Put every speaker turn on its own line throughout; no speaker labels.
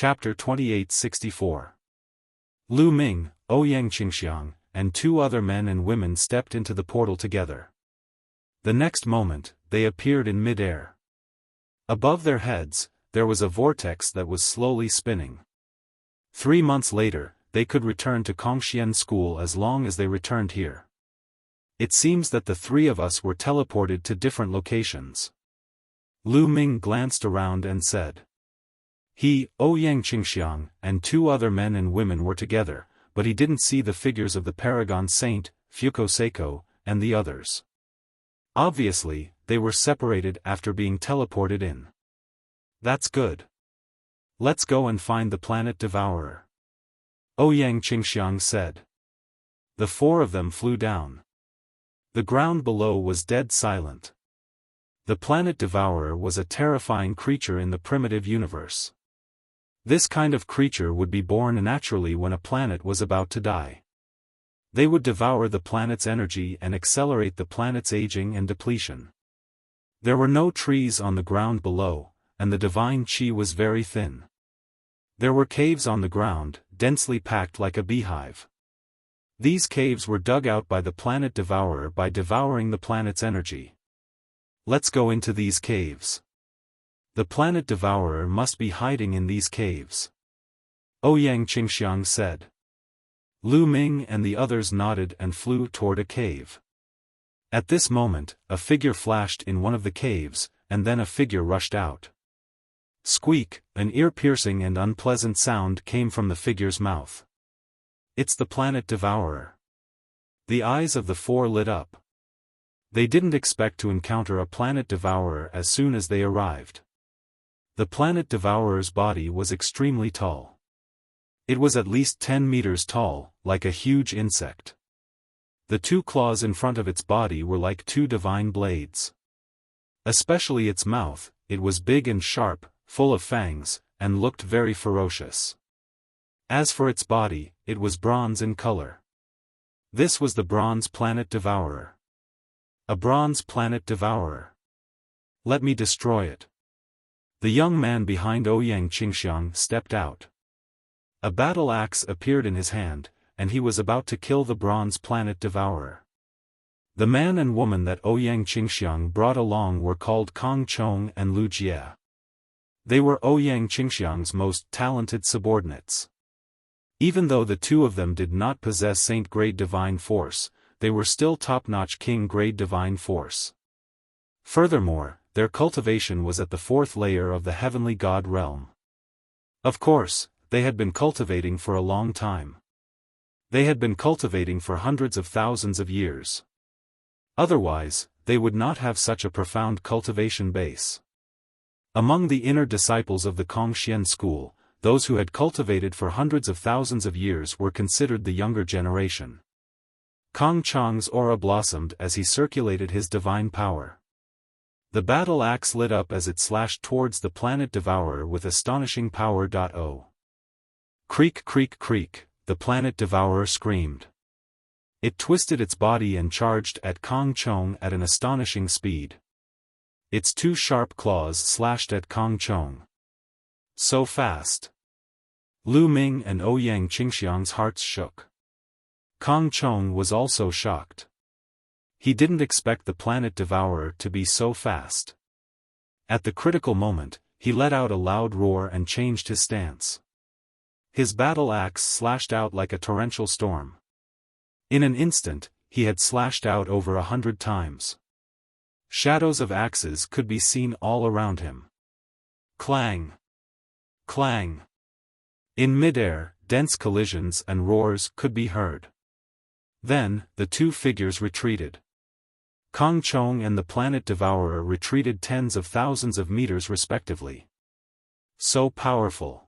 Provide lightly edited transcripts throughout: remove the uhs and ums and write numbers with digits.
Chapter 2864. Lu Ming, Ouyang Qingxiang, and two other men and women stepped into the portal together. The next moment, they appeared in mid-air. Above their heads, there was a vortex that was slowly spinning. 3 months later, they could return to Kongxian School as long as they returned here. It seems that the three of us were teleported to different locations. Lu Ming glanced around and said. He, Ouyang Qingxiang, and two other men and women were together, but he didn't see the figures of the Paragon Saint, Fuko Seiko, and the others. Obviously, they were separated after being teleported in. That's good. Let's go and find the planet devourer. Ouyang Qingxiang said. The four of them flew down. The ground below was dead silent. The planet devourer was a terrifying creature in the primitive universe. This kind of creature would be born naturally when a planet was about to die. They would devour the planet's energy and accelerate the planet's aging and depletion. There were no trees on the ground below, and the divine qi was very thin. There were caves on the ground, densely packed like a beehive. These caves were dug out by the planet devourer by devouring the planet's energy. Let's go into these caves. The planet devourer must be hiding in these caves. Ouyang Qingxiang said. Lu Ming and the others nodded and flew toward a cave. At this moment, a figure flashed in one of the caves, and then a figure rushed out. Squeak, an ear-piercing and unpleasant sound came from the figure's mouth. It's the planet devourer. The eyes of the four lit up. They didn't expect to encounter a planet devourer as soon as they arrived. The planet devourer's body was extremely tall. It was at least 10 meters tall, like a huge insect. The two claws in front of its body were like two divine blades. Especially its mouth, it was big and sharp, full of fangs, and looked very ferocious. As for its body, it was bronze in color. This was the bronze planet devourer. A bronze planet devourer. Let me destroy it. The young man behind Ouyang Qingxiang stepped out. A battle axe appeared in his hand, and he was about to kill the bronze planet devourer. The man and woman that Ouyang Qingxiang brought along were called Kong Chong and Lu Jie. They were Ouyang Qingxiang's most talented subordinates. Even though the two of them did not possess saint-grade divine force, they were still top-notch king-grade divine force. Furthermore, their cultivation was at the 4th layer of the heavenly god realm. Of course, they had been cultivating for a long time. They had been cultivating for hundreds of thousands of years. Otherwise, they would not have such a profound cultivation base. Among the inner disciples of the Kongxian school, those who had cultivated for hundreds of thousands of years were considered the younger generation. Kong Chong's aura blossomed as he circulated his divine power. The battle axe lit up as it slashed towards the planet devourer with astonishing power. Creak creak creak, the planet devourer screamed. It twisted its body and charged at Kong Chong at an astonishing speed. Its two sharp claws slashed at Kong Chong. So fast. Lu Ming and Ouyang Qingxiang's hearts shook. Kong Chong was also shocked. He didn't expect the planet devourer to be so fast. At the critical moment, he let out a loud roar and changed his stance. His battle axe slashed out like a torrential storm. In an instant, he had slashed out over 100 times. Shadows of axes could be seen all around him. Clang! Clang! In midair, dense collisions and roars could be heard. Then, the two figures retreated. Kong Chong and the planet devourer retreated tens of thousands of meters respectively. So powerful.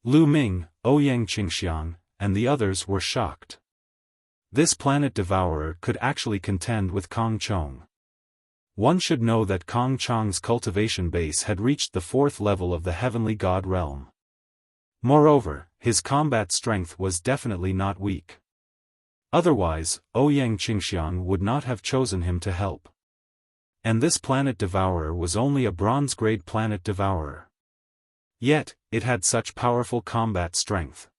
Lu Ming, Ouyang Qingxiang, and the others were shocked. This planet devourer could actually contend with Kong Chong. One should know that Kong Chong's cultivation base had reached the 4th level of the heavenly god realm. Moreover, his combat strength was definitely not weak. Otherwise, Ouyang Qingxiang would not have chosen him to help. And this planet devourer was only a bronze-grade planet devourer. Yet, it had such powerful combat strength.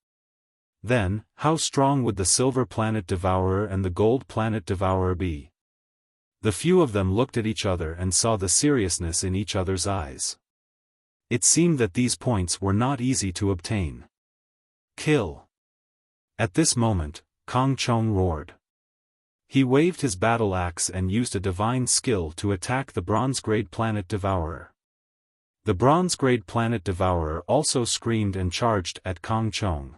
Then, how strong would the Silver Planet Devourer and the Gold Planet Devourer be? The few of them looked at each other and saw the seriousness in each other's eyes. It seemed that these points were not easy to obtain. Kill! At this moment, Kong Chong roared. He waved his battle axe and used a divine skill to attack the Bronze-grade Planet Devourer. The Bronze-grade Planet Devourer also screamed and charged at Kong Chong.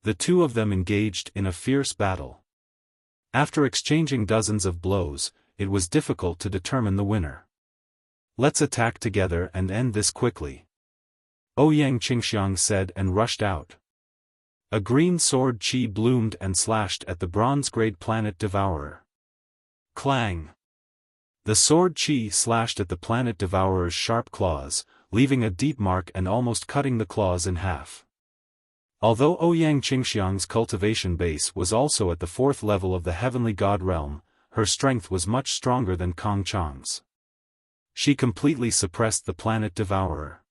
The two of them engaged in a fierce battle. After exchanging dozens of blows, it was difficult to determine the winner. "Let's attack together and end this quickly," Ouyang Qingxiang said and rushed out. A green sword chi bloomed and slashed at the Bronze-grade Planet Devourer. Clang! The sword chi slashed at the Planet Devourer's sharp claws, leaving a deep mark and almost cutting the claws in half. Although Ouyang Qingxiang's cultivation base was also at the 4th level of the Heavenly God realm, her strength was much stronger than Kong Chong's. She completely suppressed the Planet Devourer.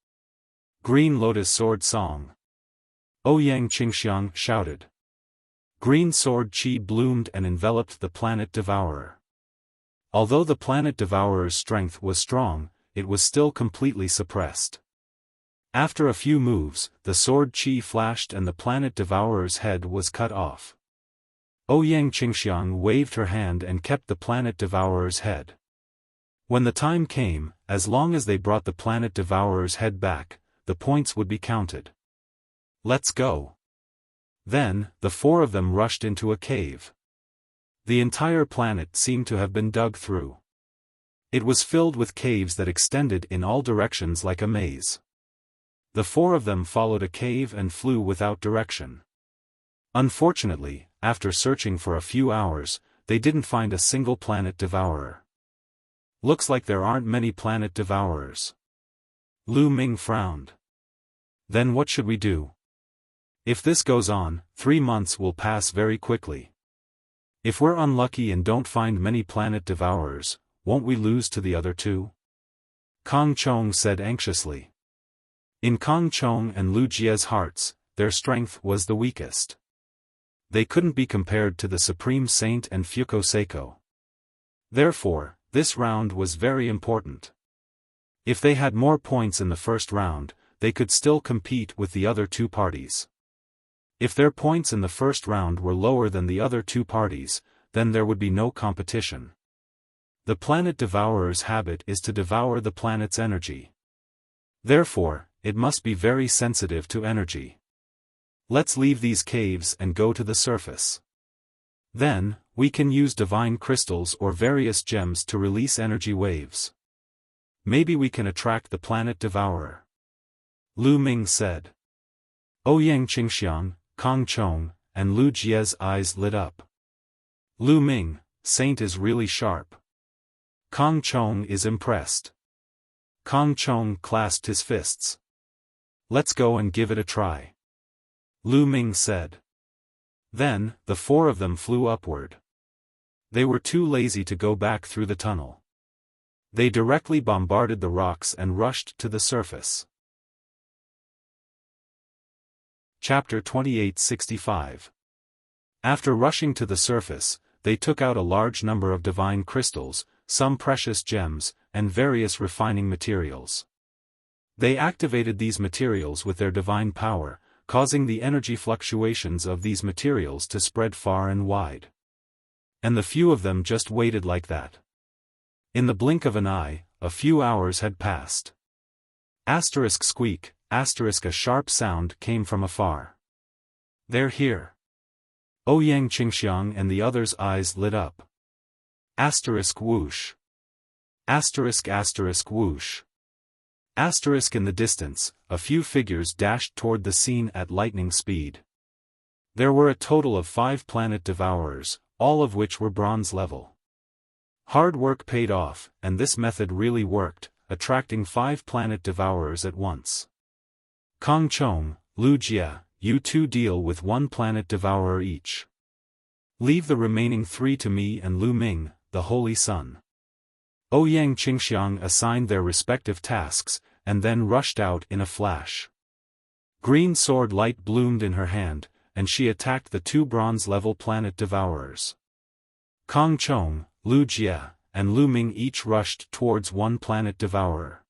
Green Lotus Sword Song! Ouyang Qingxiang shouted. Green sword chi bloomed and enveloped the Planet Devourer. Although the Planet Devourer's strength was strong, it was still completely suppressed. After a few moves, the sword chi flashed and the Planet Devourer's head was cut off. Ouyang Qingxiang waved her hand and kept the Planet Devourer's head. When the time came, as long as they brought the Planet Devourer's head back, the points would be counted. "Let's go." Then, the four of them rushed into a cave. The entire planet seemed to have been dug through. It was filled with caves that extended in all directions like a maze. The four of them followed a cave and flew without direction. Unfortunately, after searching for a few hours, they didn't find a single Planet Devourer. "Looks like there aren't many Planet Devourers." Lu Ming frowned. "Then what should we do? If this goes on, 3 months will pass very quickly. If we're unlucky and don't find many Planet Devourers, won't we lose to the other two?" Kong Chong said anxiously. In Kong Chong and Lu Jie's hearts, their strength was the weakest. They couldn't be compared to the Supreme Saint and Fuko Seiko. Therefore, this round was very important. If they had more points in the first round, they could still compete with the other two parties. If their points in the first round were lower than the other two parties, then there would be no competition. The Planet Devourer's habit is to devour the planet's energy. Therefore, it must be very sensitive to energy. Let's leave these caves and go to the surface. Then, we can use divine crystals or various gems to release energy waves. Maybe we can attract the Planet Devourer. Lu Ming said. Ouyang Qingxiang, Kong Chong, and Lu Jie's eyes lit up. Lu Ming, Saint is really sharp. Kong Chong is impressed. Kong Chong clasped his fists. "Let's go and give it a try," Lu Ming said. Then, the four of them flew upward. They were too lazy to go back through the tunnel. They directly bombarded the rocks and rushed to the surface. Chapter 2865. After rushing to the surface, they took out a large number of divine crystals, some precious gems, and various refining materials. They activated these materials with their divine power, causing the energy fluctuations of these materials to spread far and wide. And the few of them just waited like that. In the blink of an eye, a few hours had passed. Asterisk squeak, asterisk a sharp sound came from afar. "They're here." Ouyang Qingxiang and the others' eyes lit up. Asterisk whoosh. Asterisk asterisk whoosh. Asterisk in the distance, a few figures dashed toward the scene at lightning speed. There were a total of 5 Planet Devourers, all of which were bronze level. Hard work paid off, and this method really worked, attracting 5 Planet Devourers at once. Kong Chong, Lu Jie, you two deal with 1 Planet Devourer each. Leave the remaining 3 to me and Lu Ming, the Holy Sun. Ouyang Qingxiang assigned their respective tasks, and then rushed out in a flash. Green sword light bloomed in her hand, and she attacked the two bronze-level planet devourers. Kong Chong, Wuxia, and Lu Ming each rushed towards one planet devourer.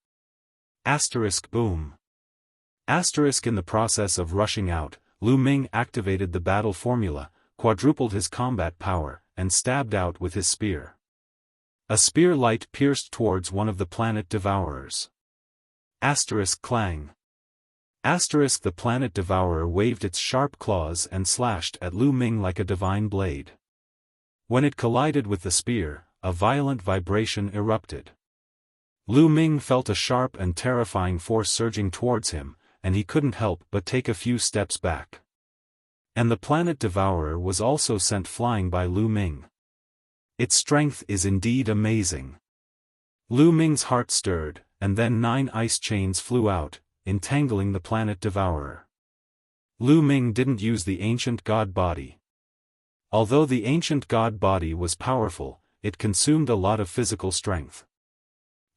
Boom. In the process of rushing out, Lu Ming activated the battle formula, quadrupled his combat power, and stabbed out with his spear. A spear light pierced towards one of the planet devourers. Clang. The planet devourer waved its sharp claws and slashed at Lu Ming like a divine blade. When it collided with the spear, a violent vibration erupted. Lu Ming felt a sharp and terrifying force surging towards him, and he couldn't help but take a few steps back. And the planet devourer was also sent flying by Lu Ming. Its strength is indeed amazing. Lu Ming's heart stirred, and then 9 ice chains flew out, entangling the planet devourer. Lu Ming didn't use the ancient god body. Although the ancient god body was powerful, it consumed a lot of physical strength.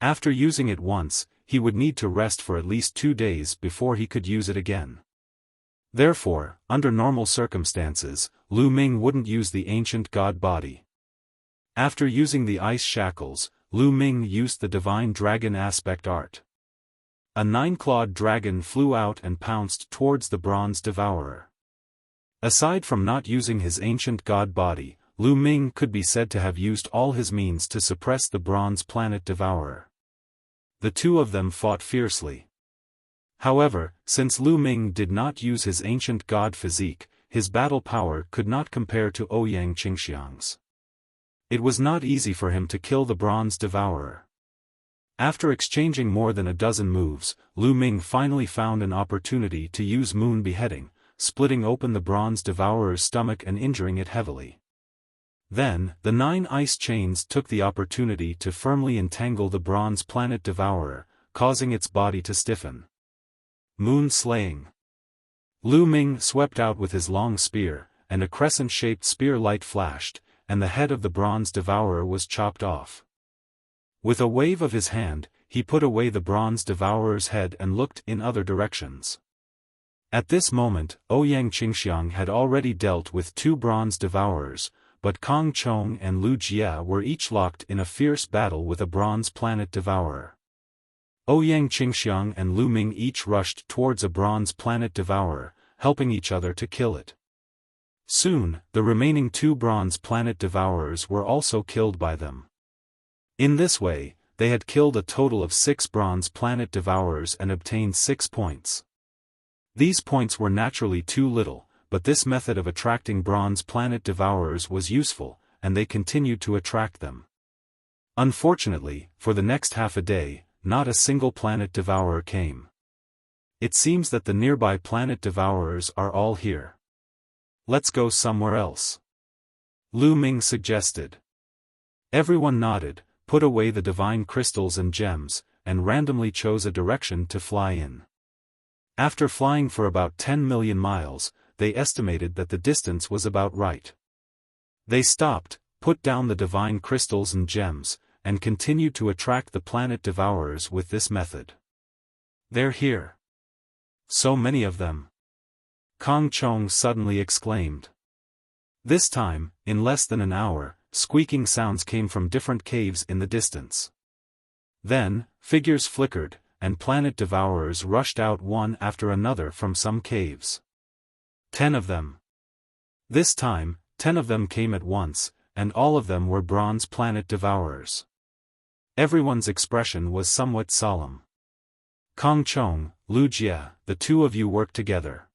After using it once, he would need to rest for at least 2 days before he could use it again. Therefore, under normal circumstances, Lu Ming wouldn't use the ancient god body. After using the ice shackles, Lu Ming used the divine dragon aspect art. A 9-clawed dragon flew out and pounced towards the bronze devourer. Aside from not using his ancient god body, Lu Ming could be said to have used all his means to suppress the bronze planet devourer. The two of them fought fiercely. However, since Lu Ming did not use his ancient god physique, his battle power could not compare to Ouyang Qingxiang's. It was not easy for him to kill the bronze devourer. After exchanging more than a dozen moves, Lu Ming finally found an opportunity to use moon beheading, splitting open the bronze devourer's stomach and injuring it heavily. Then, the 9 ice chains took the opportunity to firmly entangle the bronze planet devourer, causing its body to stiffen. Moon slaying. Lu Ming swept out with his long spear, and a crescent-shaped spear light flashed, and the head of the bronze devourer was chopped off. With a wave of his hand, he put away the bronze devourer's head and looked in other directions. At this moment, Ouyang Qingxiang had already dealt with 2 bronze devourers, but Kong Chong and Lu Jia were each locked in a fierce battle with a bronze planet devourer. Ouyang Qingxiang and Lu Ming each rushed towards a bronze planet devourer, helping each other to kill it. Soon, the remaining 2 bronze planet devourers were also killed by them. In this way, they had killed a total of 6 bronze planet devourers and obtained 6 points. These points were naturally too little, but this method of attracting bronze planet devourers was useful, and they continued to attract them. Unfortunately, for the next half a day, not a single planet devourer came. It seems that the nearby planet devourers are all here. Let's go somewhere else. Lu Ming suggested. Everyone nodded, put away the divine crystals and gems, and randomly chose a direction to fly in. After flying for about 10 million miles, they estimated that the distance was about right. They stopped, put down the divine crystals and gems, and continued to attract the planet devourers with this method. They're here. So many of them. Kong Chong suddenly exclaimed. This time, in less than an hour, squeaking sounds came from different caves in the distance. Then, figures flickered, and planet devourers rushed out one after another from some caves. 10 of them. This time, 10 of them came at once, and all of them were bronze planet devourers. Everyone's expression was somewhat solemn. Kong Chong, Lu Jia, the 2 of you work together.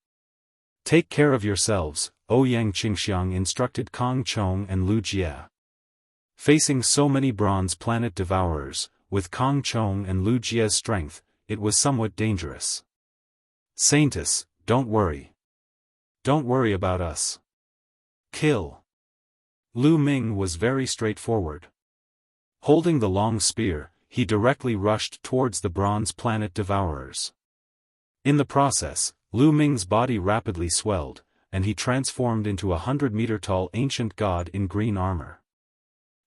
Take care of yourselves, Ouyang Qingxiang instructed Kong Chong and Lu Jia. Facing so many bronze planet devourers, with Kong Chong and Lu Jia's strength, it was somewhat dangerous. Saintus, don't worry. Don't worry about us. Kill. Lu Ming was very straightforward. Holding the long spear, he directly rushed towards the bronze planet devourers. In the process, Lu Ming's body rapidly swelled, and he transformed into a 100-meter-tall ancient god in green armor.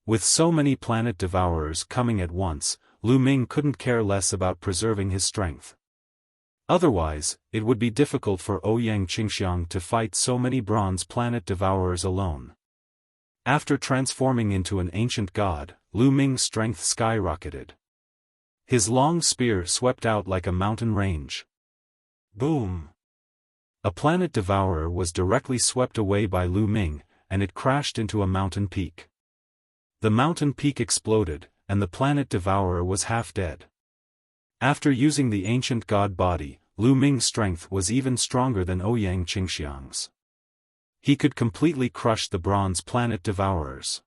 With so many planet devourers coming at once, Lu Ming couldn't care less about preserving his strength. Otherwise, it would be difficult for Ouyang Qingxiang to fight so many bronze planet devourers alone. After transforming into an ancient god, Lu Ming's strength skyrocketed. His long spear swept out like a mountain range. Boom! A planet devourer was directly swept away by Lu Ming, and it crashed into a mountain peak. The mountain peak exploded, and the planet devourer was half dead. After using the ancient god body, Lu Ming's strength was even stronger than Ouyang Qingxiang's. He could completely crush the bronze planet devourers.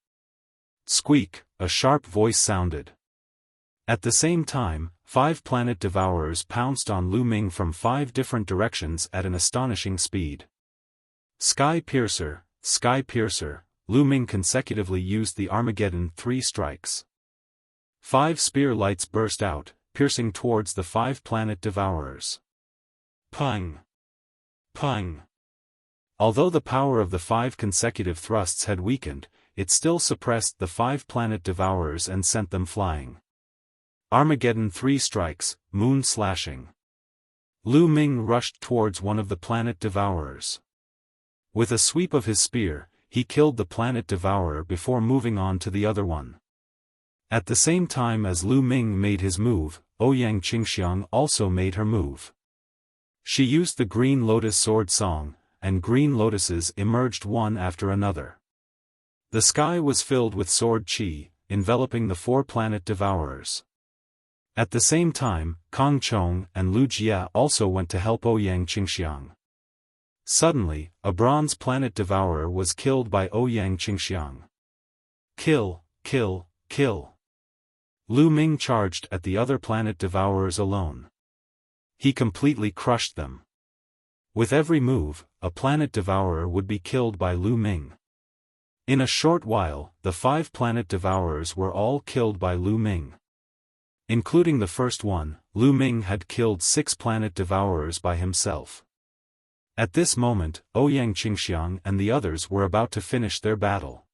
Squeak, a sharp voice sounded. At the same time, 5 planet devourers pounced on Lu Ming from 5 different directions at an astonishing speed. Sky Piercer, Lu Ming consecutively used the Armageddon 3 strikes. 5 spear lights burst out, piercing towards the 5 planet devourers. Pung! Pung! Although the power of the 5 consecutive thrusts had weakened, it still suppressed the 5 planet devourers and sent them flying. Armageddon 3 strikes, moon slashing. Lu Ming rushed towards one of the planet devourers. With a sweep of his spear, he killed the planet devourer before moving on to the other one. At the same time as Lu Ming made his move, Ouyang Qingxiang also made her move. She used the Green Lotus Sword Song, and green lotuses emerged one after another. The sky was filled with sword qi, enveloping the 4 planet devourers. At the same time, Kong Chong and Lu Jia also went to help Ouyang Qingxiang. Suddenly, a bronze planet devourer was killed by Ouyang Qingxiang. Kill, kill, kill. Lu Ming charged at the other planet devourers alone. He completely crushed them. With every move, a planet devourer would be killed by Lu Ming. In a short while, the 5 planet devourers were all killed by Lu Ming. Including the first one, Lu Ming had killed 6 planet devourers by himself. At this moment, Ouyang Qingxiang and the others were about to finish their battle.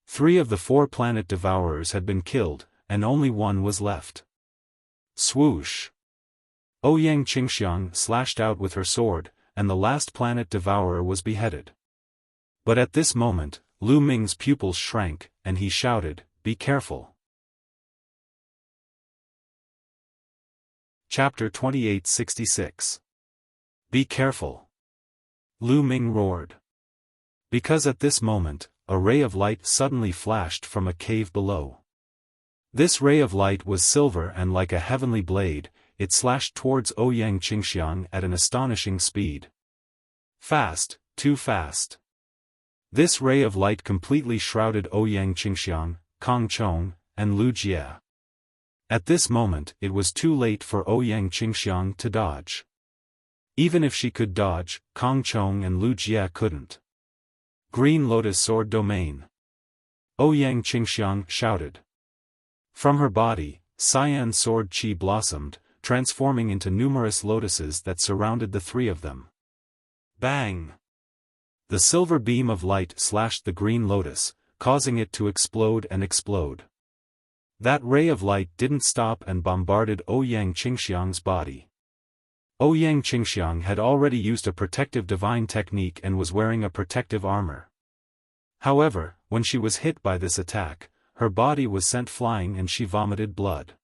3 of the 4 planet devourers had been killed, and only one was left. Swoosh! Ouyang Qingxiang slashed out with her sword, and the last planet devourer was beheaded. But at this moment, Lu Ming's pupils shrank, and he shouted, "Be careful." Chapter 2866. Be careful. Lu Ming roared. Because at this moment, a ray of light suddenly flashed from a cave below. This ray of light was silver and like a heavenly blade, it slashed towards Ouyang Qingxiang at an astonishing speed. Fast, too fast. This ray of light completely shrouded Ouyang Qingxiang, Kong Chong, and Lu Jia. At this moment, it was too late for Ouyang Qingxiang to dodge. Even if she could dodge, Kong Chong and Lu Jia couldn't. Green Lotus Sword Domain. Ouyang Qingxiang shouted. From her body, cyan sword qi blossomed, transforming into numerous lotuses that surrounded the 3 of them. Bang! The silver beam of light slashed the green lotus, causing it to explode and explode. That ray of light didn't stop and bombarded Ouyang Qingxiang's body. Ouyang Qingxiang had already used a protective divine technique and was wearing a protective armor. However, when she was hit by this attack, her body was sent flying and she vomited blood.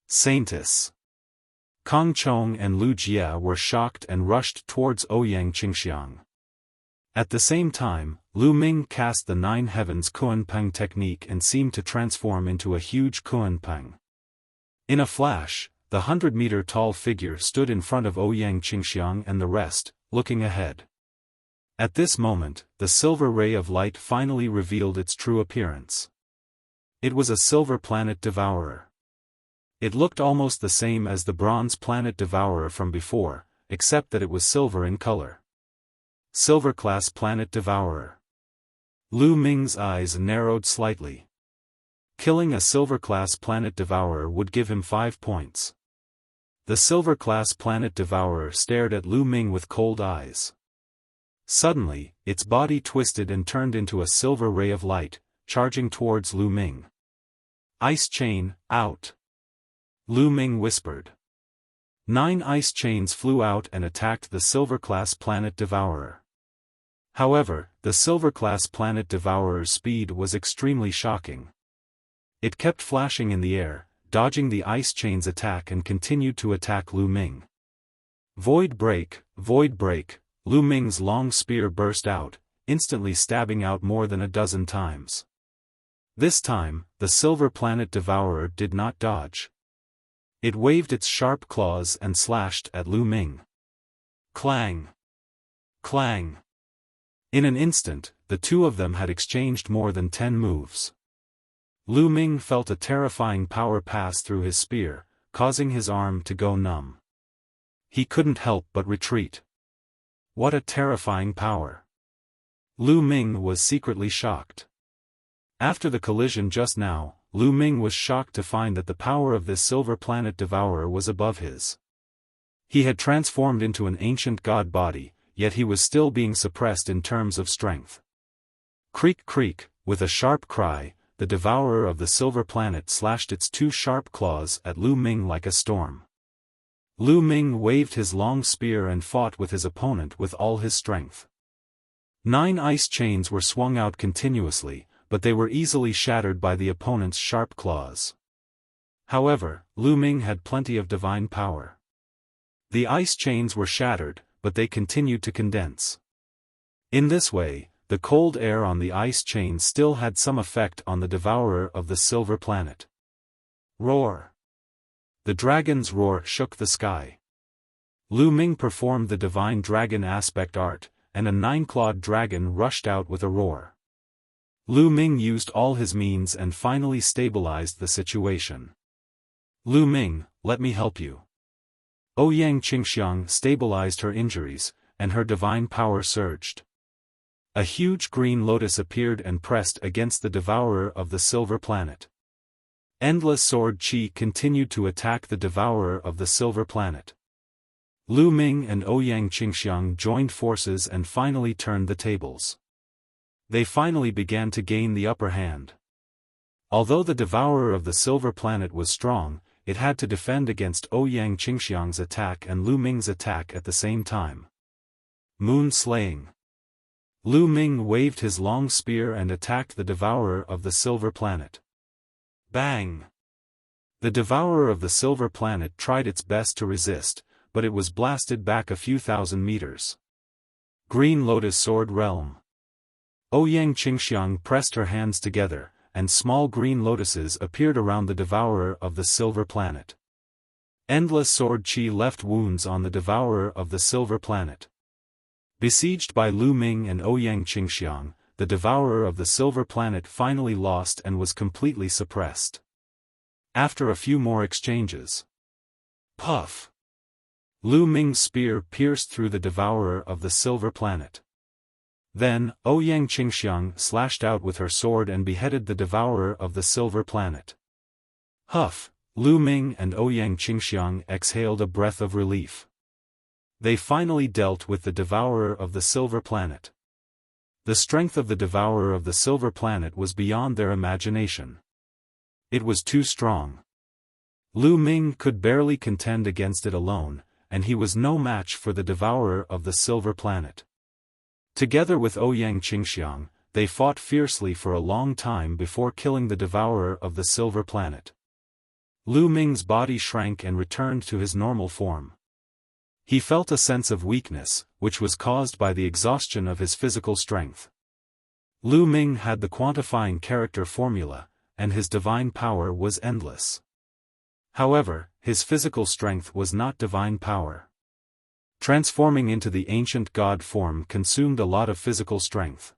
Saintess! Kong Chong and Lu Jia were shocked and rushed towards Ouyang Qingxiang. At the same time, Lu Ming cast the 9 heavens Kuanpeng technique and seemed to transform into a huge Kuanpeng. In a flash, the 100-meter-tall figure stood in front of Ouyang Qingxiang and the rest, looking ahead. At this moment, the silver ray of light finally revealed its true appearance. It was a silver planet devourer. It looked almost the same as the bronze planet devourer from before, except that it was silver in color. Silver-class planet devourer. Lu Ming's eyes narrowed slightly. Killing a silver-class planet devourer would give him 5 points. The silver-class planet devourer stared at Lu Ming with cold eyes. Suddenly, its body twisted and turned into a silver ray of light, charging towards Lu Ming. Ice chain, out. Lu Ming whispered. 9 ice chains flew out and attacked the Silver-class Planet Devourer. However, the Silver-class Planet Devourer's speed was extremely shocking. It kept flashing in the air, dodging the ice chain's attack and continued to attack Lu Ming. Void break, Lu Ming's long spear burst out, instantly stabbing out more than a dozen times. This time, the Silver Planet Devourer did not dodge. It waved its sharp claws and slashed at Lu Ming. Clang! Clang! In an instant, the two of them had exchanged more than 10 moves. Lu Ming felt a terrifying power pass through his spear, causing his arm to go numb. He couldn't help but retreat. What a terrifying power! Lu Ming was secretly shocked. After the collision just now, Lu Ming was shocked to find that the power of this Silver Planet Devourer was above his. He had transformed into an ancient god body, yet he was still being suppressed in terms of strength. Creak creak, with a sharp cry, the Devourer of the Silver Planet slashed its 2 sharp claws at Lu Ming like a storm. Lu Ming waved his long spear and fought with his opponent with all his strength. 9 ice chains were swung out continuously, but they were easily shattered by the opponent's sharp claws. However, Lu Ming had plenty of divine power. The ice chains were shattered, but they continued to condense. In this way, the cold air on the ice chain still had some effect on the Devourer of the Silver Planet. Roar! The dragon's roar shook the sky. Lu Ming performed the divine dragon aspect art, and a 9-clawed dragon rushed out with a roar. Lu Ming used all his means and finally stabilized the situation. Lu Ming, let me help you. Ouyang Qingxiang stabilized her injuries, and her divine power surged. A huge green lotus appeared and pressed against the Devourer of the Silver Planet. Endless sword qi continued to attack the Devourer of the Silver Planet. Lu Ming and Ouyang Qingxiang joined forces and finally turned the tables. They finally began to gain the upper hand. Although the Devourer of the Silver Planet was strong, it had to defend against Ouyang Qingxiang's attack and Lu Ming's attack at the same time. Moon slaying. Lu Ming waved his long spear and attacked the Devourer of the Silver Planet. Bang! The Devourer of the Silver Planet tried its best to resist, but it was blasted back a few thousand meters. Green Lotus Sword Realm. Ouyang Qingxiang pressed her hands together, and small green lotuses appeared around the Devourer of the Silver Planet. Endless sword qi left wounds on the Devourer of the Silver Planet. Besieged by Lu Ming and Ouyang Qingxiang, the Devourer of the Silver Planet finally lost and was completely suppressed. After a few more exchanges. Puff! Lu Ming's spear pierced through the Devourer of the Silver Planet. Then, Ouyang Qingxiang slashed out with her sword and beheaded the Devourer of the Silver Planet. Huff! Lu Ming and Ouyang Qingxiang exhaled a breath of relief. They finally dealt with the Devourer of the Silver Planet. The strength of the Devourer of the Silver Planet was beyond their imagination. It was too strong. Lu Ming could barely contend against it alone, and he was no match for the Devourer of the Silver Planet. Together with Ouyang Qingxiang, they fought fiercely for a long time before killing the Devourer of the Silver Planet. Lu Ming's body shrank and returned to his normal form. He felt a sense of weakness, which was caused by the exhaustion of his physical strength. Lu Ming had the quantifying character formula, and his divine power was endless. However, his physical strength was not divine power. Transforming into the ancient god form consumed a lot of physical strength.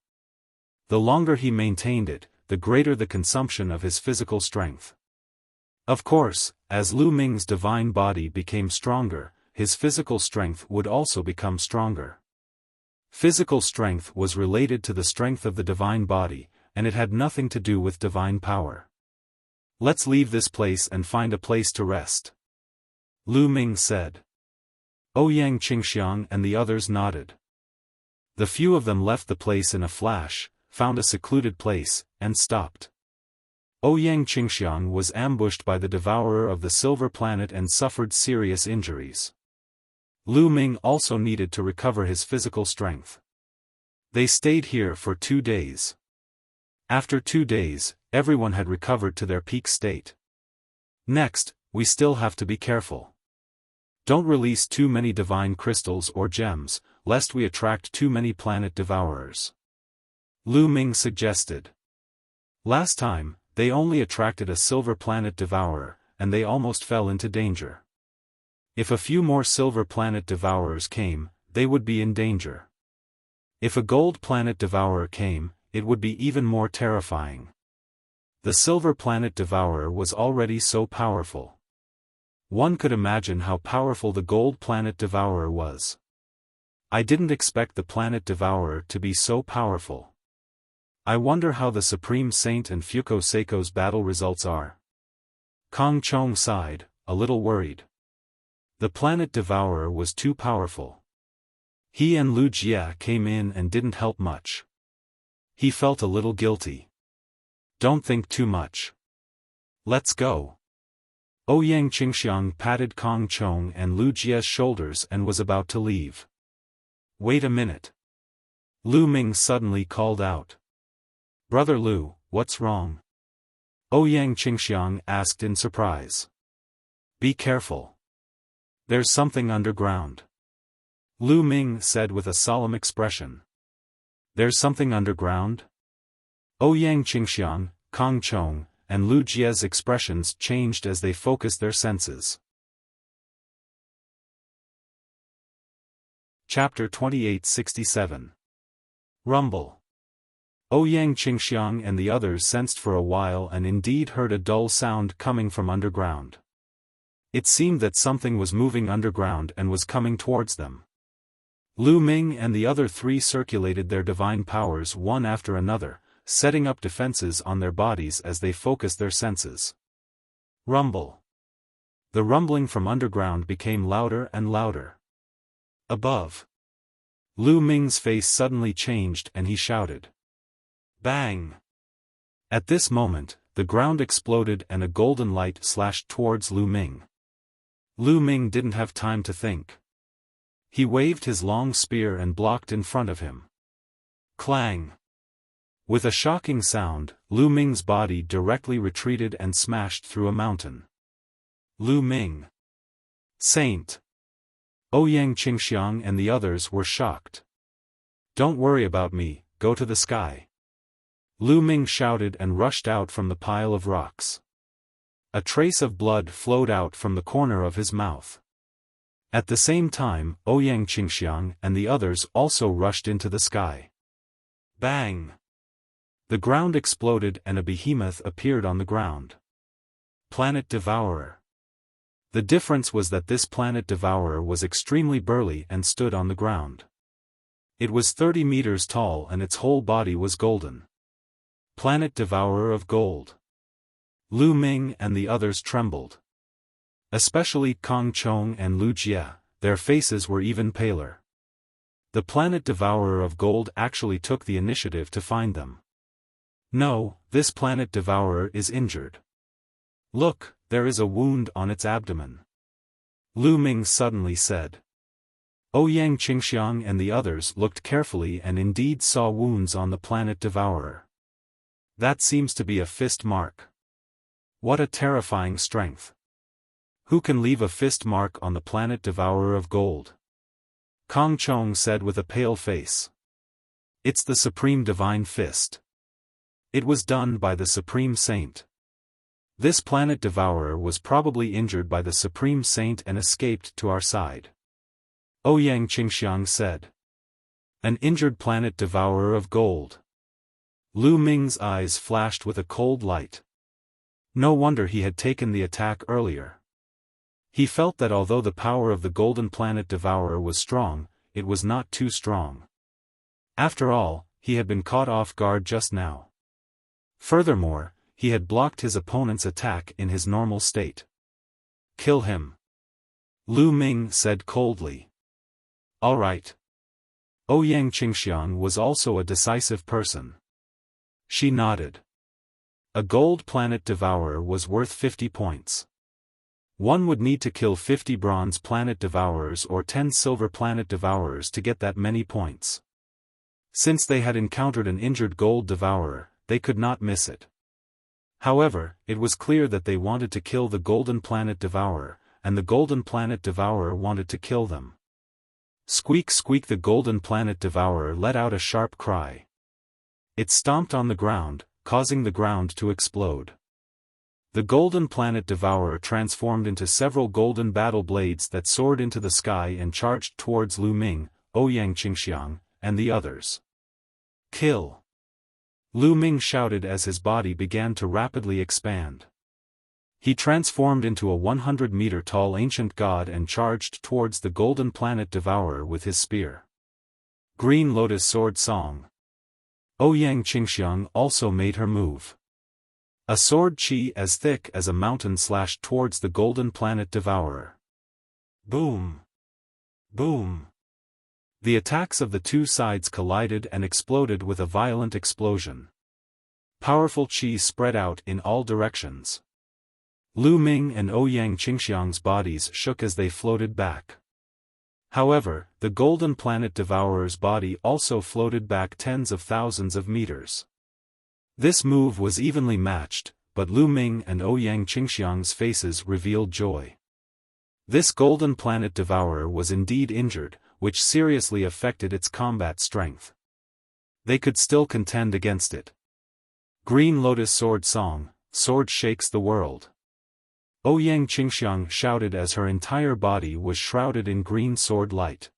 The longer he maintained it, the greater the consumption of his physical strength. Of course, as Lu Ming's divine body became stronger, his physical strength would also become stronger. Physical strength was related to the strength of the divine body, and it had nothing to do with divine power. Let's leave this place and find a place to rest, Lu Ming said. Ouyang Qingxiang and the others nodded. The few of them left the place in a flash, found a secluded place, and stopped. Ouyang Qingxiang was ambushed by the devourer of the Silver Planet and suffered serious injuries. Lu Ming also needed to recover his physical strength. They stayed here for 2 days. After 2 days, everyone had recovered to their peak state. Next, we still have to be careful. Don't release too many divine crystals or gems, lest we attract too many planet devourers. Lu Ming suggested. Last time, they only attracted a silver planet devourer, and they almost fell into danger. If a few more silver planet devourers came, they would be in danger. If a gold planet devourer came, it would be even more terrifying. The silver planet devourer was already so powerful. One could imagine how powerful the gold planet devourer was. I didn't expect the planet devourer to be so powerful. I wonder how the Supreme Saint and Fuko Seiko's battle results are. Kong Chong sighed, a little worried. The planet devourer was too powerful. He and Lu Jia came in and didn't help much. He felt a little guilty. Don't think too much. Let's go. Ouyang Qingxiang patted Kong Chong and Lu Jia's shoulders and was about to leave. Wait a minute. Lu Ming suddenly called out. Brother Lu, what's wrong? Ouyang Qingxiang asked in surprise. Be careful. There's something underground. Lu Ming said with a solemn expression. There's something underground? Ouyang Qingxiang, Kong Chong, and Lu Jia's expressions changed as they focused their senses. Chapter 2867. Rumble. Ouyang Qingxiang and the others sensed for a while and indeed heard a dull sound coming from underground. It seemed that something was moving underground and was coming towards them. Lu Ming and the other 3 circulated their divine powers one after another, setting up defenses on their bodies as they focused their senses. Rumble. The rumbling from underground became louder and louder. Above. Lu Ming's face suddenly changed and he shouted. Bang! At this moment, the ground exploded and a golden light slashed towards Lu Ming. Lu Ming didn't have time to think. He waved his long spear and blocked in front of him. Clang! With a shocking sound, Lu Ming's body directly retreated and smashed through a mountain. Lu Ming. Saint. Ouyang Qingxiang and the others were shocked. Don't worry about me, go to the sky. Lu Ming shouted and rushed out from the pile of rocks. A trace of blood flowed out from the corner of his mouth. At the same time, Ouyang Qingxiang and the others also rushed into the sky. Bang! The ground exploded and a behemoth appeared on the ground. Planet Devourer. The difference was that this planet devourer was extremely burly and stood on the ground. It was 30 meters tall and its whole body was golden. Planet devourer of gold. Lu Ming and the others trembled. Especially Kong Chong and Lu Jia, their faces were even paler. The planet devourer of gold actually took the initiative to find them. No, this planet devourer is injured. Look, there is a wound on its abdomen. Lu Ming suddenly said. Ouyang Qingxiang and the others looked carefully and indeed saw wounds on the planet devourer. That seems to be a fist mark. What a terrifying strength. Who can leave a fist mark on the planet devourer of gold? Kong Chong said with a pale face. It's the Supreme Divine Fist. It was done by the Supreme Saint. This planet devourer was probably injured by the Supreme Saint and escaped to our side. Ouyang Qingxiang said. An injured planet devourer of gold. Lu Ming's eyes flashed with a cold light. No wonder he had taken the attack earlier. He felt that although the power of the golden planet devourer was strong, it was not too strong. After all, he had been caught off guard just now. Furthermore, he had blocked his opponent's attack in his normal state. Kill him. Lu Ming said coldly. All right. Ouyang Qingxiang was also a decisive person. She nodded. A gold planet devourer was worth 50 points. One would need to kill 50 bronze planet devourers or 10 silver planet devourers to get that many points. Since they had encountered an injured gold devourer, they could not miss it. However, it was clear that they wanted to kill the golden planet devourer, and the golden planet devourer wanted to kill them. Squeak squeak, the golden planet devourer let out a sharp cry. It stomped on the ground, causing the ground to explode. The golden planet devourer transformed into several golden battle blades that soared into the sky and charged towards Lu Ming, Ouyang Qingxiang, and the others. Kill! Lu Ming shouted as his body began to rapidly expand. He transformed into a 100-meter-tall ancient god and charged towards the golden planet devourer with his spear. Green Lotus Sword Song. Ouyang Qingxiang also made her move. A sword chi as thick as a mountain slashed towards the golden planet devourer. Boom! Boom! The attacks of the two sides collided and exploded with a violent explosion. Powerful chi spread out in all directions. Lu Ming and Ouyang Qingxiang's bodies shook as they floated back. However, the golden planet devourer's body also floated back tens of thousands of meters. This move was evenly matched, but Lu Ming and Ouyang Qingxiang's faces revealed joy. This golden planet devourer was indeed injured, which seriously affected its combat strength. They could still contend against it. Green Lotus Sword Song, Sword Shakes the World. Ouyang Qingxiang shouted as her entire body was shrouded in green sword light.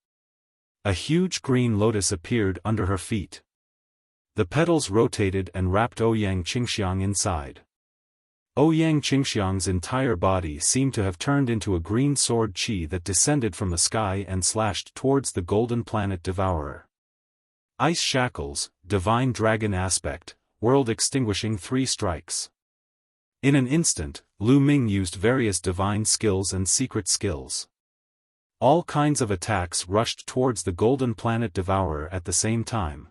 A huge green lotus appeared under her feet. The petals rotated and wrapped Ouyang Qingxiang inside. Ouyang Qingxiang's entire body seemed to have turned into a green sword chi that descended from the sky and slashed towards the golden planet devourer. Ice Shackles, Divine Dragon Aspect, World-Extinguishing 3 Strikes. In an instant, Lu Ming used various divine skills and secret skills. All kinds of attacks rushed towards the golden planet devourer at the same time.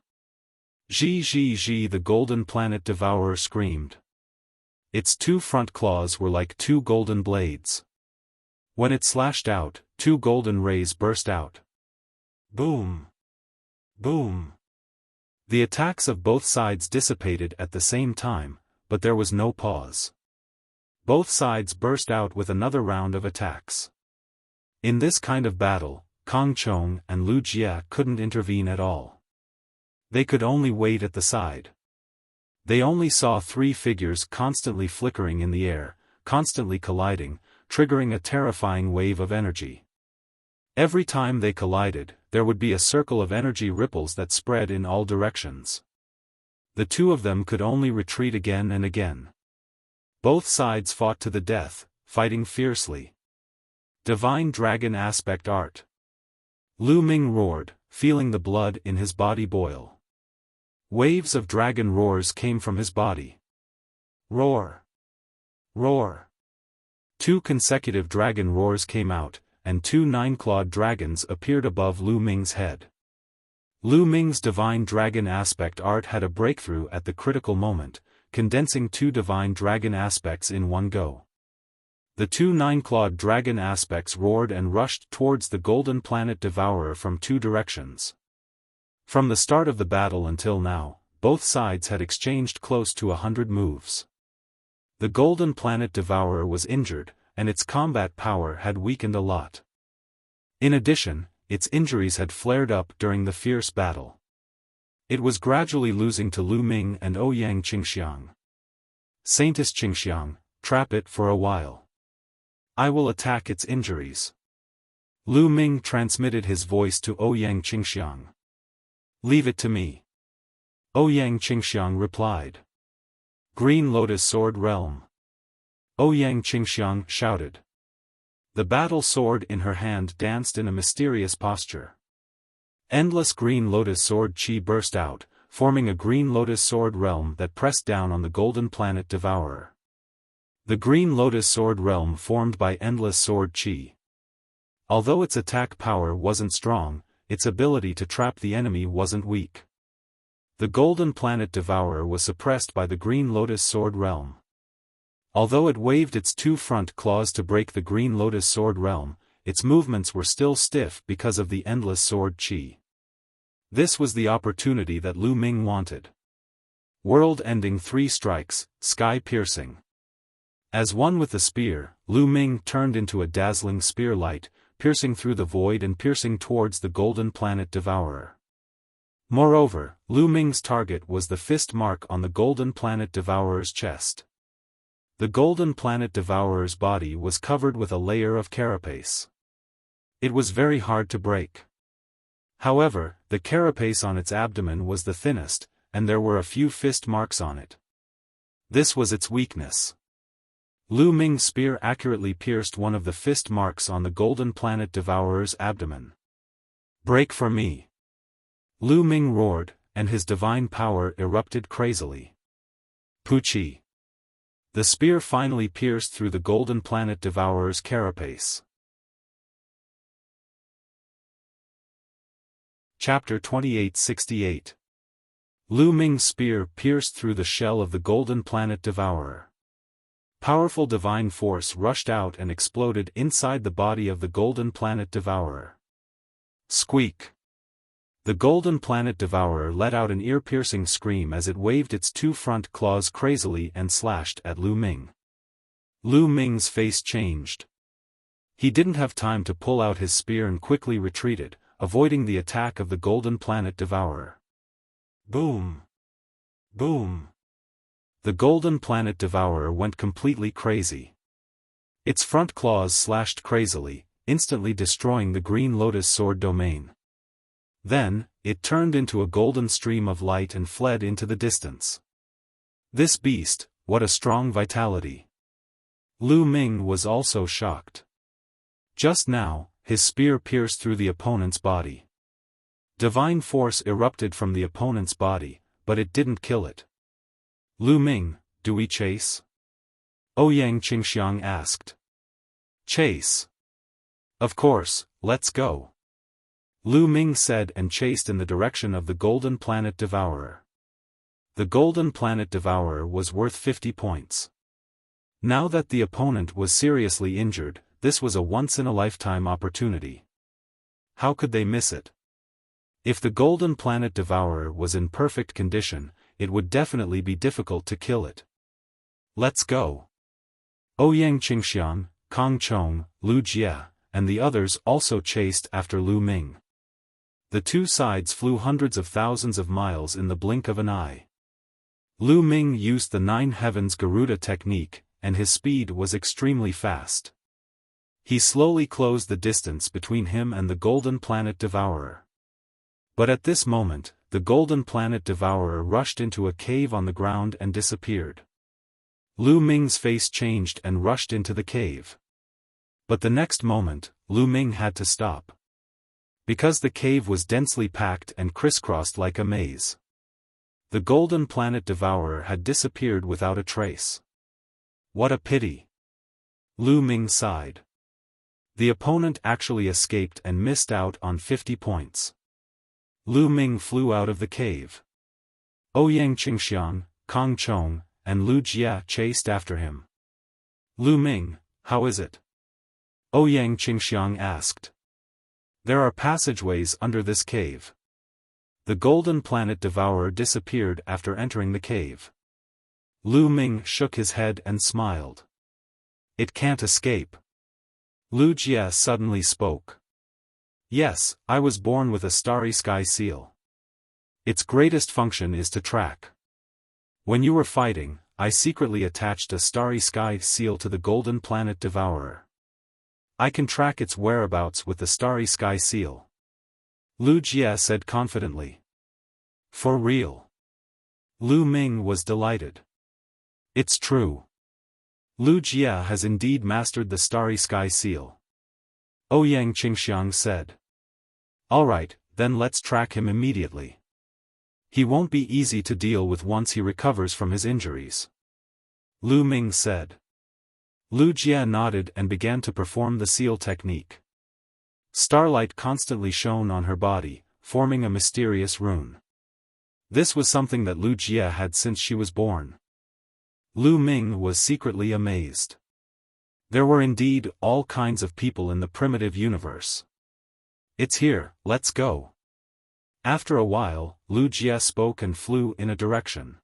Zhi zhi zhi, the golden planet devourer screamed. Its 2 front claws were like 2 golden blades. When it slashed out, 2 golden rays burst out. Boom! Boom! The attacks of both sides dissipated at the same time, but there was no pause. Both sides burst out with another round of attacks. In this kind of battle, Kang Chong and Lu Jia couldn't intervene at all. They could only wait at the side. They only saw 3 figures constantly flickering in the air, constantly colliding, triggering a terrifying wave of energy. Every time they collided, there would be a circle of energy ripples that spread in all directions. The 2 of them could only retreat again and again. Both sides fought to the death, fighting fiercely. Divine Dragon Aspect Art. Lu Ming roared, feeling the blood in his body boil. Waves of dragon roars came from his body. Roar! Roar! 2 consecutive dragon roars came out, and 2 9-clawed dragons appeared above Lu Ming's head. Lu Ming's Divine Dragon Aspect Art had a breakthrough at the critical moment, condensing 2 divine dragon aspects in one go. The 2 9-clawed dragon aspects roared and rushed towards the golden planet devourer from 2 directions. From the start of the battle until now, both sides had exchanged close to 100 moves. The golden planet devourer was injured, and its combat power had weakened a lot. In addition, its injuries had flared up during the fierce battle. It was gradually losing to Lu Ming and Ouyang Qingxiang. Saintess Qingxiang, trap it for a while. I will attack its injuries. Lu Ming transmitted his voice to Ouyang Qingxiang. Leave it to me. Ouyang Qingxiang replied. Green Lotus Sword Realm. Ouyang Qingxiang shouted. The battle sword in her hand danced in a mysterious posture. Endless green lotus sword chi burst out, forming a green lotus sword realm that pressed down on the golden planet devourer. The green lotus sword realm formed by endless sword chi. Although its attack power wasn't strong, its ability to trap the enemy wasn't weak. The Golden Planet Devourer was suppressed by the Green Lotus Sword Realm. Although it waved its two front claws to break the Green Lotus Sword Realm, its movements were still stiff because of the endless sword chi. This was the opportunity that Lu Ming wanted. World-ending 3 strikes, sky-piercing. As one with the spear, Lu Ming turned into a dazzling spear light, piercing through the void and piercing towards the Golden Planet Devourer. Moreover, Lu Ming's target was the fist mark on the Golden Planet Devourer's chest. The Golden Planet Devourer's body was covered with a layer of carapace. It was very hard to break. However, the carapace on its abdomen was the thinnest, and there were a few fist marks on it. This was its weakness. Lu Ming's spear accurately pierced one of the fist marks on the Golden Planet Devourer's abdomen. "Break for me!" Lu Ming roared, and his divine power erupted crazily. Puchi! The spear finally pierced through the Golden Planet Devourer's carapace. Chapter 2868. Lu Ming's spear pierced through the shell of the Golden Planet Devourer. Powerful divine force rushed out and exploded inside the body of the Golden Planet Devourer. Squeak! The Golden Planet Devourer let out an ear-piercing scream as it waved its two front claws crazily and slashed at Lu Ming. Lu Ming's face changed. He didn't have time to pull out his spear and quickly retreated, avoiding the attack of the Golden Planet Devourer. Boom! Boom! The Golden Planet Devourer went completely crazy. Its front claws slashed crazily, instantly destroying the Green Lotus Sword domain. Then, it turned into a golden stream of light and fled into the distance. This beast, what a strong vitality! Lu Ming was also shocked. Just now, his spear pierced through the opponent's body. Divine force erupted from the opponent's body, but it didn't kill it. "Lu Ming, do we chase?" Ouyang Qingxiang asked. "Chase? Of course, let's go," Lu Ming said and chased in the direction of the Golden Planet Devourer. The Golden Planet Devourer was worth 50 points. Now that the opponent was seriously injured, this was a once-in-a-lifetime opportunity. How could they miss it? If the Golden Planet Devourer was in perfect condition, it would definitely be difficult to kill it. "Let's go." Ouyang Qingxiang, Kong Chong, Lu Jie, and the others also chased after Lu Ming. The two sides flew hundreds of thousands of miles in the blink of an eye. Lu Ming used the 9 Heavens Garuda technique, and his speed was extremely fast. He slowly closed the distance between him and the Golden Planet Devourer. But at this moment, the Golden Planet Devourer rushed into a cave on the ground and disappeared. Lu Ming's face changed and rushed into the cave. But the next moment, Lu Ming had to stop. Because the cave was densely packed and crisscrossed like a maze. The Golden Planet Devourer had disappeared without a trace. What a pity! Lu Ming sighed. The opponent actually escaped and missed out on 50 points. Lu Ming flew out of the cave. Ouyang Qingxiang, Kong Chong, and Lu Jie chased after him. "Lu Ming, how is it?" Ouyang Qingxiang asked. "There are passageways under this cave." The Golden Planet Devourer disappeared after entering the cave. Lu Ming shook his head and smiled. "It can't escape." Lu Jie suddenly spoke. "Yes, I was born with a Starry Sky seal. Its greatest function is to track. When you were fighting, I secretly attached a Starry Sky seal to the Golden Planet Devourer. I can track its whereabouts with the Starry Sky seal," Lu Jie said confidently. "For real?" Lu Ming was delighted. "It's true. Lu Jie has indeed mastered the Starry Sky seal," Ouyang Qingxiang said. "All right, then let's track him immediately. He won't be easy to deal with once he recovers from his injuries," Lu Ming said. Lu Jie nodded and began to perform the seal technique. Starlight constantly shone on her body, forming a mysterious rune. This was something that Lu Jie had since she was born. Lu Ming was secretly amazed. There were indeed all kinds of people in the primitive universe. It's here, let's go. After a while, Lu Jie spoke and flew in a direction.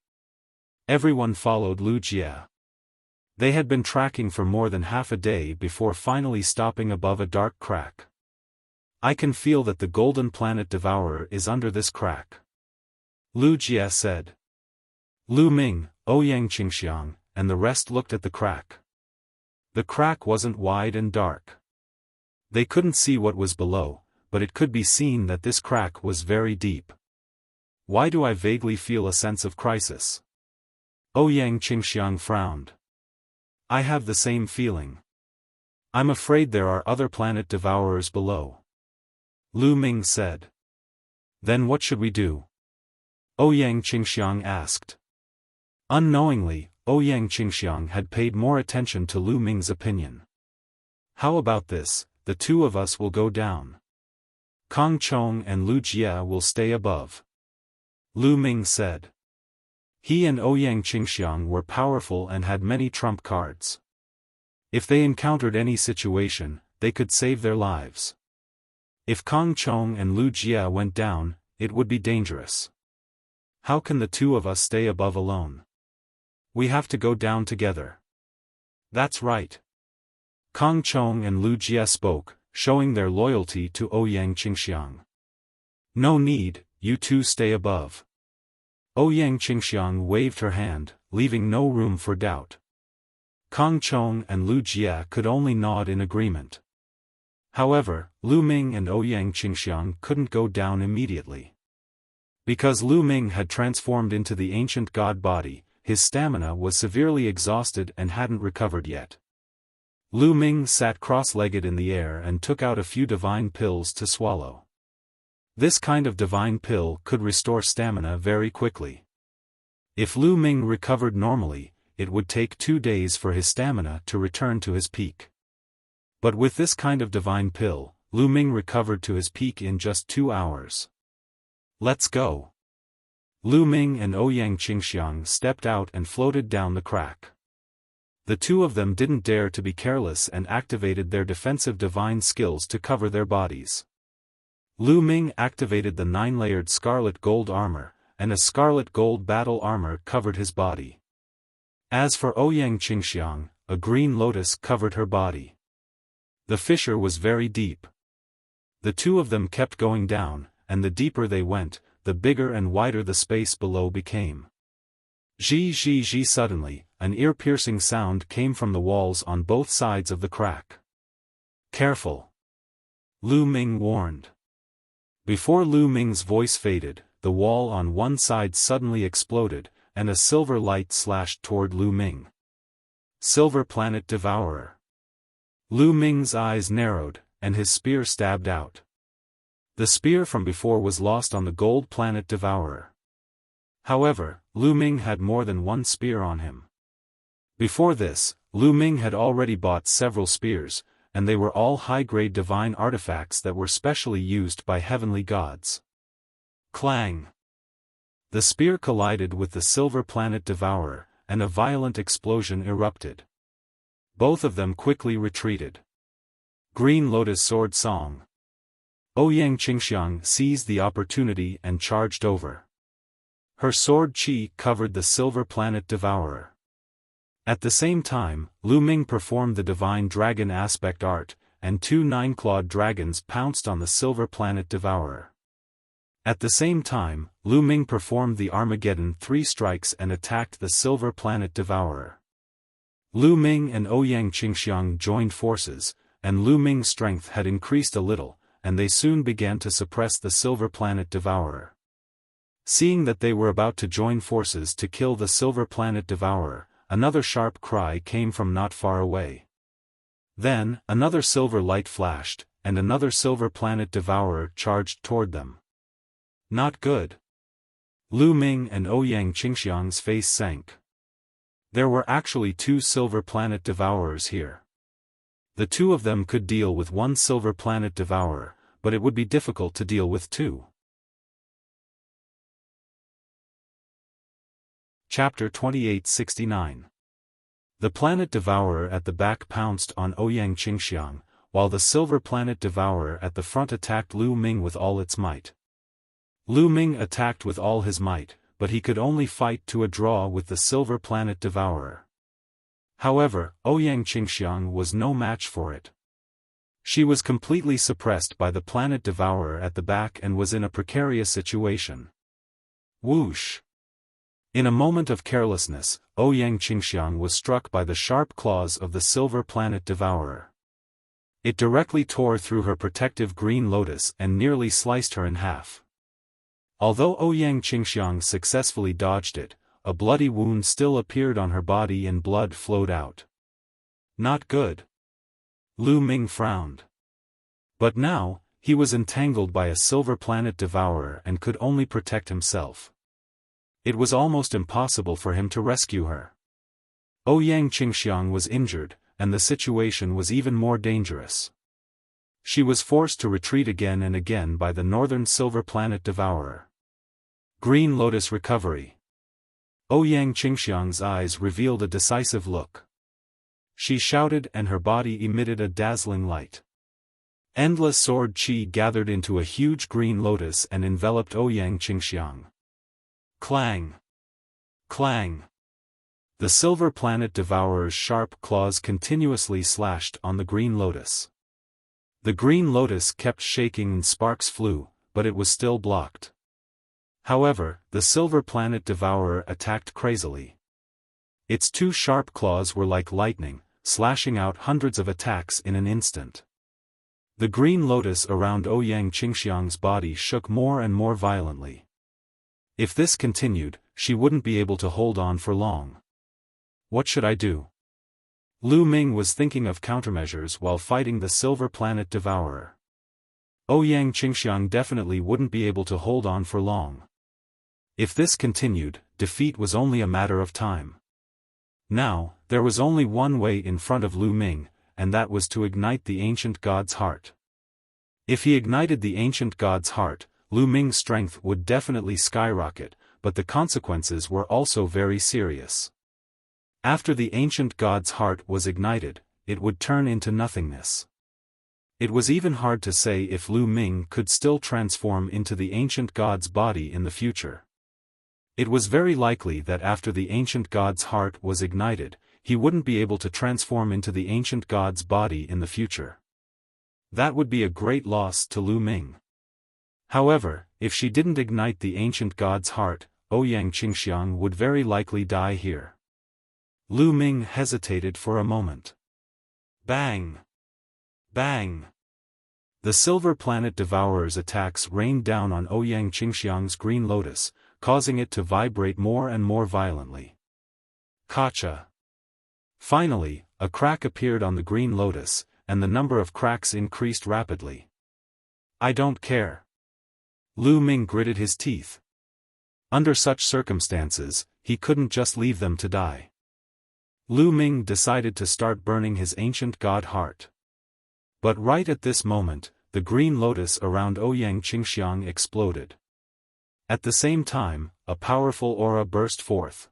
Everyone followed Lu Jie. They had been tracking for more than half a day before finally stopping above a dark crack. I can feel that the golden planet devourer is under this crack. Lu Jie said. Lu Ming, Ouyang Qingxiang, and the rest looked at the crack. The crack wasn't wide and dark. They couldn't see what was below, but it could be seen that this crack was very deep. Why do I vaguely feel a sense of crisis? Ouyang Qingxiang frowned. I have the same feeling. I'm afraid there are other planet devourers below. Lu Ming said. Then what should we do? Ouyang Qingxiang asked. Unknowingly, Ouyang Qingxiang had paid more attention to Lu Ming's opinion. How about this, the two of us will go down. Kong Chong and Lu Jie will stay above. Lu Ming said. He and Ouyang Qingxiang were powerful and had many trump cards. If they encountered any situation, they could save their lives. If Kong Chong and Lu Jie went down, it would be dangerous. How can the two of us stay above alone? We have to go down together. That's right. Kong Chong and Lu Jie spoke, showing their loyalty to Ouyang Qingxiang. No need, you two stay above. Ouyang Qingxiang waved her hand, leaving no room for doubt. Kong Chong and Lu Jie could only nod in agreement. However, Lu Ming and Ouyang Qingxiang couldn't go down immediately. Because Lu Ming had transformed into the ancient god body, his stamina was severely exhausted and hadn't recovered yet. Lu Ming sat cross-legged in the air and took out a few divine pills to swallow. This kind of divine pill could restore stamina very quickly. If Lu Ming recovered normally, it would take 2 days for his stamina to return to his peak. But with this kind of divine pill, Lu Ming recovered to his peak in just 2 hours. Let's go. Lu Ming and Ouyang Qingxiang stepped out and floated down the crack. The two of them didn't dare to be careless and activated their defensive divine skills to cover their bodies. Lu Ming activated the 9-layered scarlet gold armor, and a scarlet gold battle armor covered his body. As for Ouyang Qingxiang, a green lotus covered her body. The fissure was very deep. The two of them kept going down, and the deeper they went, the bigger and wider the space below became. Zhi suddenly, an ear-piercing sound came from the walls on both sides of the crack. Careful! Lu Ming warned. Before Lu Ming's voice faded, the wall on one side suddenly exploded, and a silver light slashed toward Lu Ming. Silver Planet Devourer. Lu Ming's eyes narrowed, and his spear stabbed out. The spear from before was lost on the Gold Planet Devourer. However, Lu Ming had more than one spear on him. Before this, Lu Ming had already bought several spears, and they were all high-grade divine artifacts that were specially used by heavenly gods. Clang! The spear collided with the Silver Planet Devourer, and a violent explosion erupted. Both of them quickly retreated. Green Lotus Sword Song. Ouyang Qingxiang seized the opportunity and charged over. Her sword qi covered the Silver Planet Devourer. At the same time, Lu Ming performed the Divine Dragon Aspect Art, and 2 9-clawed dragons pounced on the Silver Planet Devourer. At the same time, Lu Ming performed the Armageddon 3 strikes and attacked the Silver Planet Devourer. Lu Ming and Ouyang Qingxiang joined forces, and Lu Ming's strength had increased a little, and they soon began to suppress the Silver Planet Devourer. Seeing that they were about to join forces to kill the Silver Planet Devourer, another sharp cry came from not far away. Then, another silver light flashed, and another Silver Planet Devourer charged toward them. Not good. Lu Ming and Ouyang Qingxiang's face sank. There were actually 2 Silver Planet Devourers here. The two of them could deal with 1 Silver Planet Devourer, but it would be difficult to deal with 2. Chapter 2869. The Planet Devourer at the back pounced on Ouyang Qingxiang, while the Silver Planet Devourer at the front attacked Lu Ming with all its might. Lu Ming attacked with all his might, but he could only fight to a draw with the Silver Planet Devourer. However, Ouyang Qingxiang was no match for it. She was completely suppressed by the Planet Devourer at the back and was in a precarious situation. Whoosh! In a moment of carelessness, Ouyang Qingxiang was struck by the sharp claws of the Silver Planet Devourer. It directly tore through her protective green lotus and nearly sliced her in half. Although Ouyang Qingxiang successfully dodged it, a bloody wound still appeared on her body and blood flowed out. Not good. Lu Ming frowned. But now, he was entangled by a Silver Planet Devourer and could only protect himself. It was almost impossible for him to rescue her. Ouyang Qingxiang was injured, and the situation was even more dangerous. She was forced to retreat again and again by the Northern Silver Planet Devourer. Green Lotus recovery. Ouyang Qingxiang's eyes revealed a decisive look. She shouted and her body emitted a dazzling light. Endless sword qi gathered into a huge green lotus and enveloped Ouyang Qingxiang. Clang! Clang! The Silver Planet Devourer's sharp claws continuously slashed on the green lotus. The green lotus kept shaking and sparks flew, but it was still blocked. However, the Silver Planet Devourer attacked crazily. Its two sharp claws were like lightning, slashing out hundreds of attacks in an instant. The green lotus around Ouyang Qingxiang's body shook more and more violently. If this continued, she wouldn't be able to hold on for long. What should I do? Lu Ming was thinking of countermeasures while fighting the Silver Planet Devourer. Ouyang Qingxiang definitely wouldn't be able to hold on for long. If this continued, defeat was only a matter of time. Now, there was only one way in front of Lu Ming, and that was to ignite the ancient god's heart. If he ignited the ancient god's heart, Lu Ming's strength would definitely skyrocket, but the consequences were also very serious. After the ancient god's heart was ignited, it would turn into nothingness. It was even hard to say if Lu Ming could still transform into the ancient god's body in the future. It was very likely that after the ancient god's heart was ignited, he wouldn't be able to transform into the ancient god's body in the future. That would be a great loss to Lu Ming. However, if she didn't ignite the ancient god's heart, Ouyang Qingxiang would very likely die here. Lu Ming hesitated for a moment. Bang! Bang! The Silver Planet Devourer's attacks rained down on Ouyang Qingxiang's green lotus, causing it to vibrate more and more violently. Gotcha! Finally, a crack appeared on the green lotus, and the number of cracks increased rapidly. I don't care. Lu Ming gritted his teeth. Under such circumstances, he couldn't just leave them to die. Lu Ming decided to start burning his ancient god heart. But right at this moment, the green lotus around Ouyang Qingxiang exploded. At the same time, a powerful aura burst forth.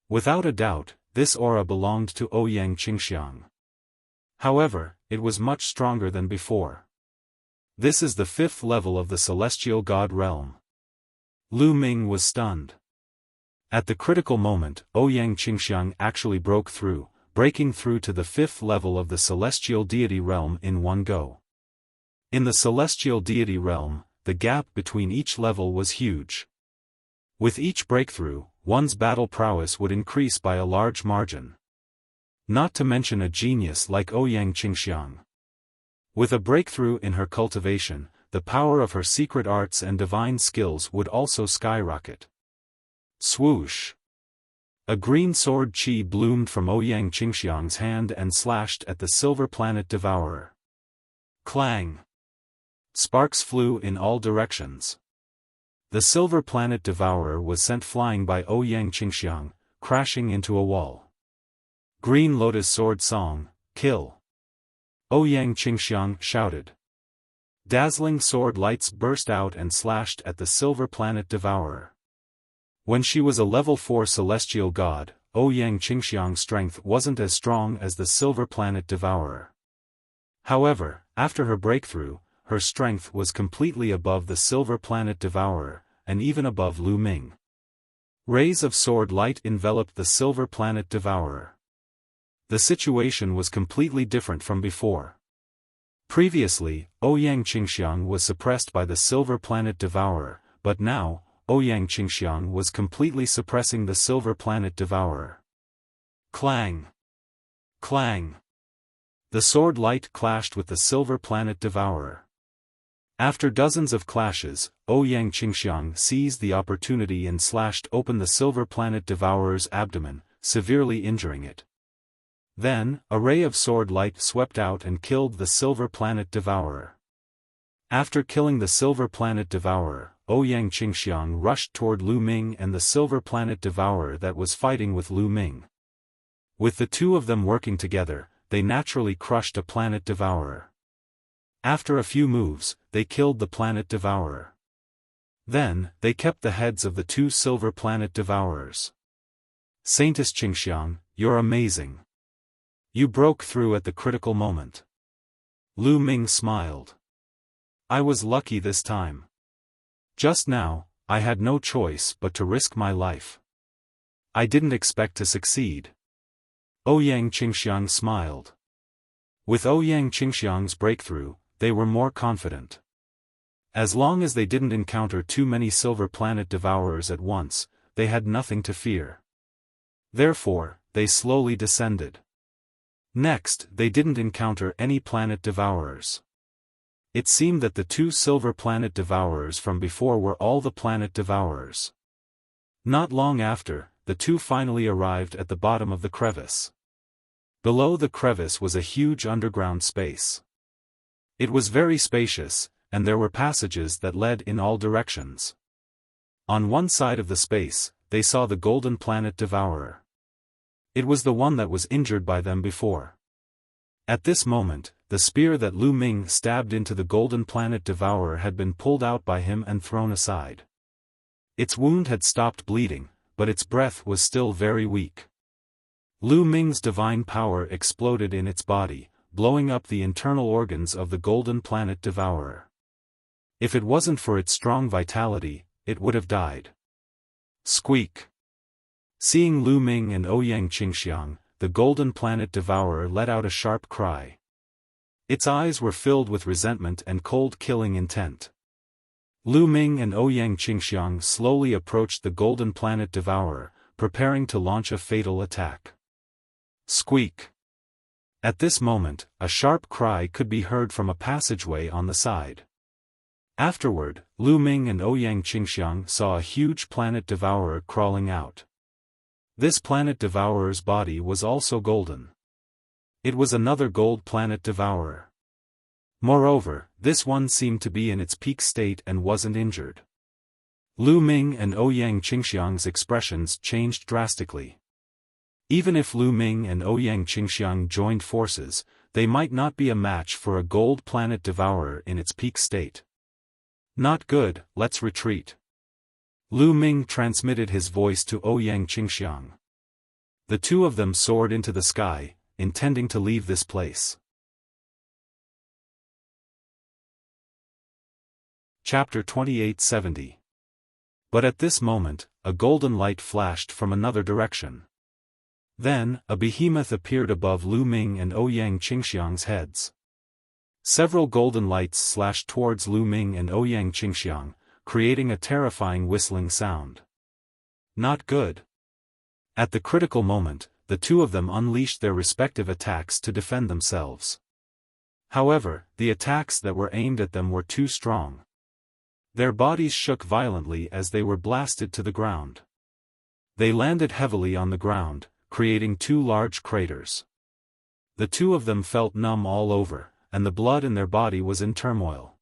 Without a doubt, this aura belonged to Ouyang Qingxiang. However, it was much stronger than before. This is the 5th level of the Celestial God realm. Lu Ming was stunned. At the critical moment, Ouyang Qingxiang actually broke through, breaking through to the 5th level of the Celestial Deity realm in one go. In the Celestial Deity realm, the gap between each level was huge. With each breakthrough, one's battle prowess would increase by a large margin. Not to mention a genius like Ouyang Qingxiang. With a breakthrough in her cultivation, the power of her secret arts and divine skills would also skyrocket. Swoosh! A green sword qi bloomed from Ouyang Qingxiang's hand and slashed at the Silver Planet Devourer. Clang! Sparks flew in all directions. The Silver Planet Devourer was sent flying by Ouyang Qingxiang, crashing into a wall. Green Lotus Sword Song, kill! Ouyang Qingxiang shouted. Dazzling sword lights burst out and slashed at the Silver Planet Devourer. When she was a level 4 celestial god, Ouyang Qingxiang's strength wasn't as strong as the Silver Planet Devourer. However, after her breakthrough, her strength was completely above the Silver Planet Devourer, and even above Lu Ming. Rays of sword light enveloped the Silver Planet Devourer. The situation was completely different from before. Previously, Ouyang Qingxiang was suppressed by the Silver Planet Devourer, but now, Ouyang Qingxiang was completely suppressing the Silver Planet Devourer. Clang! Clang! The sword light clashed with the Silver Planet Devourer. After dozens of clashes, Ouyang Qingxiang seized the opportunity and slashed open the Silver Planet Devourer's abdomen, severely injuring it. Then, a ray of sword light swept out and killed the Silver Planet Devourer. After killing the Silver Planet Devourer, Ouyang Qingxiang rushed toward Lu Ming and the Silver Planet Devourer that was fighting with Lu Ming. With the two of them working together, they naturally crushed a Planet Devourer. After a few moves, they killed the Planet Devourer. Then, they kept the heads of the two Silver Planet Devourers. Saintess Qingxiang, you're amazing. You broke through at the critical moment. Lu Ming smiled. I was lucky this time. Just now, I had no choice but to risk my life. I didn't expect to succeed. Ouyang Qingxiang smiled. With Ouyang Qingxiang's breakthrough, they were more confident. As long as they didn't encounter too many Silver Planet Devourers at once, they had nothing to fear. Therefore, they slowly descended. Next, they didn't encounter any Planet Devourers. It seemed that the two Silver Planet Devourers from before were all the Planet Devourers. Not long after, the two finally arrived at the bottom of the crevice. Below the crevice was a huge underground space. It was very spacious, and there were passages that led in all directions. On one side of the space, they saw the Golden Planet Devourer. It was the one that was injured by them before. At this moment, the spear that Lu Ming stabbed into the Golden Planet Devourer had been pulled out by him and thrown aside. Its wound had stopped bleeding, but its breath was still very weak. Lu Ming's divine power exploded in its body, blowing up the internal organs of the Golden Planet Devourer. If it wasn't for its strong vitality, it would have died. Squeak! Seeing Lu Ming and Ouyang Qingxiang, the Golden Planet Devourer let out a sharp cry. Its eyes were filled with resentment and cold killing intent. Lu Ming and Ouyang Qingxiang slowly approached the Golden Planet Devourer, preparing to launch a fatal attack. Squeak! At this moment, a sharp cry could be heard from a passageway on the side. Afterward, Lu Ming and Ouyang Qingxiang saw a huge Planet Devourer crawling out. This Planet Devourer's body was also golden. It was another Gold Planet Devourer. Moreover, this one seemed to be in its peak state and wasn't injured. Lu Ming and Ouyang Qingxiang's expressions changed drastically. Even if Lu Ming and Ouyang Qingxiang joined forces, they might not be a match for a Gold Planet Devourer in its peak state. Not good, let's retreat. Lu Ming transmitted his voice to Ouyang Qingxiang. The two of them soared into the sky, intending to leave this place. Chapter 2870. But at this moment, a golden light flashed from another direction. Then, a behemoth appeared above Lu Ming and Ouyang Qingxiang's heads. Several golden lights slashed towards Lu Ming and Ouyang Qingxiang, creating a terrifying whistling sound. Not good. At the critical moment, the two of them unleashed their respective attacks to defend themselves. However, the attacks that were aimed at them were too strong. Their bodies shook violently as they were blasted to the ground. They landed heavily on the ground, creating two large craters. The two of them felt numb all over, and the blood in their body was in turmoil.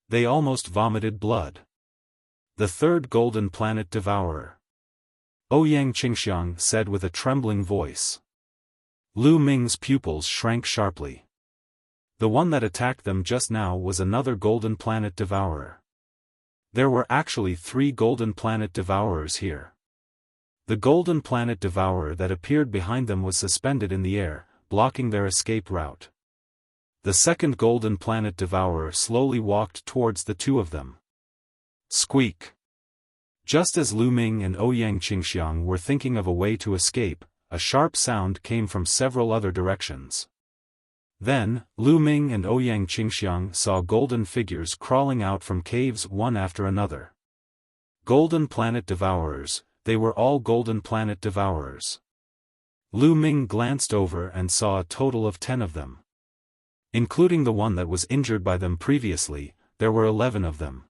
They almost vomited blood. The third Golden Planet Devourer. Ouyang Qingxiang said with a trembling voice. Lu Ming's pupils shrank sharply. The one that attacked them just now was another Golden Planet Devourer. There were actually 3 golden planet devourers here. The golden planet devourer that appeared behind them was suspended in the air, blocking their escape route. The second golden planet devourer slowly walked towards the 2 of them. Squeak! Just as Lu Ming and Ouyang Qingxiang were thinking of a way to escape, a sharp sound came from several other directions. Then, Lu Ming and Ouyang Qingxiang saw golden figures crawling out from caves one after another. Golden planet devourers, they were all golden planet devourers. Lu Ming glanced over and saw a total of 10 of them. Including the one that was injured by them previously, there were 11 of them.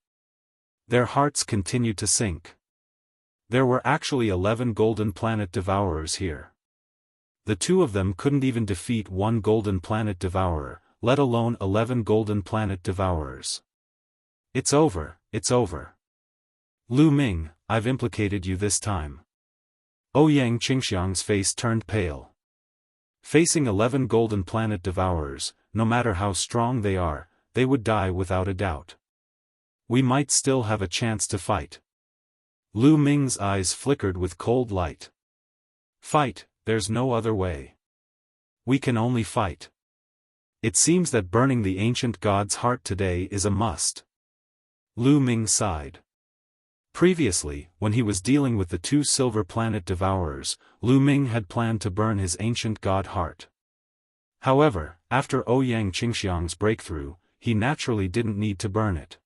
Their hearts continued to sink. There were actually 11 golden planet devourers here. The 2 of them couldn't even defeat 1 golden planet devourer, let alone 11 golden planet devourers. It's over, it's over. Lu Ming, I've implicated you this time. Ouyang Qingxiang's face turned pale. Facing 11 golden planet devourers, no matter how strong they are, they would die without a doubt. We might still have a chance to fight. Lu Ming's eyes flickered with cold light. Fight, there's no other way. We can only fight. It seems that burning the ancient god's heart today is a must. Lu Ming sighed. Previously, when he was dealing with the 2 silver planet devourers, Lu Ming had planned to burn his ancient god heart. However, after Ouyang Qingxiang's breakthrough, he naturally didn't need to burn it.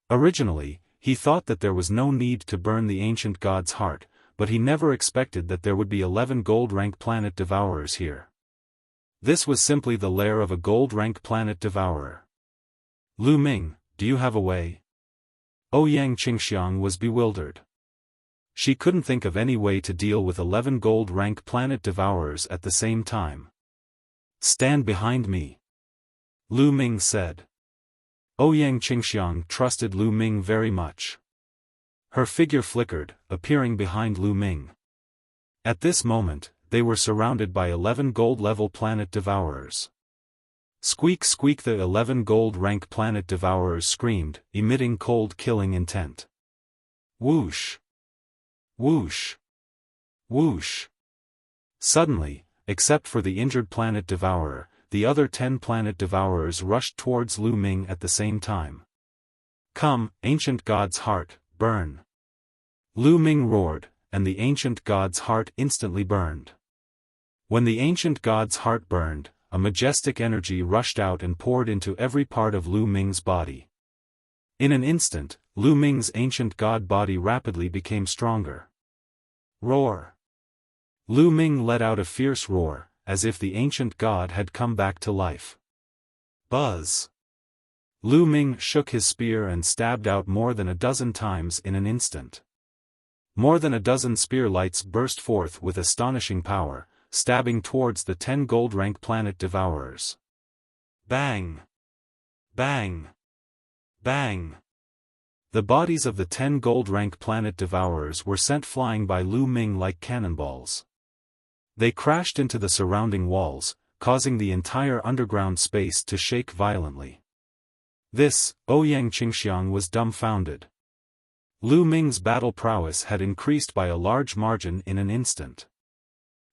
Originally, he thought that there was no need to burn the ancient god's heart, but he never expected that there would be 11 gold-rank planet devourers here. This was simply the lair of a gold-rank planet devourer. Lu Ming, do you have a way? Ouyang Qingxiang was bewildered. She couldn't think of any way to deal with 11 gold-rank planet devourers at the same time. Stand behind me, Lu Ming said. Ouyang Qingxiang trusted Lu Ming very much. Her figure flickered, appearing behind Lu Ming. At this moment, they were surrounded by 11 gold-level planet devourers. Squeak squeak, the 11 gold-rank planet devourers screamed, emitting cold killing intent. Whoosh! Whoosh! Whoosh! Suddenly, except for the injured planet devourer, the other 10 planet devourers rushed towards Lu Ming at the same time. Come, ancient god's heart, burn! Lu Ming roared, and the ancient god's heart instantly burned. When the ancient god's heart burned, a majestic energy rushed out and poured into every part of Lu Ming's body. In an instant, Lu Ming's ancient god body rapidly became stronger. Roar! Lu Ming let out a fierce roar, as if the ancient god had come back to life. Buzz! Lu Ming shook his spear and stabbed out more than a dozen times in an instant. More than a dozen spear lights burst forth with astonishing power, stabbing towards the 10 gold-rank planet devourers. Bang! Bang! Bang! The bodies of the 10 gold-rank planet devourers were sent flying by Lu Ming like cannonballs. They crashed into the surrounding walls, causing the entire underground space to shake violently. This, Ouyang Qingxiang was dumbfounded. Lu Ming's battle prowess had increased by a large margin in an instant.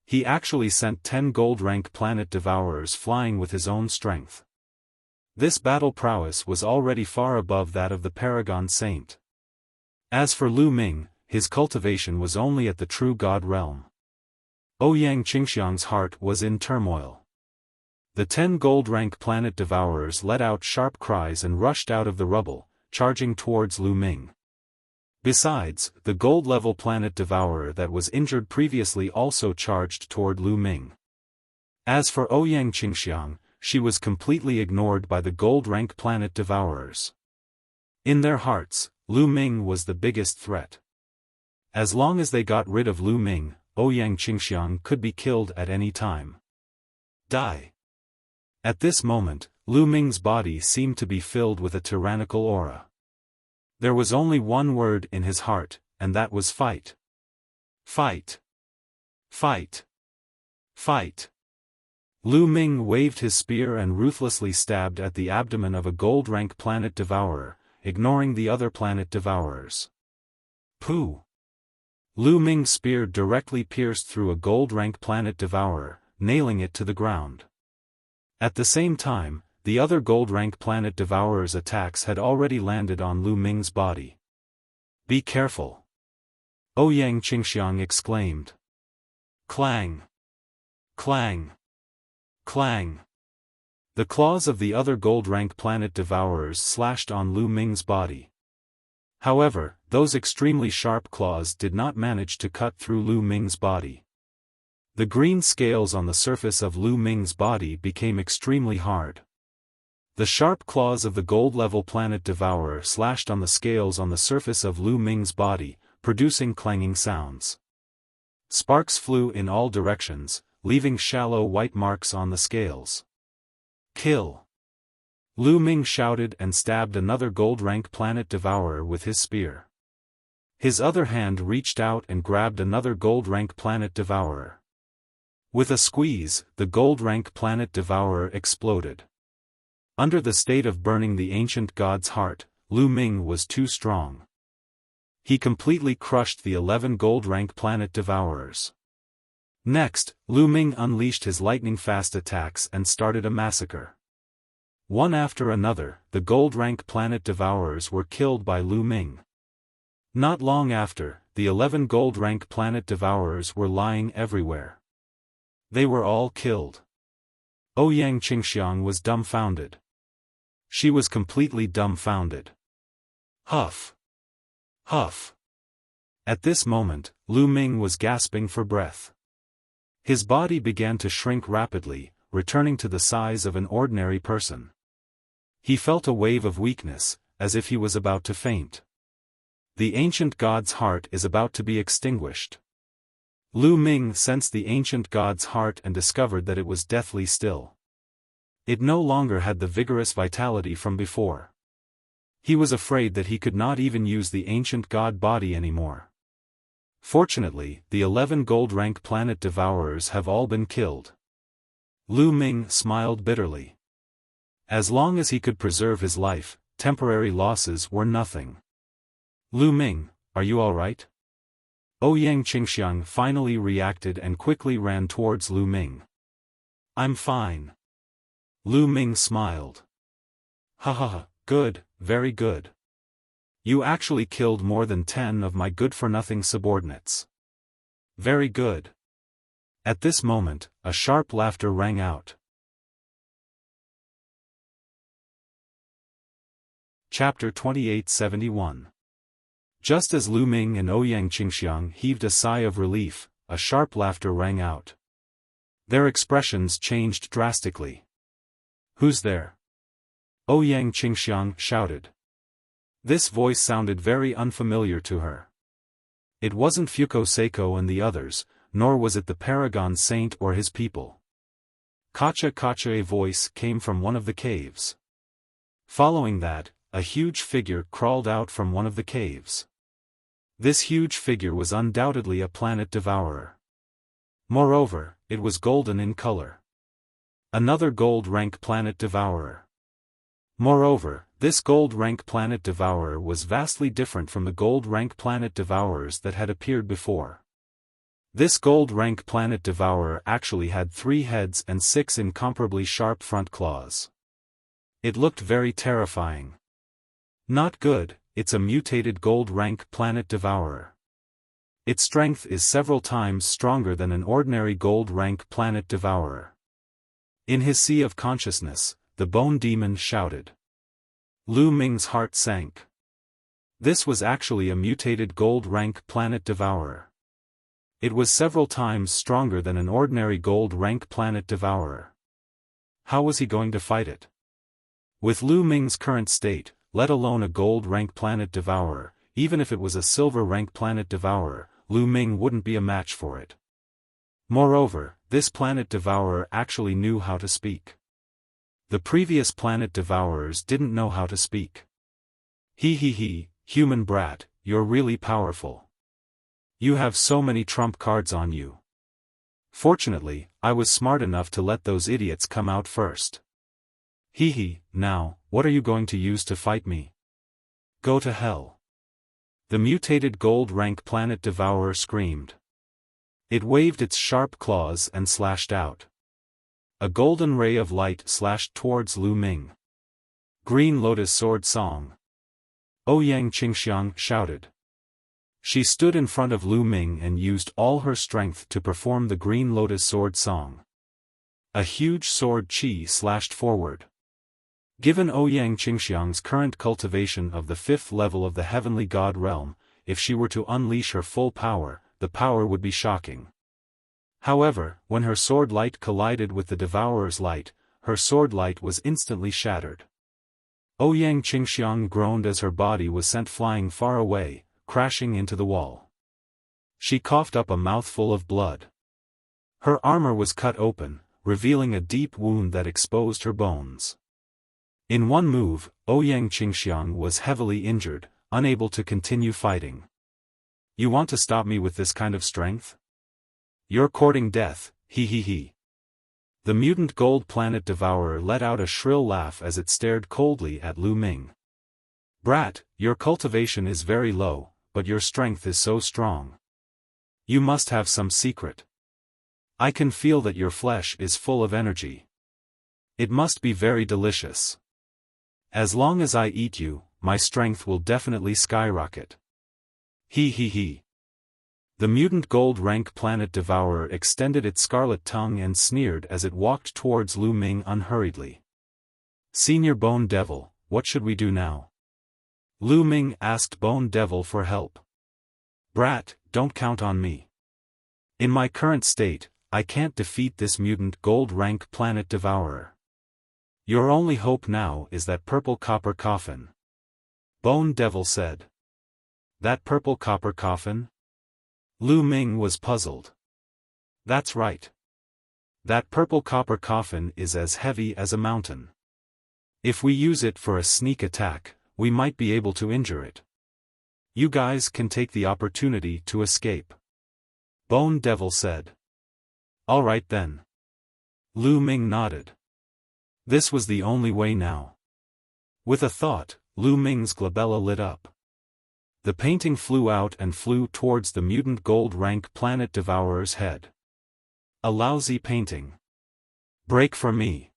He actually sent 10 gold-rank planet devourers flying with his own strength. This battle prowess was already far above that of the Paragon Saint. As for Lu Ming, his cultivation was only at the true god realm. Ouyang Qingxiang's heart was in turmoil. The 10 gold-rank planet devourers let out sharp cries and rushed out of the rubble, charging towards Lu Ming. Besides, the gold-level planet devourer that was injured previously also charged toward Lu Ming. As for Ouyang Qingxiang, she was completely ignored by the gold-rank planet devourers. In their hearts, Lu Ming was the biggest threat. As long as they got rid of Lu Ming, Ouyang Qingxiang could be killed at any time. Die! At this moment, Lu Ming's body seemed to be filled with a tyrannical aura. There was only one word in his heart, and that was fight. Fight! Fight! Fight! Lu Ming waved his spear and ruthlessly stabbed at the abdomen of a gold-rank planet devourer, ignoring the other planet devourers. Pooh! Lu Ming's spear directly pierced through a gold-rank planet devourer, nailing it to the ground. At the same time, the other gold-rank planet devourer's attacks had already landed on Lu Ming's body. Be careful! Ouyang Qingxiang exclaimed. Clang! Clang! Clang! The claws of the other gold-rank planet devourers slashed on Lu Ming's body. However, those extremely sharp claws did not manage to cut through Lu Ming's body. The green scales on the surface of Lu Ming's body became extremely hard. The sharp claws of the gold-level planet devourer slashed on the scales on the surface of Lu Ming's body, producing clanging sounds. Sparks flew in all directions, leaving shallow white marks on the scales. Kill! Lu Ming shouted and stabbed another gold-rank planet devourer with his spear. His other hand reached out and grabbed another gold-rank planet devourer. With a squeeze, the gold-rank planet devourer exploded. Under the state of burning the ancient god's heart, Lu Ming was too strong. He completely crushed the 11 gold-rank planet devourers. Next, Lu Ming unleashed his lightning-fast attacks and started a massacre. One after another, the gold-rank planet devourers were killed by Lu Ming. Not long after, the 11 gold-rank planet devourers were lying everywhere. They were all killed. Ouyang Qingxiang was dumbfounded. She was completely dumbfounded. Huff! Huff! At this moment, Lu Ming was gasping for breath. His body began to shrink rapidly, returning to the size of an ordinary person. He felt a wave of weakness, as if he was about to faint. The ancient god's heart is about to be extinguished. Lu Ming sensed the ancient god's heart and discovered that it was deathly still. It no longer had the vigorous vitality from before. He was afraid that he could not even use the ancient god body anymore. Fortunately, the 11 gold-rank planet devourers have all been killed. Lu Ming smiled bitterly. As long as he could preserve his life, temporary losses were nothing. Lu Ming, are you all right? Ouyang Qingxiang finally reacted and quickly ran towards Lu Ming. I'm fine. Lu Ming smiled. Ha ha ha, good, very good. You actually killed more than 10 of my good-for-nothing subordinates. Very good. At this moment, a sharp laughter rang out. Chapter 2871. Just as Lu Ming and Ouyang Qingxiang heaved a sigh of relief, a sharp laughter rang out. Their expressions changed drastically. Who's there? Ouyang Qingxiang shouted. This voice sounded very unfamiliar to her. It wasn't Fuko Seiko and the others, nor was it the Paragon Saint or his people. Kacha Kacha, a voice came from one of the caves. Following that, a huge figure crawled out from one of the caves. This huge figure was undoubtedly a planet devourer. Moreover, it was golden in color. Another gold-rank planet devourer. Moreover, this gold-rank planet devourer was vastly different from the gold-rank planet devourers that had appeared before. This gold-rank planet devourer actually had 3 heads and 6 incomparably sharp front claws. It looked very terrifying. Not good, it's a mutated gold-rank planet devourer. Its strength is several times stronger than an ordinary gold-rank planet devourer. In his sea of consciousness, the bone demon shouted. Lu Ming's heart sank. This was actually a mutated gold-rank planet devourer. It was several times stronger than an ordinary gold-rank planet devourer. How was he going to fight it? With Lu Ming's current state, let alone a gold-rank planet devourer, even if it was a silver-rank planet devourer, Lu Ming wouldn't be a match for it. Moreover, this planet devourer actually knew how to speak. The previous planet devourers didn't know how to speak. He, human brat, you're really powerful. You have so many trump cards on you. Fortunately, I was smart enough to let those idiots come out first. Now, what are you going to use to fight me? Go to hell. The mutated gold rank planet devourer screamed. It waved its sharp claws and slashed out. A golden ray of light slashed towards Lu Ming. Green Lotus Sword Song. Ouyang Qingxiang shouted. She stood in front of Lu Ming and used all her strength to perform the Green Lotus Sword Song. A huge sword chi slashed forward. Given Ouyang Qingxiang's current cultivation of the 5th level of the heavenly god realm, if she were to unleash her full power, the power would be shocking. However, when her sword light collided with the devourer's light, her sword light was instantly shattered. Ouyang Qingxiang groaned as her body was sent flying far away, crashing into the wall. She coughed up a mouthful of blood. Her armor was cut open, revealing a deep wound that exposed her bones. In one move, Ouyang Qingxiang was heavily injured, unable to continue fighting. You want to stop me with this kind of strength? You're courting death, he he he. The mutant gold planet devourer let out a shrill laugh as it stared coldly at Lu Ming. Brat, your cultivation is very low, but your strength is so strong. You must have some secret. I can feel that your flesh is full of energy. It must be very delicious. As long as I eat you, my strength will definitely skyrocket. He he he. The mutant gold rank planet devourer extended its scarlet tongue and sneered as it walked towards Lu Ming unhurriedly. Senior Bone Devil, what should we do now? Lu Ming asked Bone Devil for help. Brat, don't count on me. In my current state, I can't defeat this mutant gold rank planet devourer. Your only hope now is that purple copper coffin. Bone Devil said. That purple copper coffin? Lu Ming was puzzled. That's right. That purple copper coffin is as heavy as a mountain. If we use it for a sneak attack, we might be able to injure it. You guys can take the opportunity to escape. Bone Devil said. All right then. Lu Ming nodded. This was the only way now. With a thought, Lu Ming's glabella lit up. The painting flew out and flew towards the mutant gold rank planet devourer's head. A lousy painting. Break for me.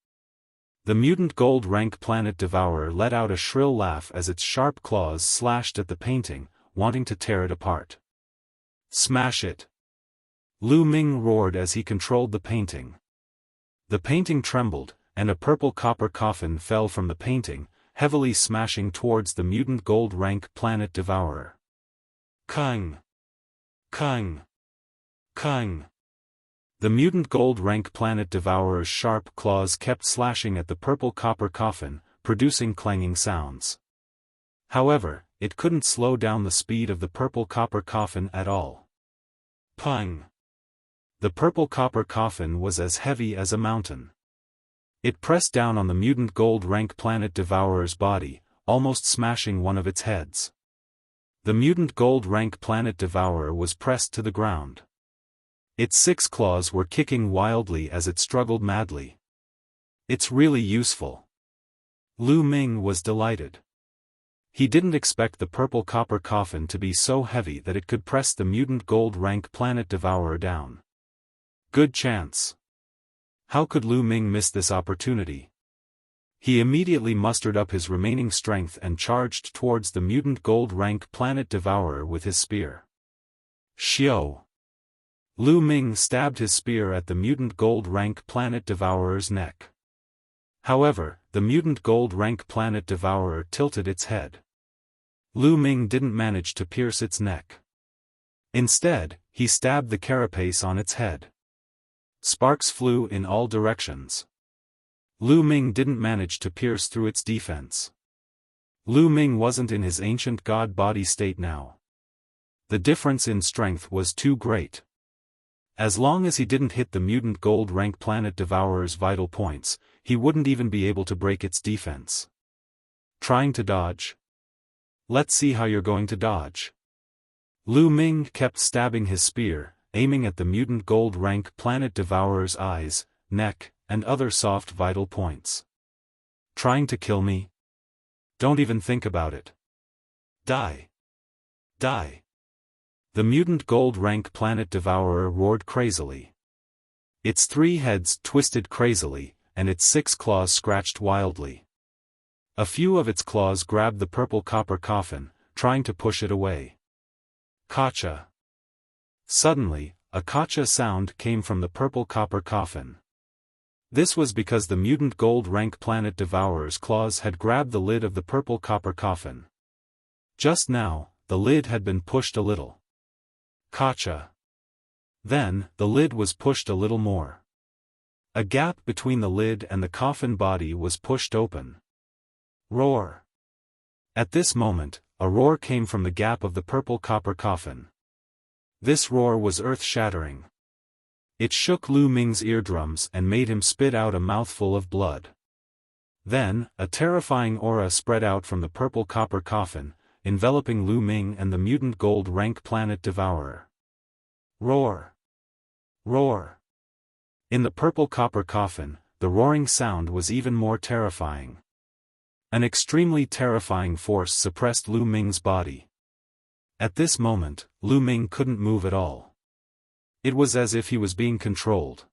The mutant gold rank planet devourer let out a shrill laugh as its sharp claws slashed at the painting, wanting to tear it apart. Smash it. Lu Ming roared as he controlled the painting. The painting trembled, and a purple copper coffin fell from the painting, heavily smashing towards the mutant gold rank planet devourer. Kang! Kang! Kang! The mutant gold rank planet devourer's sharp claws kept slashing at the purple copper coffin, producing clanging sounds. However, it couldn't slow down the speed of the purple copper coffin at all. Pang! The purple copper coffin was as heavy as a mountain. It pressed down on the mutant gold rank planet devourer's body, almost smashing one of its heads. The mutant gold rank planet devourer was pressed to the ground. Its 6 claws were kicking wildly as it struggled madly. It's really useful. Lu Ming was delighted. He didn't expect the purple copper coffin to be so heavy that it could press the mutant gold rank planet devourer down. Good chance. How could Lu Ming miss this opportunity? He immediately mustered up his remaining strength and charged towards the mutant gold rank planet devourer with his spear. Xiao! Lu Ming stabbed his spear at the mutant gold rank planet devourer's neck. However, the mutant gold rank planet devourer tilted its head. Lu Ming didn't manage to pierce its neck. Instead, he stabbed the carapace on its head. Sparks flew in all directions. Lu Ming didn't manage to pierce through its defense. Lu Ming wasn't in his ancient god body state now. The difference in strength was too great. As long as he didn't hit the mutant gold rank planet devourer's vital points, he wouldn't even be able to break its defense. Trying to dodge? Let's see how you're going to dodge. Lu Ming kept stabbing his spear, aiming at the mutant gold rank planet devourer's eyes, neck, and other soft vital points. Trying to kill me? Don't even think about it. Die! Die! The mutant gold rank planet devourer roared crazily. Its 3 heads twisted crazily, and its 6 claws scratched wildly. A few of its claws grabbed the purple copper coffin, trying to push it away. Kacha! Suddenly, a kacha sound came from the purple copper coffin. This was because the mutant gold rank planet devourer's claws had grabbed the lid of the purple copper coffin. Just now, the lid had been pushed a little. Kacha! Then, the lid was pushed a little more. A gap between the lid and the coffin body was pushed open. Roar! At this moment, a roar came from the gap of the purple copper coffin. This roar was earth-shattering. It shook Lu Ming's eardrums and made him spit out a mouthful of blood. Then, a terrifying aura spread out from the purple copper coffin, enveloping Lu Ming and the mutant gold rank planet devourer. Roar! Roar! In the purple copper coffin, the roaring sound was even more terrifying. An extremely terrifying force suppressed Lu Ming's body. At this moment, Lu Ming couldn't move at all. It was as if he was being controlled.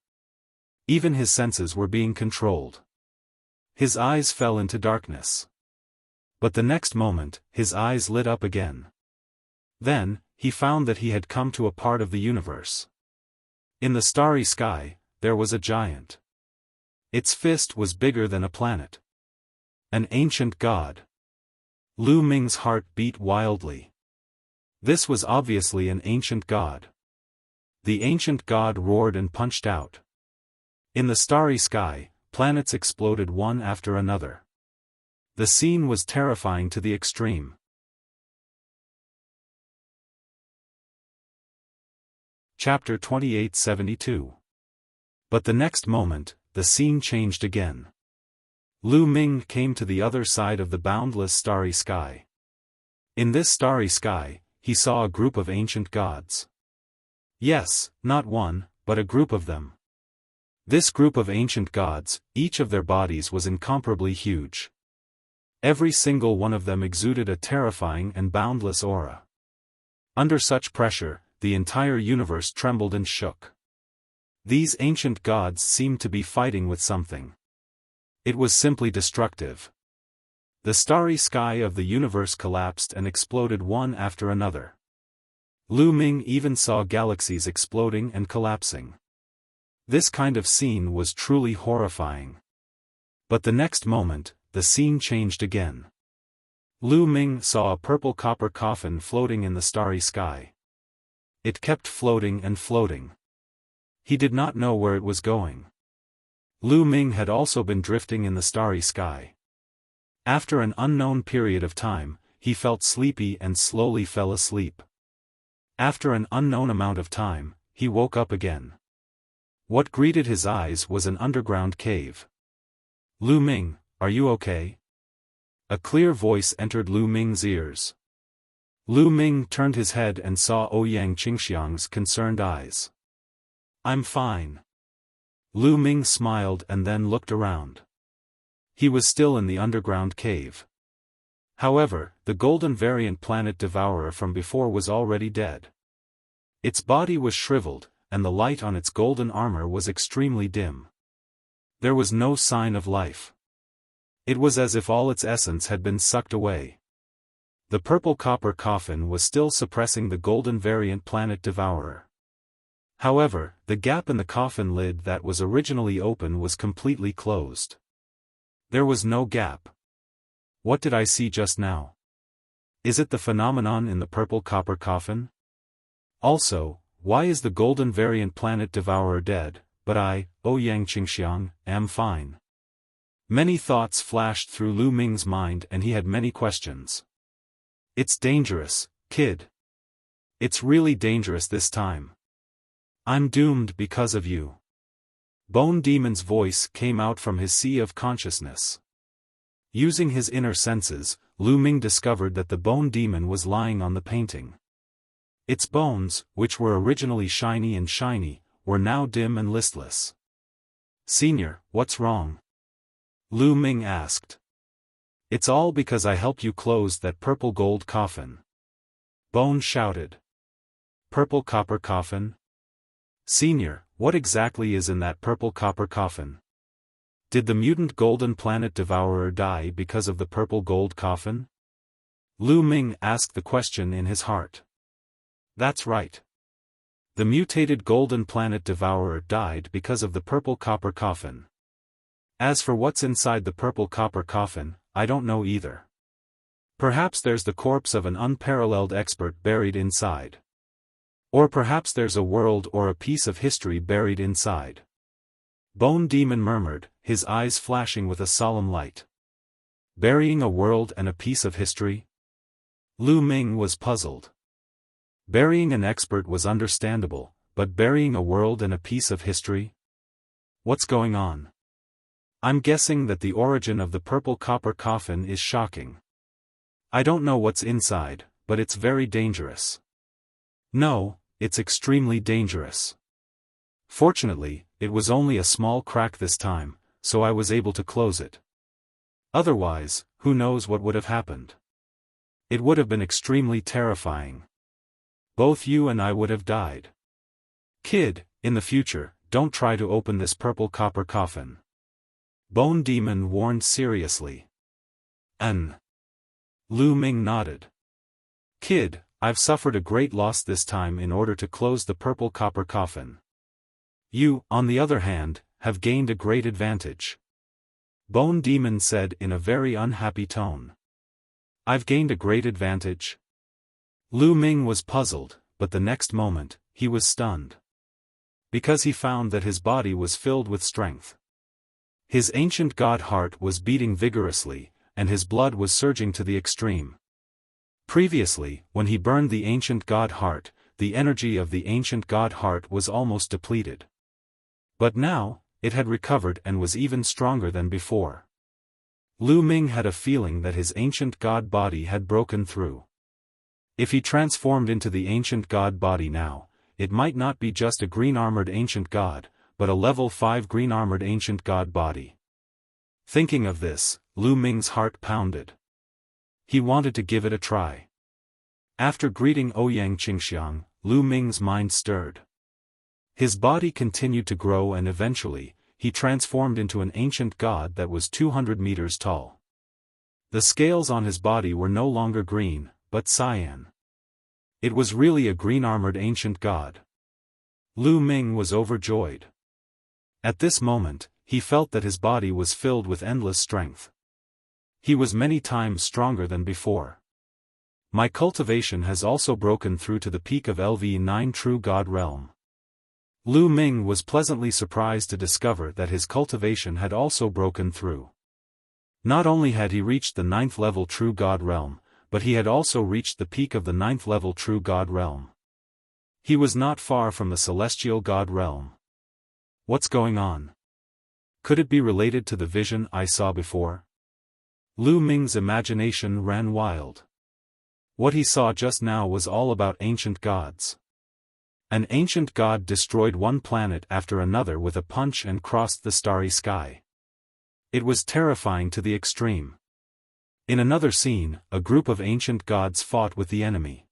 Even his senses were being controlled. His eyes fell into darkness. But the next moment, his eyes lit up again. Then, he found that he had come to a part of the universe. In the starry sky, there was a giant. Its fist was bigger than a planet. An ancient god. Lu Ming's heart beat wildly. This was obviously an ancient god. The ancient god roared and punched out. In the starry sky, planets exploded one after another. The scene was terrifying to the extreme. Chapter 2872. But the next moment, the scene changed again. Lu Ming came to the other side of the boundless starry sky. In this starry sky, he saw a group of ancient gods. Yes, not one, but a group of them. This group of ancient gods, each of their bodies was incomparably huge. Every single one of them exuded a terrifying and boundless aura. Under such pressure, the entire universe trembled and shook. These ancient gods seemed to be fighting with something. It was simply destructive. The starry sky of the universe collapsed and exploded one after another. Lu Ming even saw galaxies exploding and collapsing. This kind of scene was truly horrifying. But the next moment, the scene changed again. Lu Ming saw a purple copper coffin floating in the starry sky. It kept floating and floating. He did not know where it was going. Lu Ming had also been drifting in the starry sky. After an unknown period of time, he felt sleepy and slowly fell asleep. After an unknown amount of time, he woke up again. What greeted his eyes was an underground cave. Lu Ming, are you okay? A clear voice entered Lu Ming's ears. Lu Ming turned his head and saw Ouyang Qingxiang's concerned eyes. I'm fine. Lu Ming smiled and then looked around. He was still in the underground cave. However, the golden variant planet devourer from before was already dead. Its body was shriveled, and the light on its golden armor was extremely dim. There was no sign of life. It was as if all its essence had been sucked away. The purple copper coffin was still suppressing the golden variant planet devourer. However, the gap in the coffin lid that was originally open was completely closed. There was no gap. What did I see just now? Is it the phenomenon in the purple copper coffin? Also, why is the golden variant planet devourer dead, but I, Ouyang Qingxiang, am fine? Many thoughts flashed through Lu Ming's mind and he had many questions. It's dangerous, kid. It's really dangerous this time. I'm doomed because of you. Bone Demon's voice came out from his sea of consciousness. Using his inner senses, Lu Ming discovered that the Bone Demon was lying on the painting. Its bones, which were originally shiny, were now dim and listless. Senior, what's wrong? Lu Ming asked. It's all because I helped you close that purple gold coffin. Bone shouted. Purple copper coffin? Senior, what exactly is in that purple copper coffin? Did the mutant golden planet devourer die because of the purple gold coffin? Lu Ming asked the question in his heart. That's right. The mutated golden planet devourer died because of the purple copper coffin. As for what's inside the purple copper coffin, I don't know either. Perhaps there's the corpse of an unparalleled expert buried inside. Or perhaps there's a world or a piece of history buried inside. Bone Demon murmured, his eyes flashing with a solemn light. Burying a world and a piece of history? Lu Ming was puzzled. Burying an expert was understandable, but burying a world and a piece of history? What's going on? I'm guessing that the origin of the purple copper coffin is shocking. I don't know what's inside, but it's very dangerous. No, it's extremely dangerous. Fortunately, it was only a small crack this time, so I was able to close it. Otherwise, who knows what would have happened? It would have been extremely terrifying. Both you and I would have died. Kid, in the future, don't try to open this purple copper coffin. Bone Demon warned seriously. Lu Ming nodded. Kid, I've suffered a great loss this time in order to close the purple copper coffin. You, on the other hand, have gained a great advantage. Bone Demon said in a very unhappy tone. I've gained a great advantage? Lu Ming was puzzled, but the next moment, he was stunned. Because he found that his body was filled with strength. His ancient god heart was beating vigorously, and his blood was surging to the extreme. Previously, when he burned the ancient god heart, the energy of the ancient god heart was almost depleted. But now, it had recovered and was even stronger than before. Lu Ming had a feeling that his ancient god body had broken through. If he transformed into the ancient god body now, it might not be just a green-armored ancient god, but a level 5 green-armored ancient god body. Thinking of this, Lu Ming's heart pounded. He wanted to give it a try. After greeting Ouyang Qingxiang, Lu Ming's mind stirred. His body continued to grow and eventually, he transformed into an ancient god that was 200 meters tall. The scales on his body were no longer green, but cyan. It was really a green-armored ancient god. Lu Ming was overjoyed. At this moment, he felt that his body was filled with endless strength. He was many times stronger than before. My cultivation has also broken through to the peak of LV9 True God Realm. Lu Ming was pleasantly surprised to discover that his cultivation had also broken through. Not only had he reached the 9th level True God Realm, but he had also reached the peak of the 9th level True God Realm. He was not far from the Celestial God Realm. What's going on? Could it be related to the vision I saw before? Lu Ming's imagination ran wild. What he saw just now was all about ancient gods. An ancient god destroyed one planet after another with a punch and crossed the starry sky. It was terrifying to the extreme. In another scene, a group of ancient gods fought with the enemy.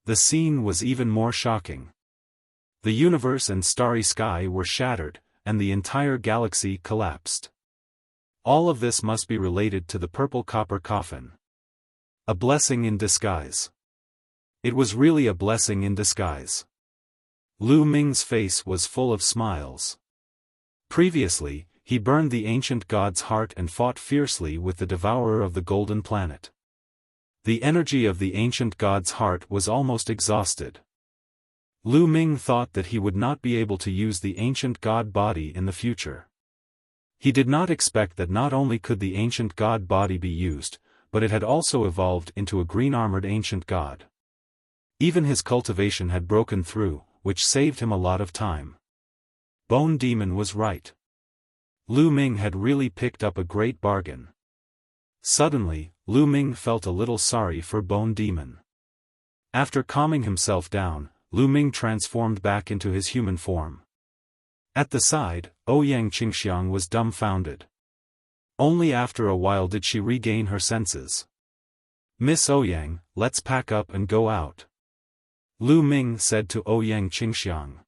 The scene was even more shocking. The universe and starry sky were shattered, and the entire galaxy collapsed. All of this must be related to the purple copper coffin. A blessing in disguise. It was really a blessing in disguise. Lu Ming's face was full of smiles. Previously, he burned the ancient god's heart and fought fiercely with the devourer of the golden planet. The energy of the ancient god's heart was almost exhausted. Lu Ming thought that he would not be able to use the ancient god body in the future. He did not expect that not only could the ancient god body be used, but it had also evolved into a green-armored ancient god. Even his cultivation had broken through, which saved him a lot of time. Bone Demon was right. Lu Ming had really picked up a great bargain. Suddenly, Lu Ming felt a little sorry for Bone Demon. After calming himself down, Lu Ming transformed back into his human form. At the side, Ouyang Qingxiang was dumbfounded. Only after a while did she regain her senses. "Miss Ouyang, let's pack up and go out," Lu Ming said to Ouyang Qingxiang.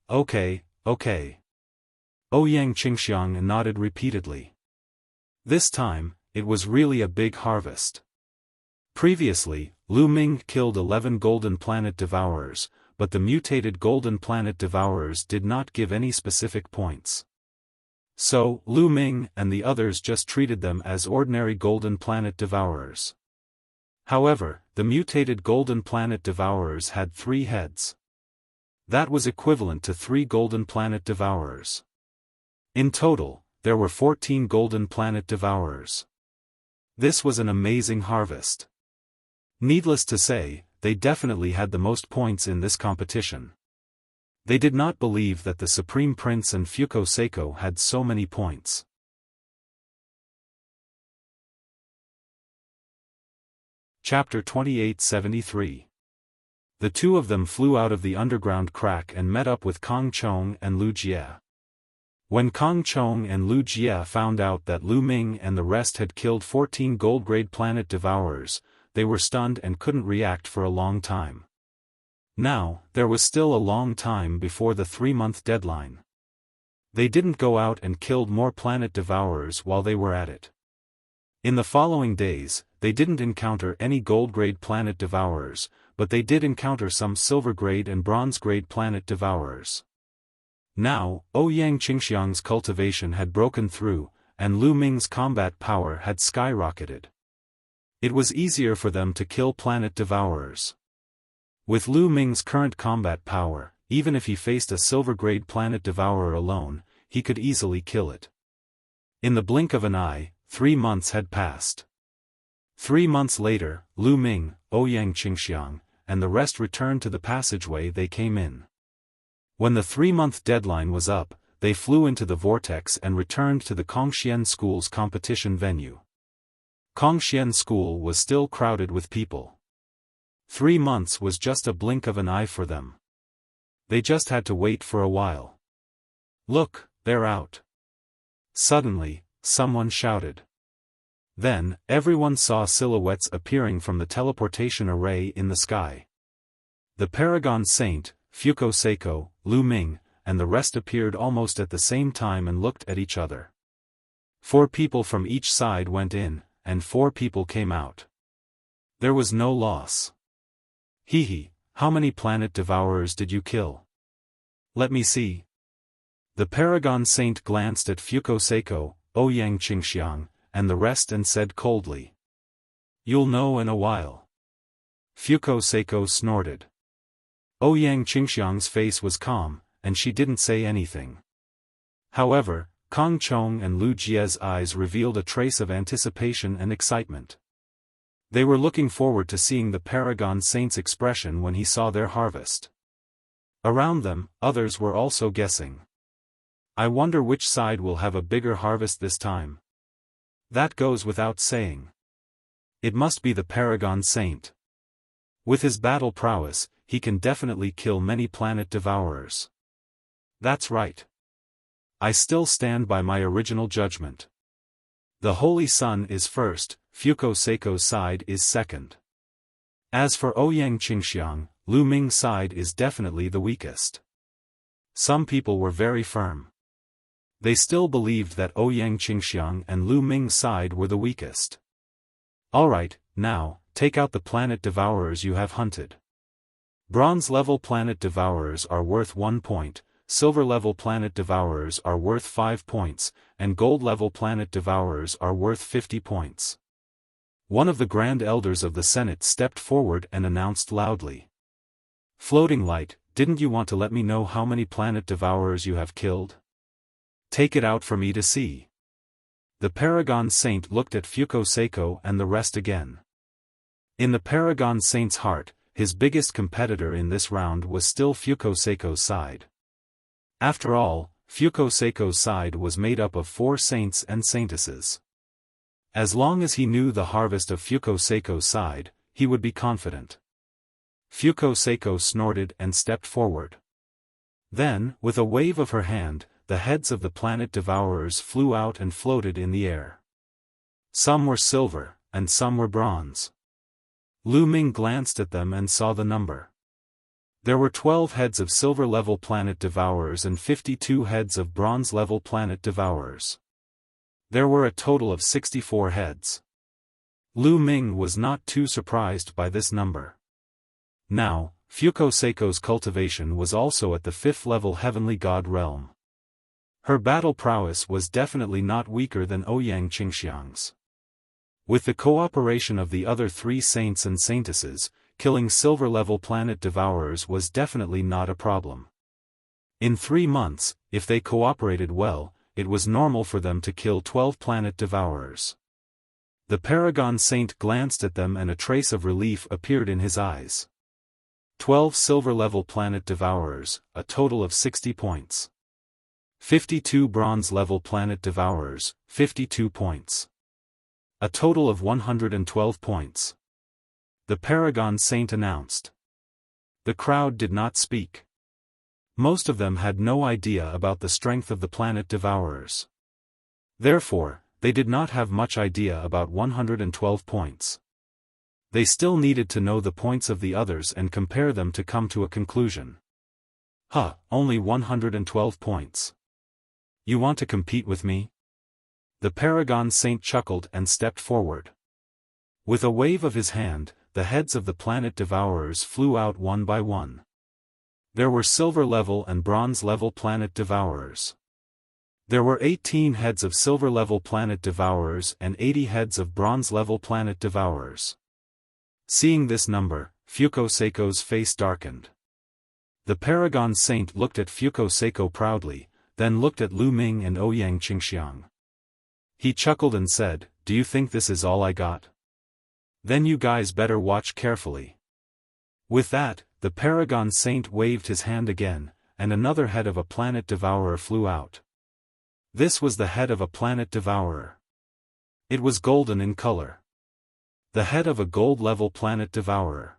Okay, okay." Ouyang Qingxiang nodded repeatedly. This time, it was really a big harvest. Previously, Lu Ming killed 11 Golden Planet Devourers, but the mutated Golden Planet Devourers did not give any specific points. So, Lu Ming and the others just treated them as ordinary Golden Planet Devourers. However, the mutated Golden Planet Devourers had 3 heads. That was equivalent to 3 Golden Planet Devourers. In total, there were 14 Golden Planet Devourers. This was an amazing harvest. Needless to say, they definitely had the most points in this competition. They did not believe that the Supreme Prince and Fuko Seiko had so many points. Chapter 2873. The two of them flew out of the underground crack and met up with Kong Chong and Lu Jie. When Kong Chong and Lu Jie found out that Lu Ming and the rest had killed 14 gold-grade planet devourers, they were stunned and couldn't react for a long time. Now, there was still a long time before the 3-month deadline. They didn't go out and killed more planet devourers while they were at it. In the following days, they didn't encounter any gold-grade planet devourers, but they did encounter some silver-grade and bronze-grade planet devourers. Now, Ouyang Qingxiang's cultivation had broken through, and Lu Ming's combat power had skyrocketed. It was easier for them to kill planet devourers. With Lu Ming's current combat power, even if he faced a silver-grade planet devourer alone, he could easily kill it. In the blink of an eye, 3 months had passed. 3 months later, Lu Ming, Ouyang Qingxiang, and the rest returned to the passageway they came in. When the 3-month deadline was up, they flew into the vortex and returned to the Kongxian School's competition venue. Kongxian School was still crowded with people. 3 months was just a blink of an eye for them. They just had to wait for a while. "Look, they're out." Suddenly, someone shouted. Then, everyone saw silhouettes appearing from the teleportation array in the sky. The Paragon Saint, Fuko Seiko, Lu Ming, and the rest appeared almost at the same time and looked at each other. 4 people from each side went in, and 4 people came out. There was no loss. "Hee, how many planet devourers did you kill? Let me see." The Paragon Saint glanced at Fuko Seiko, Ouyang Qingxiang, and the rest and said coldly. "You'll know in a while." Fuko Seiko snorted. Ouyang Qingxiang's face was calm, and she didn't say anything. However, Kong Chong and Lu Jie's eyes revealed a trace of anticipation and excitement. They were looking forward to seeing the Paragon Saint's expression when he saw their harvest. Around them, others were also guessing. "I wonder which side will have a bigger harvest this time." That goes without saying. It must be the Paragon Saint. With his battle prowess, he can definitely kill many planet devourers. That's right. I still stand by my original judgment. The Holy Sun is first, Fuko Seiko's side is second. As for Ouyang Qingxiang, Lu Ming's side is definitely the weakest. Some people were very firm. They still believed that Ouyang Qingxiang and Lu Ming's side were the weakest. Alright, now, take out the planet devourers you have hunted. Bronze-level planet devourers are worth 1 point, silver-level planet devourers are worth 5 points, and gold-level planet devourers are worth 50 points. One of the Grand Elders of the Senate stepped forward and announced loudly. "Floating Light, didn't you want to let me know how many planet devourers you have killed? Take it out for me to see." The Paragon Saint looked at Fuko Seiko and the rest again. In the Paragon Saint's heart, his biggest competitor in this round was still Fuko Seiko's side. After all, Fuko Seiko's side was made up of 4 saints and saintesses. As long as he knew the harvest of Fuko Seiko's side, he would be confident. Fuko Seiko snorted and stepped forward. Then, with a wave of her hand, the heads of the planet devourers flew out and floated in the air. Some were silver, and some were bronze. Lu Ming glanced at them and saw the number. There were 12 heads of silver-level planet devourers and 52 heads of bronze-level planet devourers. There were a total of 64 heads. Lu Ming was not too surprised by this number. Now, Fukoseiko's cultivation was also at the 5th level heavenly god realm. Her battle prowess was definitely not weaker than Ouyang Qingxiang's. With the cooperation of the other 3 saints and saintesses, killing silver-level planet devourers was definitely not a problem. In 3 months, if they cooperated well, it was normal for them to kill 12 planet devourers. The Paragon Saint glanced at them and a trace of relief appeared in his eyes. 12 silver-level planet devourers, a total of 60 points. 52 bronze-level planet devourers, 52 points. A total of 112 points. The Paragon Saint announced. The crowd did not speak. Most of them had no idea about the strength of the planet devourers. Therefore, they did not have much idea about 112 points. They still needed to know the points of the others and compare them to come to a conclusion. Only 112 points. You want to compete with me? The Paragon Saint chuckled and stepped forward. With a wave of his hand, the heads of the planet devourers flew out one by one. There were silver-level and bronze-level planet devourers. There were 18 heads of silver-level planet devourers and 80 heads of bronze-level planet devourers. Seeing this number, Fukoseiko's face darkened. The Paragon Saint looked at Fukoseiko proudly, then looked at Lu Ming and Ouyang Qingxiang. He chuckled and said, "Do you think this is all I got? Then you guys better watch carefully." With that, the Paragon Saint waved his hand again, and another head of a planet devourer flew out. This was the head of a planet devourer. It was golden in color. The head of a gold-level planet devourer.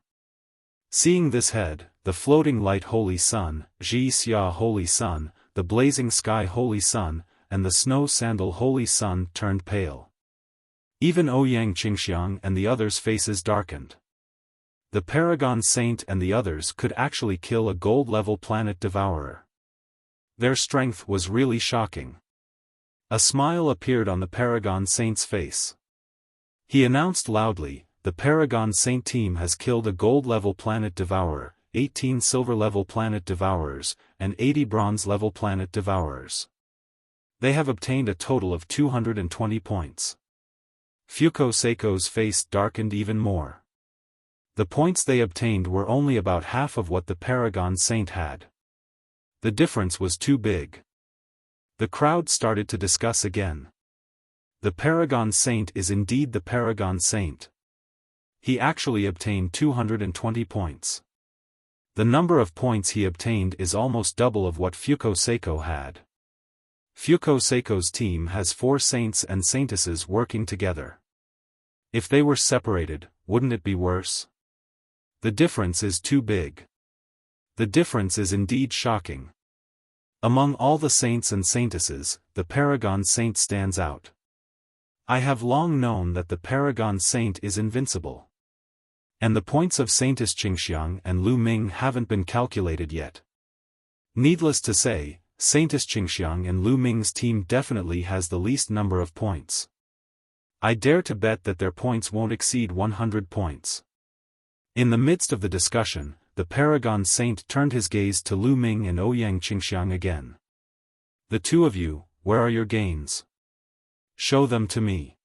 Seeing this head, the floating light Holy Sun, Ji Xia Holy Sun, the blazing sky Holy Sun, and the snow sandal Holy Sun turned pale. Even Ouyang Qingxiang and the others' faces darkened. The Paragon Saint and the others could actually kill a gold-level planet devourer. Their strength was really shocking. A smile appeared on the Paragon Saint's face. He announced loudly, "The Paragon Saint team has killed a gold-level planet devourer, 18 silver-level planet devourers, and 80 bronze-level planet devourers. They have obtained a total of 220 points." Fukoseiko's face darkened even more. The points they obtained were only about half of what the Paragon Saint had. The difference was too big. The crowd started to discuss again. The Paragon Saint is indeed the Paragon Saint. He actually obtained 220 points. The number of points he obtained is almost double of what Fukoseiko had. Fukoseiko's team has 4 saints and saintesses working together. If they were separated, wouldn't it be worse? The difference is too big. The difference is indeed shocking. Among all the saints and saintesses, the Paragon Saint stands out. I have long known that the Paragon Saint is invincible. And the points of Saintess Qingxiang and Lu Ming haven't been calculated yet. Needless to say, Saintess Qingxiang and Lu Ming's team definitely has the least number of points. I dare to bet that their points won't exceed 100 points. In the midst of the discussion, the Paragon Saint turned his gaze to Lu Ming and Ouyang Qingxiang again. "The two of you, where are your gains? Show them to me."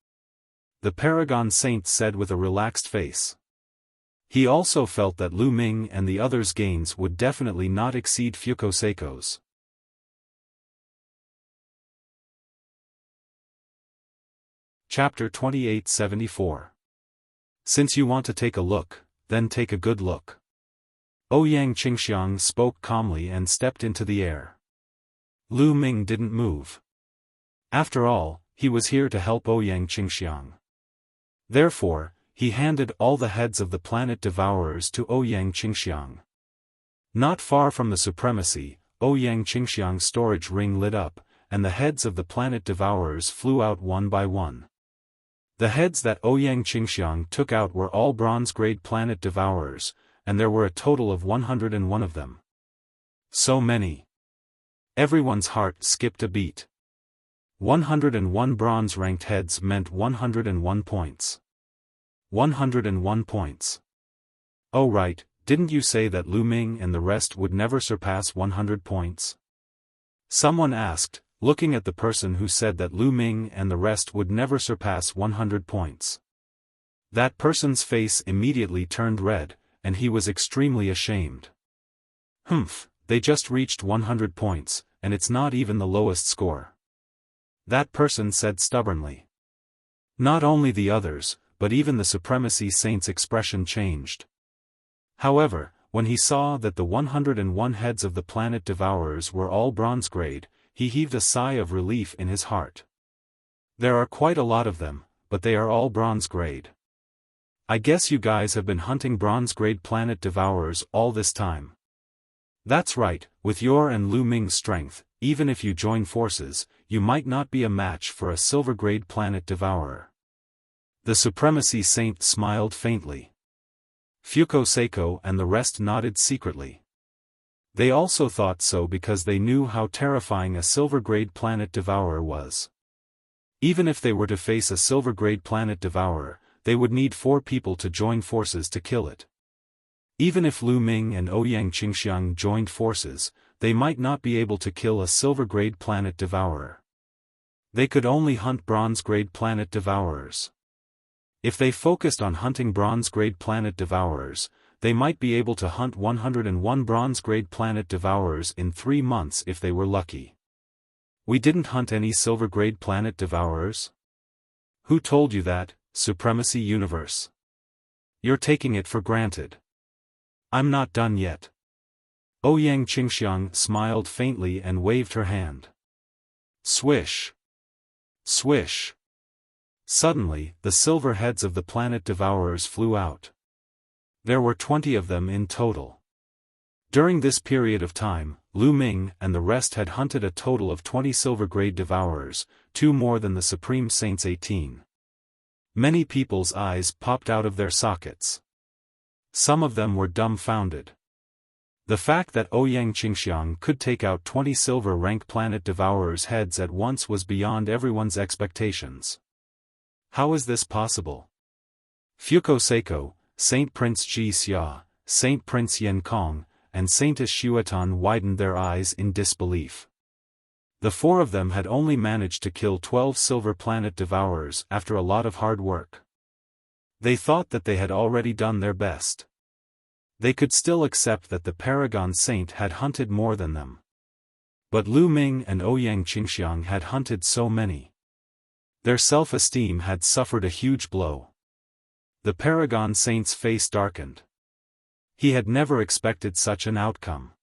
The Paragon Saint said with a relaxed face. He also felt that Lu Ming and the others' gains would definitely not exceed Fukoseiko's. Chapter 2874. Since you want to take a look, then take a good look. Ouyang Qingxiang spoke calmly and stepped into the air. Lu Ming didn't move. After all, he was here to help Ouyang Qingxiang. Therefore, he handed all the heads of the planet devourers to Ouyang Qingxiang. Not far from the supremacy, Ouyang Qingxiang's storage ring lit up, and the heads of the planet devourers flew out one by one. The heads that Ouyang Qingxiang took out were all bronze-grade planet devourers, and there were a total of 101 of them. So many. Everyone's heart skipped a beat. 101 bronze-ranked heads meant 101 points. 101 points. Oh right, didn't you say that Lu Ming and the rest would never surpass 100 points? Someone asked, looking at the person who said that Lu Ming and the rest would never surpass 100 points. That person's face immediately turned red, and he was extremely ashamed. Humph, they just reached 100 points, and it's not even the lowest score. That person said stubbornly. Not only the others, but even the Supremacy Saint's expression changed. However, when he saw that the 101 heads of the planet devourers were all bronze grade, he heaved a sigh of relief in his heart. There are quite a lot of them, but they are all bronze grade. I guess you guys have been hunting bronze grade planet devourers all this time. That's right, with your and Lu Ming's strength, even if you join forces, you might not be a match for a silver grade planet devourer. The Supremacy Saint smiled faintly. Fuko Seiko and the rest nodded secretly. They also thought so because they knew how terrifying a silver-grade planet devourer was. Even if they were to face a silver-grade planet devourer, they would need 4 people to join forces to kill it. Even if Lu Ming and Ouyang Qingxiang joined forces, they might not be able to kill a silver-grade planet devourer. They could only hunt bronze-grade planet devourers. If they focused on hunting bronze-grade planet devourers, they might be able to hunt 101 bronze-grade planet devourers in 3 months if they were lucky. We didn't hunt any silver-grade planet devourers? Who told you that, Supremacy Universe? You're taking it for granted. I'm not done yet. Ouyang Qingxiang smiled faintly and waved her hand. Swish. Swish. Suddenly, the silver heads of the planet devourers flew out. There were 20 of them in total. During this period of time, Lu Ming and the rest had hunted a total of 20 silver-grade devourers, 2 more than the Supreme Saint's 18. Many people's eyes popped out of their sockets. Some of them were dumbfounded. The fact that Ouyang Qingxiang could take out 20 silver-rank planet devourers' heads at once was beyond everyone's expectations. How is this possible? Fuko Seiko, Saint Prince Ji Xia, Saint Prince Yen Kong, and Saintess Xuetan widened their eyes in disbelief. The 4 of them had only managed to kill 12 silver planet devourers after a lot of hard work. They thought that they had already done their best. They could still accept that the Paragon Saint had hunted more than them. But Lu Ming and Ouyang Qingxiang had hunted so many. Their self-esteem had suffered a huge blow. The Paragon Saint's face darkened. He had never expected such an outcome.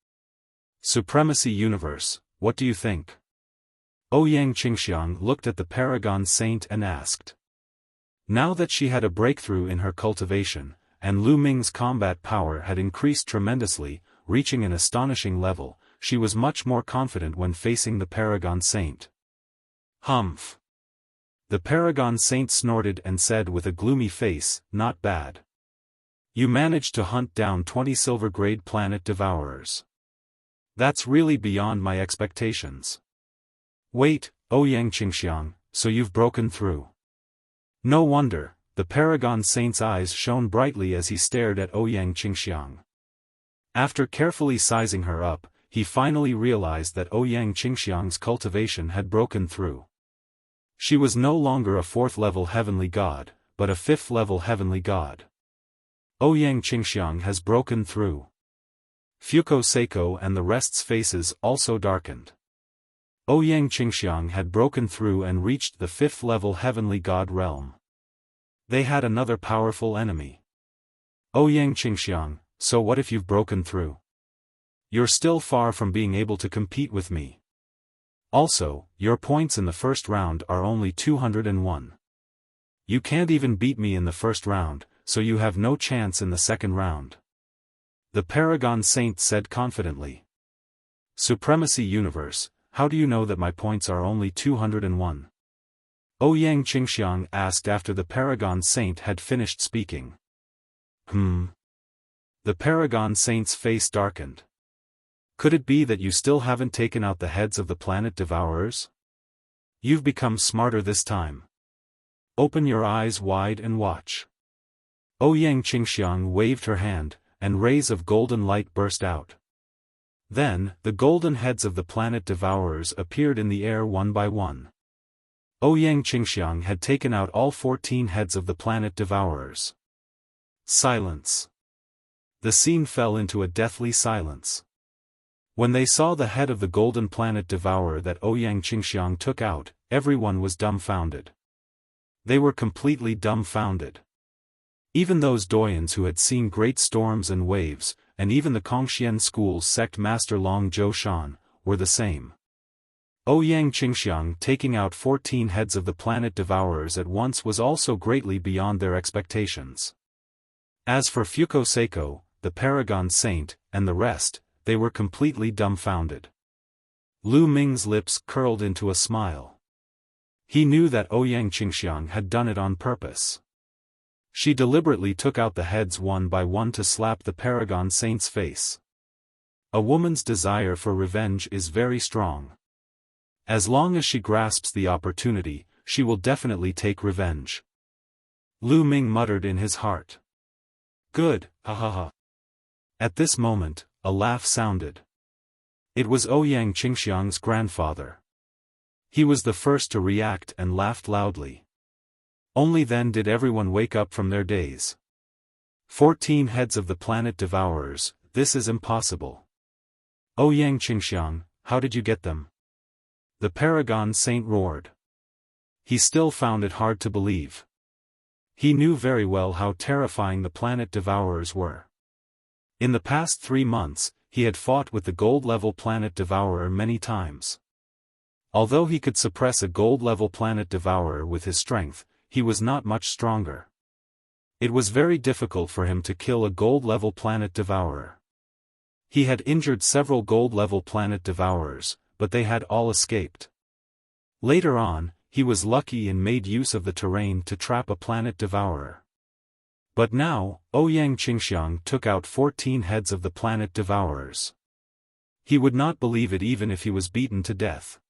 Supremacy Universe, what do you think? Ouyang Qingxiang looked at the Paragon Saint and asked. Now that she had a breakthrough in her cultivation, and Lu Ming's combat power had increased tremendously, reaching an astonishing level, she was much more confident when facing the Paragon Saint. Humph. The Paragon Saint snorted and said with a gloomy face, not bad. You managed to hunt down 20 silver-grade planet devourers. That's really beyond my expectations. Wait, Ouyang Qingxiang, so you've broken through. No wonder, the Paragon Saint's eyes shone brightly as he stared at Ouyang Qingxiang. After carefully sizing her up, he finally realized that Ouyang Qingxiang's cultivation had broken through. She was no longer a 4th-level heavenly god, but a 5th-level heavenly god. Ouyang Qingxiang has broken through. Fuko Seiko and the rest's faces also darkened. Ouyang Qingxiang had broken through and reached the 5th-level heavenly god realm. They had another powerful enemy. Ouyang Qingxiang, so what if you've broken through? You're still far from being able to compete with me. Also, your points in the first round are only 201. You can't even beat me in the first round, so you have no chance in the second round. The Paragon Saint said confidently. Supremacy Universe, how do you know that my points are only 201? Ouyang Qingxiang asked after the Paragon Saint had finished speaking. The Paragon Saint's face darkened. Could it be that you still haven't taken out the heads of the planet devourers? You've become smarter this time. Open your eyes wide and watch. Ouyang Qingxiang waved her hand, and rays of golden light burst out. Then, the golden heads of the planet devourers appeared in the air one by one. Ouyang Qingxiang had taken out all 14 heads of the planet devourers. Silence. The scene fell into a deathly silence. When they saw the head of the golden planet devourer that Ouyang Qingxiang took out, everyone was dumbfounded. They were completely dumbfounded. Even those doyens who had seen great storms and waves, and even the Kongxian school's sect master Long Zhoushan, were the same. Ouyang Qingxiang taking out 14 heads of the planet devourers at once was also greatly beyond their expectations. As for Fuko Seiko, the Paragon Saint, and the rest, they were completely dumbfounded. Lu Ming's lips curled into a smile. He knew that Ouyang Qingxiang had done it on purpose. She deliberately took out the heads one by one to slap the Paragon Saint's face. A woman's desire for revenge is very strong. As long as she grasps the opportunity, she will definitely take revenge. Lu Ming muttered in his heart. Good, ha ha ha. At this moment, a laugh sounded. It was Ouyang Qingxiang's grandfather. He was the first to react and laughed loudly. Only then did everyone wake up from their daze. 14 heads of the planet devourers, this is impossible. Ouyang Qingxiang, how did you get them? The Paragon Saint roared. He still found it hard to believe. He knew very well how terrifying the planet devourers were. In the past 3 months, he had fought with the gold-level planet devourer many times. Although he could suppress a gold-level planet devourer with his strength, he was not much stronger. It was very difficult for him to kill a gold-level planet devourer. He had injured several gold-level planet devourers, but they had all escaped. Later on, he was lucky and made use of the terrain to trap a planet devourer. But now, Ouyang Qingxiang took out 14 heads of the planet devourers. He would not believe it even if he was beaten to death.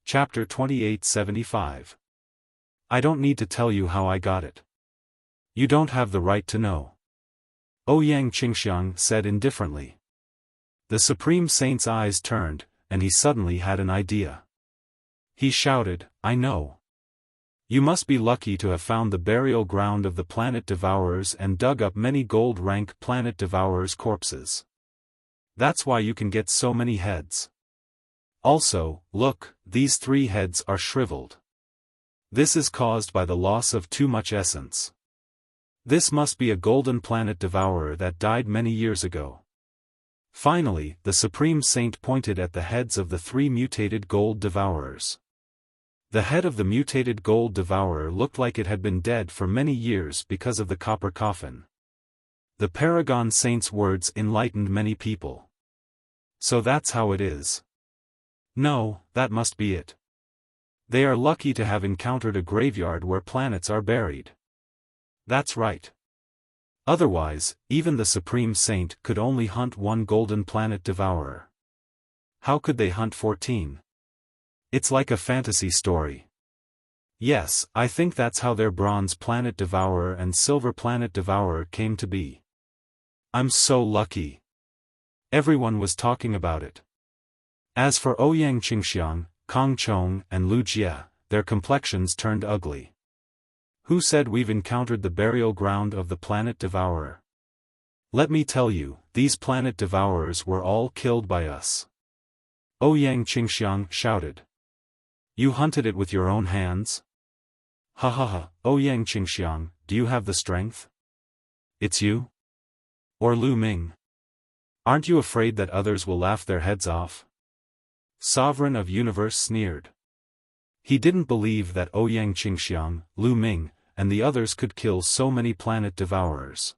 Chapter 2875. I don't need to tell you how I got it. You don't have the right to know. Ouyang Qingxiang said indifferently. The Supreme Saint's eyes turned, and he suddenly had an idea. He shouted, I know. You must be lucky to have found the burial ground of the planet devourers and dug up many gold-rank planet devourers' corpses. That's why you can get so many heads. Also, look, these 3 heads are shriveled. This is caused by the loss of too much essence. This must be a golden planet devourer that died many years ago. Finally, the Supreme Saint pointed at the heads of the 3 mutated gold devourers. The head of the mutated gold devourer looked like it had been dead for many years because of the copper coffin. The Paragon Saint's words enlightened many people. So that's how it is. No, that must be it. They are lucky to have encountered a graveyard where planets are buried. That's right. Otherwise, even the Supreme Saint could only hunt 1 golden planet devourer. How could they hunt 14? It's like a fantasy story. Yes, I think that's how their bronze planet devourer and silver planet devourer came to be. I'm so lucky. Everyone was talking about it. As for Ouyang Qingxiang, Kong Chong and Lu Jie, their complexions turned ugly. Who said we've encountered the burial ground of the planet devourer? Let me tell you, these planet devourers were all killed by us. Ouyang Qingxiang shouted. You hunted it with your own hands? Ha ha ha, Ouyang Qingxiang, do you have the strength? It's you? Or Lu Ming? Aren't you afraid that others will laugh their heads off? Sovereign of Universe sneered. He didn't believe that Ouyang Qingxiang, Lu Ming, and the others could kill so many planet devourers.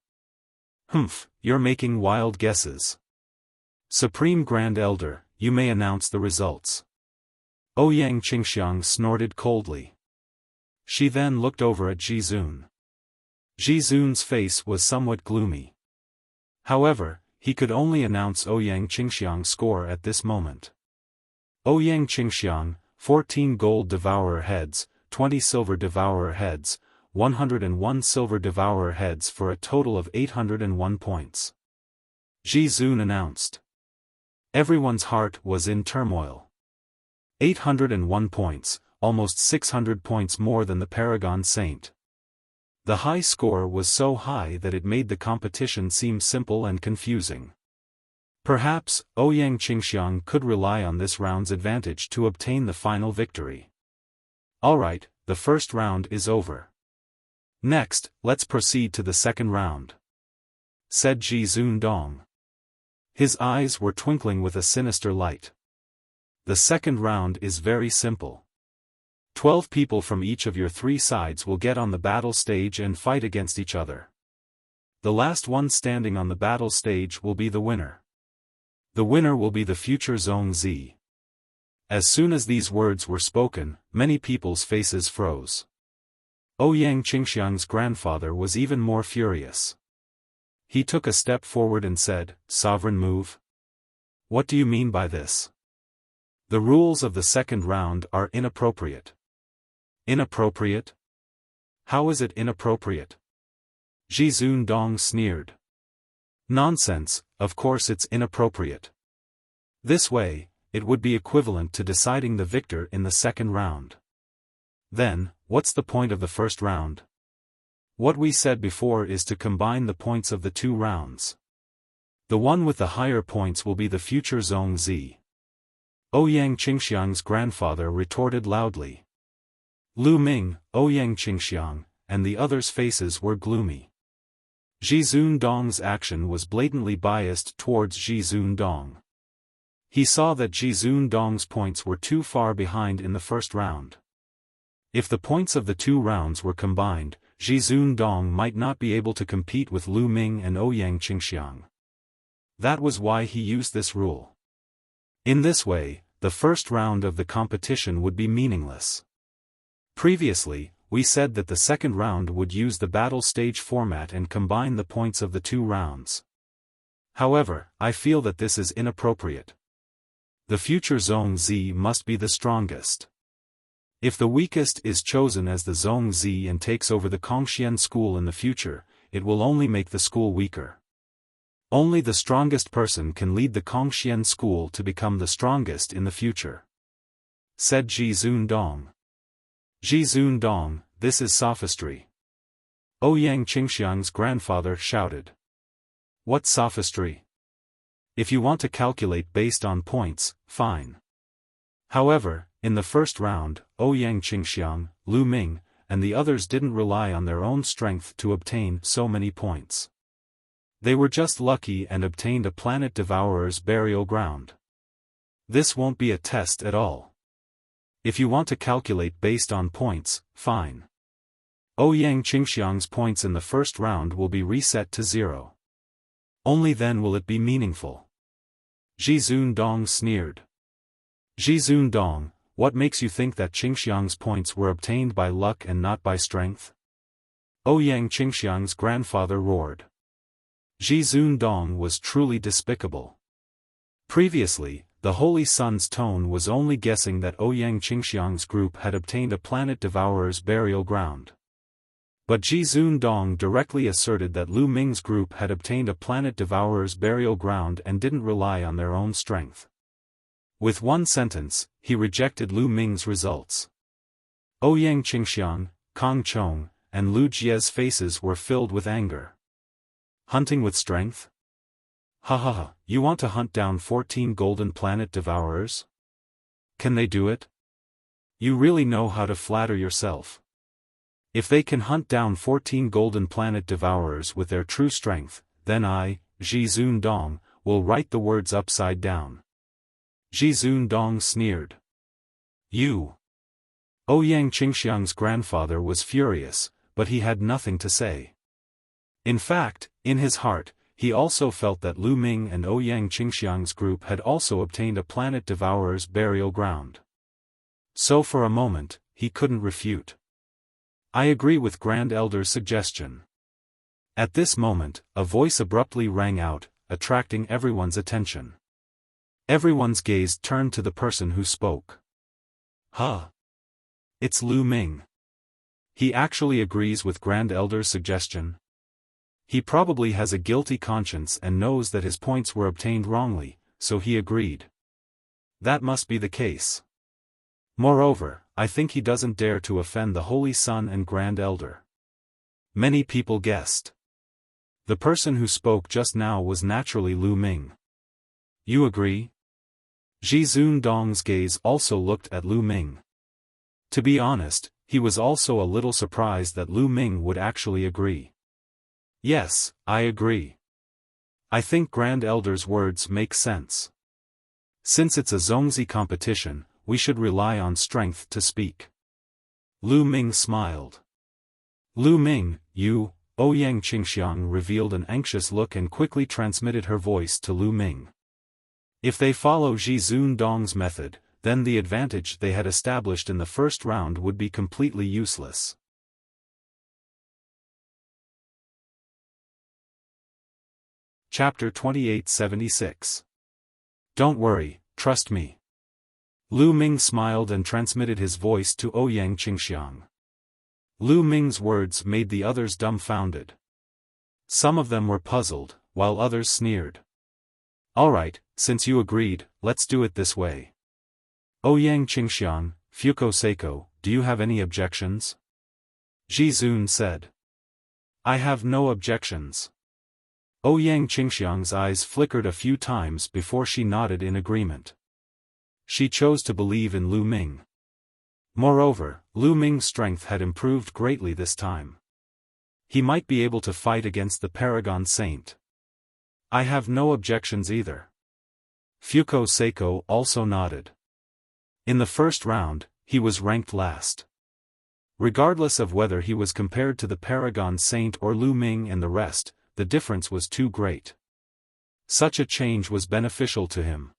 Humph, you're making wild guesses. Supreme Grand Elder, you may announce the results. Ouyang Qingxiang snorted coldly. She then looked over at Jizun. Jizun's face was somewhat gloomy. However, he could only announce Ouyang Qingxiang's score at this moment. Ouyang Qingxiang, 14 gold devourer heads, 20 silver devourer heads, 101 silver devourer heads for a total of 801 points. Jizun announced. Everyone's heart was in turmoil. 801 points, almost 600 points more than the Paragon Saint. The high score was so high that it made the competition seem simple and confusing. Perhaps, Ouyang Qingxiang could rely on this round's advantage to obtain the final victory. Alright, the first round is over. Next, let's proceed to the second round, said Jizun Dong. His eyes were twinkling with a sinister light. The second round is very simple. 12 people from each of your 3 sides will get on the battle stage and fight against each other. The last one standing on the battle stage will be the winner. The winner will be the future Zhong Zi. As soon as these words were spoken, many people's faces froze. Ouyang Qingxiang's grandfather was even more furious. He took a step forward and said, "Sovereign move? What do you mean by this? The rules of the second round are inappropriate." Inappropriate? How is it inappropriate? Jizun Dong sneered. Nonsense, of course it's inappropriate. This way, it would be equivalent to deciding the victor in the second round. Then, what's the point of the first round? What we said before is to combine the points of the 2 rounds. The one with the higher points will be the future Zhong Zi. Ouyang Qingxiang's grandfather retorted loudly. Lu Ming, Ouyang Qingxiang, and the others' faces were gloomy. Jizun Dong's action was blatantly biased towards Jizun Dong. He saw that Jizun Dong's points were too far behind in the first round. If the points of the 2 rounds were combined, Jizun Dong might not be able to compete with Lu Ming and Ouyang Qingxiang. That was why he used this rule. In this way, the first round of the competition would be meaningless. Previously, we said that the second round would use the battle stage format and combine the points of the 2 rounds. However, I feel that this is inappropriate. The future Zhong Zi must be the strongest. If the weakest is chosen as the Zhong Zi and takes over the Kongxian school in the future, it will only make the school weaker. Only the strongest person can lead the Kongxian school to become the strongest in the future, said Jizun Dong. Jizun Dong, this is sophistry. Ouyang Qingxiang's grandfather shouted. What sophistry? If you want to calculate based on points, fine. However, in the first round, Ouyang Qingxiang, Lu Ming, and the others didn't rely on their own strength to obtain so many points. They were just lucky and obtained a planet devourer's burial ground. This won't be a test at all. If you want to calculate based on points, fine. Ouyang Qingxiang's points in the first round will be reset to 0. Only then will it be meaningful. Jizun Dong sneered. Jizun Dong, what makes you think that Qingxiang's points were obtained by luck and not by strength? Ouyang Qingxiang's grandfather roared. Jizun Dong was truly despicable. Previously, the Holy Sun's tone was only guessing that Ouyang Qingxiang's group had obtained a planet devourer's burial ground. But Jizun Dong directly asserted that Lu Ming's group had obtained a planet devourer's burial ground and didn't rely on their own strength. With one sentence, he rejected Lu Ming's results. Ouyang Qingxiang, Kong Chong, and Lu Jie's faces were filled with anger. Hunting with strength? Ha ha ha, you want to hunt down 14 golden planet devourers? Can they do it? You really know how to flatter yourself. If they can hunt down 14 golden planet devourers with their true strength, then I, Jizun Dong, will write the words upside down. Jizun Dong sneered. You. Ouyang Qingxiang's grandfather was furious, but he had nothing to say. In fact, in his heart, he also felt that Lu Ming and Ouyang Qingxiang's group had also obtained a planet devourer's burial ground. So for a moment, he couldn't refute. I agree with Grand Elder's suggestion. At this moment, a voice abruptly rang out, attracting everyone's attention. Everyone's gaze turned to the person who spoke. Huh. It's Lu Ming. He actually agrees with Grand Elder's suggestion. He probably has a guilty conscience and knows that his points were obtained wrongly, so he agreed. That must be the case. Moreover, I think he doesn't dare to offend the Holy Sun and Grand Elder. Many people guessed. The person who spoke just now was naturally Lu Ming. You agree? Ji Zundong's gaze also looked at Lu Ming. To be honest, he was also a little surprised that Lu Ming would actually agree. Yes, I agree. I think Grand Elder's words make sense. Since it's a Zongzi competition, we should rely on strength to speak. Lu Ming smiled. Lu Ming, you, Ouyang Qingxiang revealed an anxious look and quickly transmitted her voice to Lu Ming. If they follow Ji Zundong's method, then the advantage they had established in the first round would be completely useless. Chapter 2876. Don't worry, trust me. Lu Ming smiled and transmitted his voice to Ouyang Qingxiang. Lu Ming's words made the others dumbfounded. Some of them were puzzled, while others sneered. Alright, since you agreed, let's do it this way. Ouyang Qingxiang, Fuko Seiko, do you have any objections? Ji Zun said. I have no objections. Ouyang Qingxiang's eyes flickered a few times before she nodded in agreement. She chose to believe in Lu Ming. Moreover, Lu Ming's strength had improved greatly this time. He might be able to fight against the Paragon Saint. I have no objections either. Fuko Seiko also nodded. In the first round, he was ranked last. Regardless of whether he was compared to the Paragon Saint or Lu Ming and the rest, the difference was too great. Such a change was beneficial to him.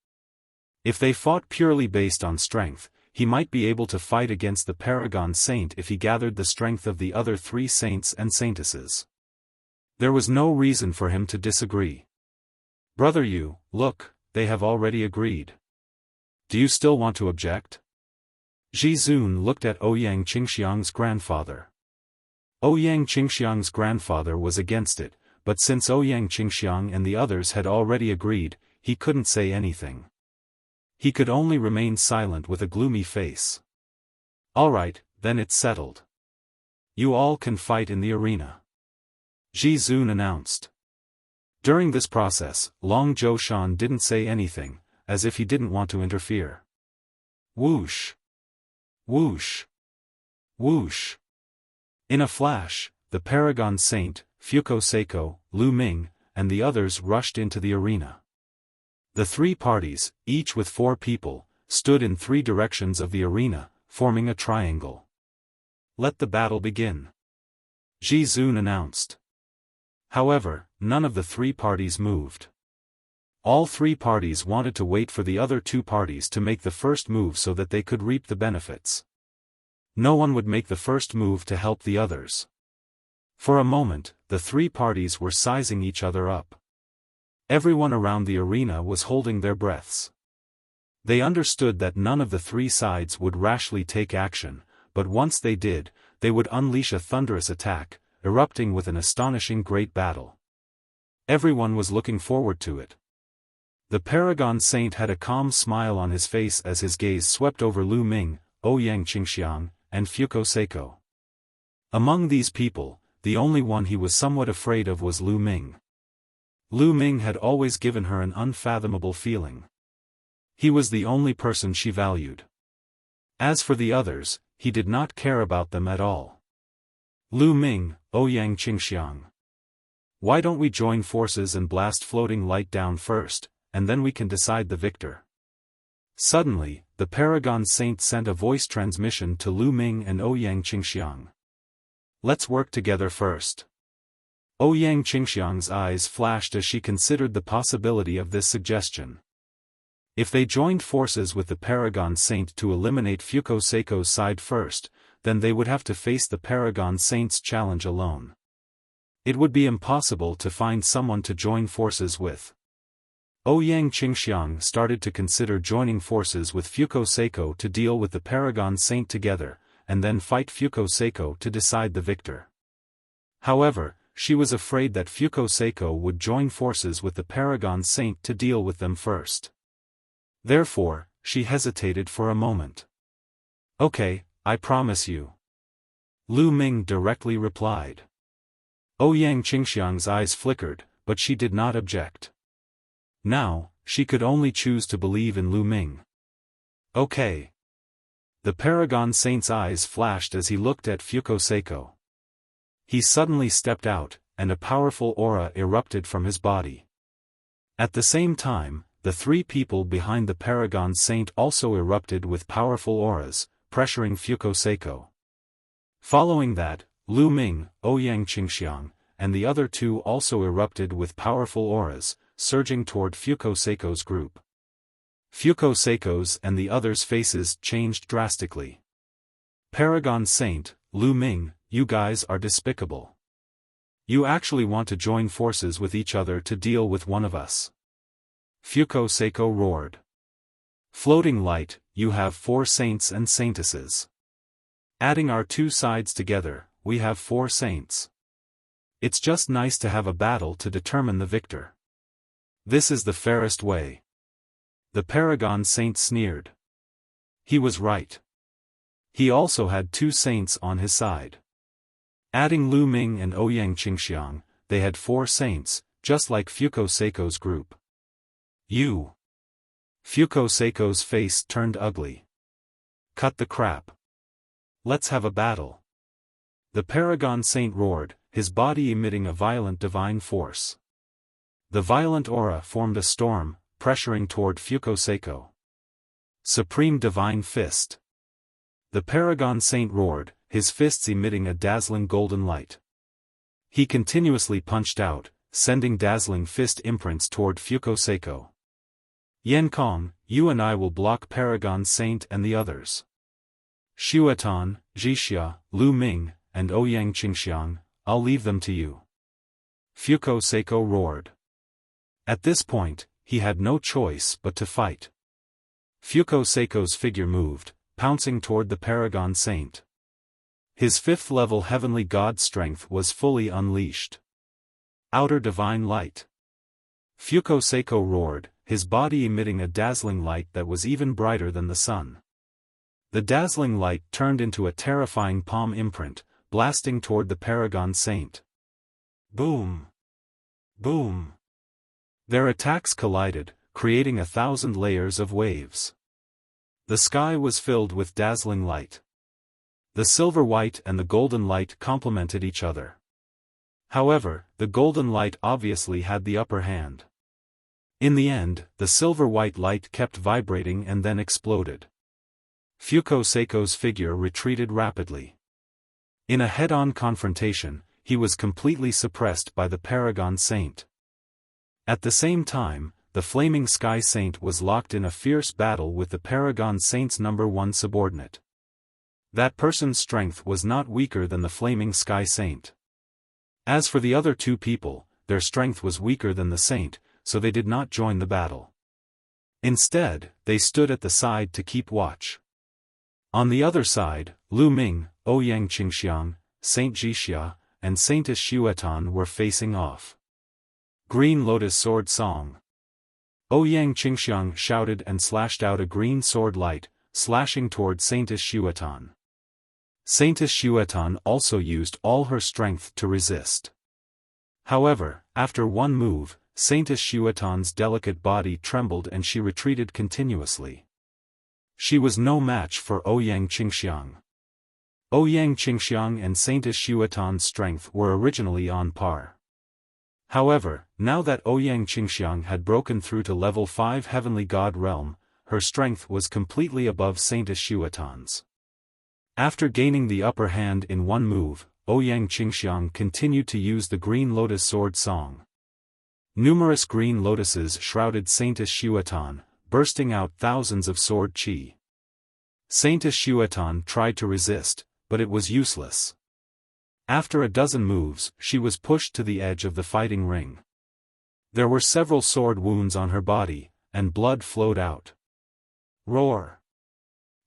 If they fought purely based on strength, he might be able to fight against the Paragon Saint if he gathered the strength of the other three saints and saintesses. There was no reason for him to disagree. Brother Yu, look, they have already agreed. Do you still want to object? Ji Zun looked at Ouyang Qingxiang's grandfather. Ouyang Qingxiang's grandfather was against it, but since Ouyang Qingxiang and the others had already agreed, he couldn't say anything. He could only remain silent with a gloomy face. Alright, then it's settled. You all can fight in the arena. Ji Zun announced. During this process, Long Zhoushan didn't say anything, as if he didn't want to interfere. Whoosh! Whoosh! Whoosh! In a flash, the Paragon Saint, Fuko Seiko, Lu Ming, and the others rushed into the arena. The three parties, each with 4 people, stood in 3 directions of the arena, forming a triangle. Let the battle begin. Ji Zun announced. However, none of the 3 parties moved. All 3 parties wanted to wait for the other 2 parties to make the first move so that they could reap the benefits. No one would make the first move to help the others. For a moment, the 3 parties were sizing each other up. Everyone around the arena was holding their breaths. They understood that none of the 3 sides would rashly take action, but once they did, they would unleash a thunderous attack, erupting with an astonishing great battle. Everyone was looking forward to it. The Paragon Saint had a calm smile on his face as his gaze swept over Lu Ming, Ouyang Qingxiang, and Fuko Seiko. Among these people, the only one he was somewhat afraid of was Lu Ming. Lu Ming had always given her an unfathomable feeling. He was the only person she valued. As for the others, he did not care about them at all. Lu Ming, Ouyang Qingxiang. Why don't we join forces and blast floating light down first, and then we can decide the victor. Suddenly, the Paragon Saint sent a voice transmission to Lu Ming and Ouyang Qingxiang. Let's work together first. Ouyang Qingxiang's eyes flashed as she considered the possibility of this suggestion. If they joined forces with the Paragon Saint to eliminate Fuko Seiko's side first, then they would have to face the Paragon Saint's challenge alone. It would be impossible to find someone to join forces with. Ouyang Qingxiang started to consider joining forces with Fuko Seiko to deal with the Paragon Saint together, and then fight Fuko Seiko to decide the victor. However, she was afraid that Fuko Seiko would join forces with the Paragon Saint to deal with them first. Therefore, she hesitated for a moment. "Okay, I promise you," Lu Ming directly replied. Ouyang Qingxiang's eyes flickered, but she did not object. Now, she could only choose to believe in Lu Ming. "Okay." The Paragon Saint's eyes flashed as he looked at Fuko Seiko. He suddenly stepped out, and a powerful aura erupted from his body. At the same time, the three people behind the Paragon Saint also erupted with powerful auras, pressuring Fuko Seiko. Following that, Lu Ming, Ouyang Qingxiang, and the other two also erupted with powerful auras, surging toward Fuko Seiko's group. Fuko Seiko's and the others' faces changed drastically. "Paragon Saint, Lu Ming, you guys are despicable. You actually want to join forces with each other to deal with one of us?" Fuko Seiko roared. "Floating light, you have 4 saints and saintesses. Adding our 2 sides together, we have 4 saints. It's just nice to have a battle to determine the victor. This is the fairest way." The Paragon Saint sneered. He was right. He also had 2 saints on his side. Adding Lu Ming and Ouyang Qingxiang, they had 4 saints, just like Fuko Seiko's group. "You." Fuko Seiko's face turned ugly. "Cut the crap. Let's have a battle." The Paragon Saint roared, his body emitting a violent divine force. The violent aura formed a storm, pressuring toward Fuko Seiko. "Supreme Divine Fist." The Paragon Saint roared, his fists emitting a dazzling golden light. He continuously punched out, sending dazzling fist imprints toward Fuko Seiko. "Yan Kong, you and I will block Paragon Saint and the others. Xiaofan, Wuxia, Lu Ming, and Ouyang Qingxiang, I'll leave them to you." Fuko Seiko roared. At this point, he had no choice but to fight. Fuko Seiko's figure moved, pouncing toward the Paragon Saint. His 5th-level heavenly god strength was fully unleashed. Outer divine light. Fuko Seiko roared, his body emitting a dazzling light that was even brighter than the sun. The dazzling light turned into a terrifying palm imprint, blasting toward the Paragon Saint. Boom! Boom! Their attacks collided, creating 1,000 layers of waves. The sky was filled with dazzling light. The silver white and the golden light complemented each other. However, the golden light obviously had the upper hand. In the end, the silver white light kept vibrating and then exploded. Fuko Seiko's figure retreated rapidly. In a head-on confrontation, he was completely suppressed by the Paragon Saint. At the same time, the Flaming Sky Saint was locked in a fierce battle with the Paragon Saint's #1 subordinate. That person's strength was not weaker than the Flaming Sky Saint. As for the other 2 people, their strength was weaker than the Saint, so they did not join the battle. Instead, they stood at the side to keep watch. On the other side, Lu Ming, Ouyang Qingxiang, Saint Wuxia, and Saintess Xiaofan were facing off. Green Lotus Sword Song. Ouyang Qingxiang shouted and slashed out a green sword light, slashing toward Saintess Xiaofan. Saintess Xiaofan also used all her strength to resist. However, after one move, Saintess Xiaofan's delicate body trembled and she retreated continuously. She was no match for Ouyang Qingxiang. Ouyang Qingxiang and Saintess Xiaofan's strength were originally on par. However, now that Ouyang Qingxiang had broken through to level 5 Heavenly God Realm, her strength was completely above Saintess Xiaofan's. After gaining the upper hand in one move, Ouyang Qingxiang continued to use the Green Lotus Sword Song. Numerous green lotuses shrouded Saintess Xiaofan, bursting out thousands of sword qi. Saintess Xiaofan tried to resist, but it was useless. After a dozen moves, she was pushed to the edge of the fighting ring. There were several sword wounds on her body, and blood flowed out. Roar!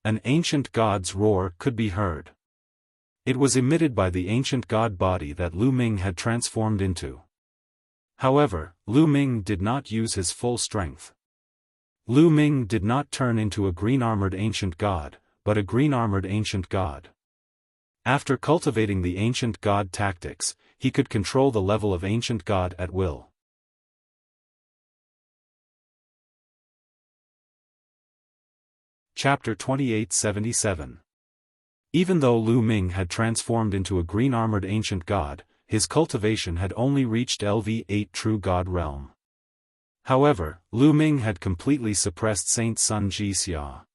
An ancient god's roar could be heard. It was emitted by the ancient god body that Lu Ming had transformed into. However, Lu Ming did not use his full strength. Lu Ming did not turn into a green-armored ancient god, but a green-armored ancient god. After cultivating the ancient god tactics, he could control the level of ancient god at will. Chapter 2877. Even though Lu Ming had transformed into a green-armored ancient god, his cultivation had only reached LV8 True God realm. However, Lu Ming had completely suppressed Saint Sun Jixia.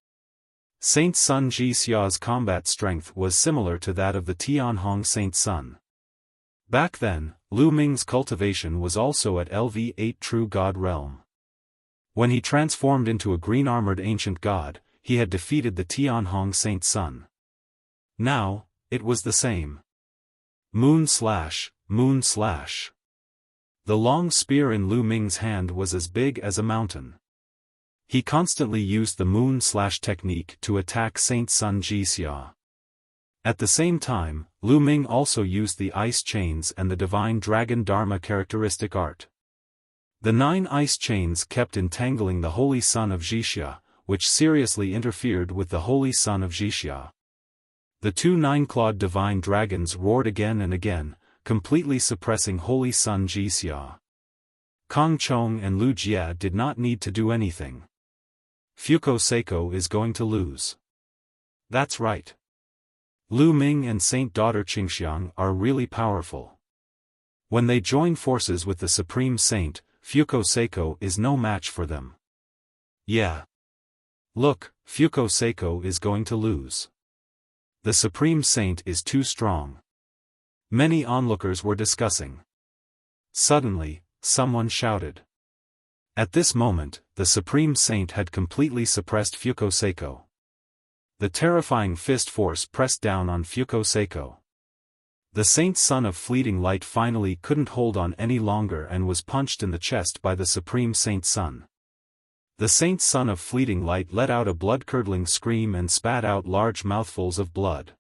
Saint Sun Jixia's combat strength was similar to that of the Tianhong Saint Sun. Back then, Lu Ming's cultivation was also at LV8 True God realm. When he transformed into a green-armored ancient god, he had defeated the Tianhong Saint Sun. Now, it was the same. Moon slash, moon slash. The long spear in Lu Ming's hand was as big as a mountain. He constantly used the moon slash technique to attack Saint Sun Jixia. At the same time, Lu Ming also used the ice chains and the divine dragon dharma characteristic art. The 9 ice chains kept entangling the holy son of Jixia, which seriously interfered with the holy son of Jixia. The 2 9-clawed divine dragons roared again and again, completely suppressing holy son Jixia. Kong Chong and Lu Jia did not need to do anything. Fuko Seiko is going to lose. That's right. Lu Ming and Saint Daughter Qingxiang are really powerful. When they join forces with the Supreme Saint, Fuko Seiko is no match for them. Yeah. Look, Fuko Seiko is going to lose. The Supreme Saint is too strong. Many onlookers were discussing. Suddenly, someone shouted. At this moment, the Supreme Saint had completely suppressed Fuko Seiko. The terrifying fist force pressed down on Fuko Seiko. The Saint Son of Fleeting Light finally couldn't hold on any longer and was punched in the chest by the Supreme Saint Sun. The Saint Son of Fleeting Light let out a blood-curdling scream and spat out large mouthfuls of blood.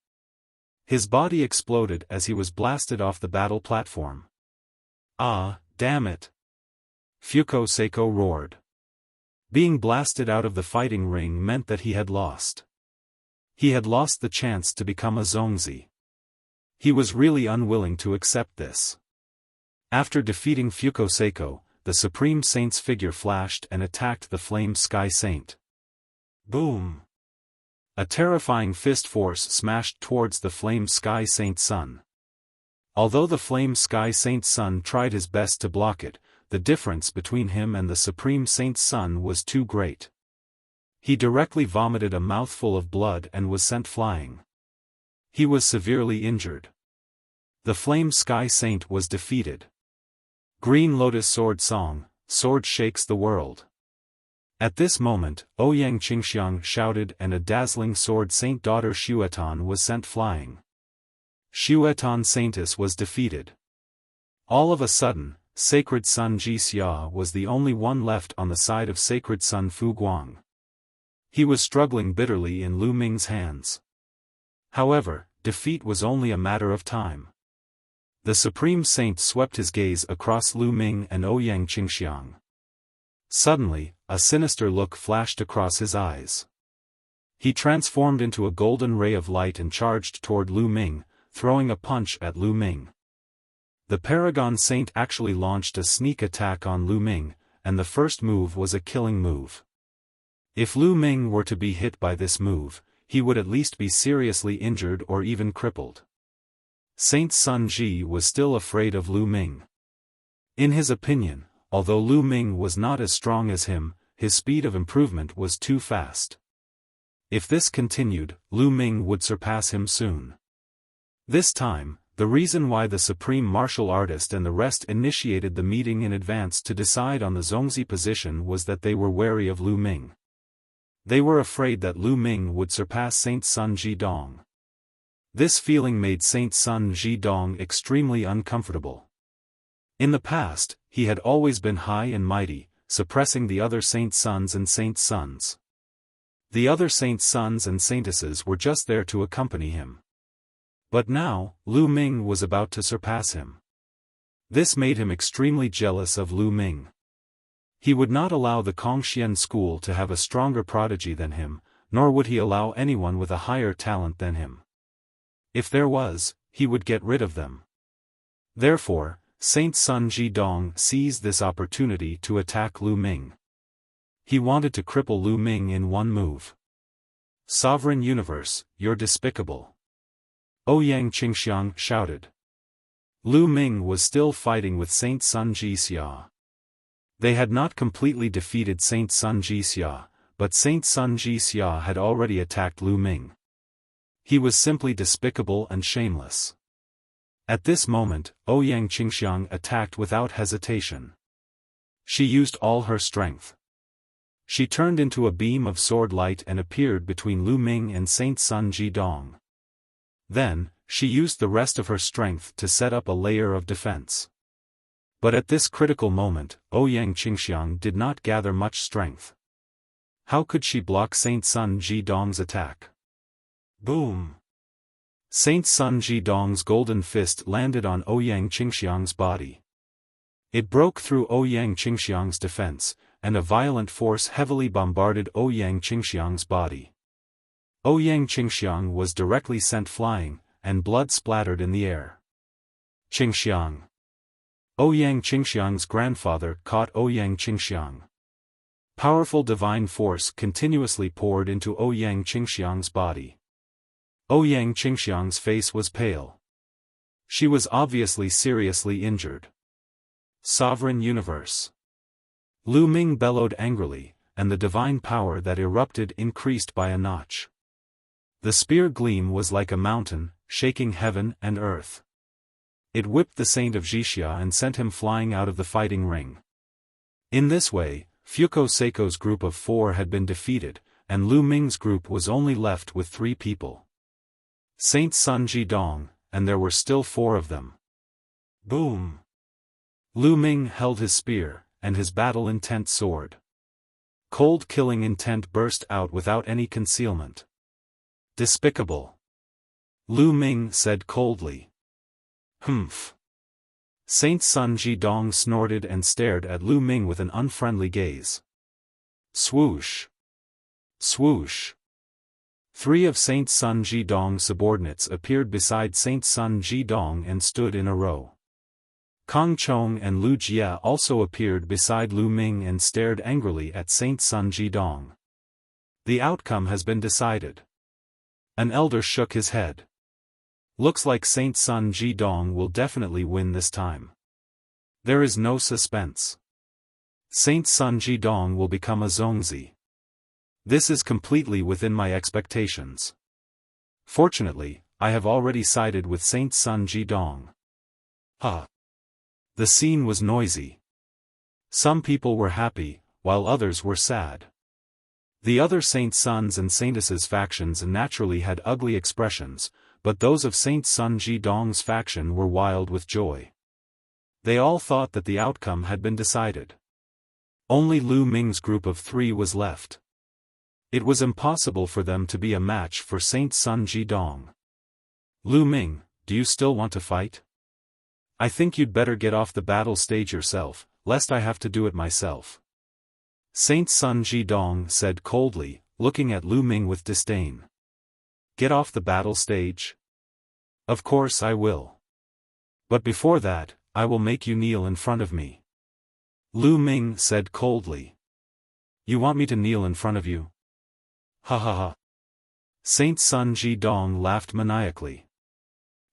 His body exploded as he was blasted off the battle platform. Ah, damn it! Fuko Seiko roared. Being blasted out of the fighting ring meant that he had lost. He had lost the chance to become a Zongzi. He was really unwilling to accept this. After defeating Fuko Seiko, the Supreme Saint's figure flashed and attacked the Flame Sky Saint. Boom! A terrifying fist force smashed towards the Flame Sky Saint Sun. Although the Flame Sky Saint Sun tried his best to block it, the difference between him and the Supreme Saint Sun was too great. He directly vomited a mouthful of blood and was sent flying. He was severely injured. The Flame Sky Saint was defeated. Green Lotus Sword Song, Sword Shakes the World. At this moment, Ouyang Qingxiang shouted and a dazzling sword Saint Daughter Xiaofan was sent flying. Xiaofan Saintess was defeated. All of a sudden, Sacred Sun Jixia was the only one left on the side of Sacred Sun Fuguang. He was struggling bitterly in Lu Ming's hands. However, defeat was only a matter of time. The Supreme Saint swept his gaze across Lu Ming and Ouyang Qingxiang. Suddenly, a sinister look flashed across his eyes. He transformed into a golden ray of light and charged toward Lu Ming, throwing a punch at Lu Ming. The Paragon Saint actually launched a sneak attack on Lu Ming, and the first move was a killing move. If Lu Ming were to be hit by this move, he would at least be seriously injured or even crippled. Saint Sun Ji was still afraid of Lu Ming. In his opinion, although Lu Ming was not as strong as him, his speed of improvement was too fast. If this continued, Lu Ming would surpass him soon. This time, The reason why the supreme martial artist and the rest initiated the meeting in advance to decide on the Zongzi position was that they were wary of Lu Ming. They were afraid that Lu Ming would surpass Saint Sun Jidong. This feeling made Saint Sun Jidong extremely uncomfortable. In the past, he had always been high and mighty, suppressing the other Saint Suns and Saint Suns. The other Saint Suns and Saintesses were just there to accompany him. But now, Lu Ming was about to surpass him. This made him extremely jealous of Lu Ming. He would not allow the Kongxian school to have a stronger prodigy than him, nor would he allow anyone with a higher talent than him. If there was, he would get rid of them. Therefore, Saint Sun Jidong seized this opportunity to attack Lu Ming. He wanted to cripple Lu Ming in one move. Sovereign Universe, you're despicable! Ouyang Qingxiang shouted. Lu Ming was still fighting with Saint Sun Jixia. They had not completely defeated Saint Sun Jixia, but Saint Sun Jixia had already attacked Lu Ming. He was simply despicable and shameless. At this moment, Ouyang Qingxiang attacked without hesitation. She used all her strength. She turned into a beam of sword light and appeared between Lu Ming and Saint Sun Jidong. Then, she used the rest of her strength to set up a layer of defense. But at this critical moment, Ouyang Qingxiang did not gather much strength. How could she block Saint Sun Jidong's attack? Boom! Saint Sun Jidong's golden fist landed on Ouyang Qingxiang's body. It broke through Ouyang Qingxiang's defense, and a violent force heavily bombarded Ouyang Qingxiang's body. Ouyang Qingxiang was directly sent flying, and blood splattered in the air. Qingxiang. Ouyang Qingxiang's grandfather caught Ouyang Qingxiang. Powerful divine force continuously poured into Ouyang Qingxiang's body. Ouyang Qingxiang's face was pale. She was obviously seriously injured. Sovereign Universe. Lu Ming bellowed angrily, and the divine power that erupted increased by a notch. The spear gleam was like a mountain, shaking heaven and earth. It whipped the Saint of Jixia and sent him flying out of the fighting ring. In this way, Fuko Seiko's group of 4 had been defeated, and Lu Ming's group was only left with 3 people. Saint Sun Jidong, and there were still 4 of them. Boom! Lu Ming held his spear, and his battle-intent sword. Cold killing intent burst out without any concealment. Despicable! Lu Ming said coldly. Humph! Saint Sun Jidong snorted and stared at Lu Ming with an unfriendly gaze. Swoosh! Swoosh! 3 of Saint Sun Jidong's subordinates appeared beside Saint Sun Jidong and stood in a row. Kong Chong and Lu Jia also appeared beside Lu Ming and stared angrily at Saint Sun Jidong. The outcome has been decided. An elder shook his head. Looks like Saint Sun Jidong will definitely win this time. There is no suspense. Saint Sun Jidong will become a Zongzi. This is completely within my expectations. Fortunately, I have already sided with Saint Sun Jidong. The scene was noisy. Some people were happy, while others were sad. The other Saint Suns and Saintesses factions naturally had ugly expressions, but those of Saint Sun Jidong's faction were wild with joy. They all thought that the outcome had been decided. Only Lu Ming's group of 3 was left. It was impossible for them to be a match for Saint Sun Jidong. Lu Ming, do you still want to fight? I think you'd better get off the battle stage yourself, lest I have to do it myself. Saint Sun Jidong said coldly, looking at Lu Ming with disdain. Get off the battle stage? Of course I will. But before that, I will make you kneel in front of me. Lu Ming said coldly. You want me to kneel in front of you? Ha ha ha. Saint Sun Jidong laughed maniacally.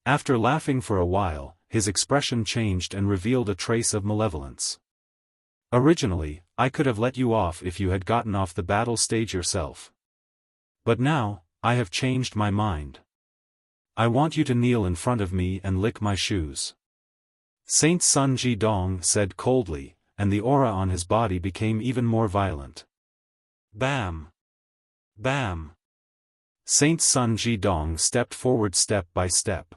After laughing for a while, his expression changed and revealed a trace of malevolence. Originally, I could have let you off if you had gotten off the battle stage yourself. But now, I have changed my mind. I want you to kneel in front of me and lick my shoes. Saint Sun Ji-dong said coldly, and the aura on his body became even more violent. Bam! Bam! Saint Sun Ji-dong stepped forward step by step.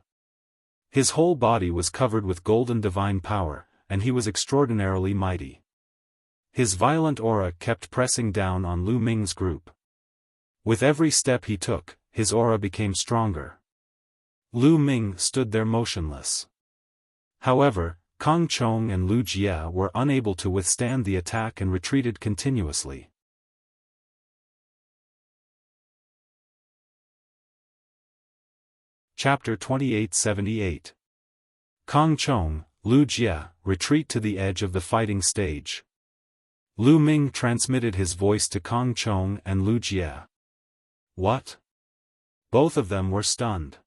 His whole body was covered with golden divine power, and he was extraordinarily mighty. His violent aura kept pressing down on Lu Ming's group. With every step he took, his aura became stronger. Lu Ming stood there motionless. However, Kang Chong and Lu Jia were unable to withstand the attack and retreated continuously. Chapter 2878. Kang Chong, Lu Jia, retreat to the edge of the fighting stage. Lu Ming transmitted his voice to Kang Chong and Lu Jia. What? Both of them were stunned.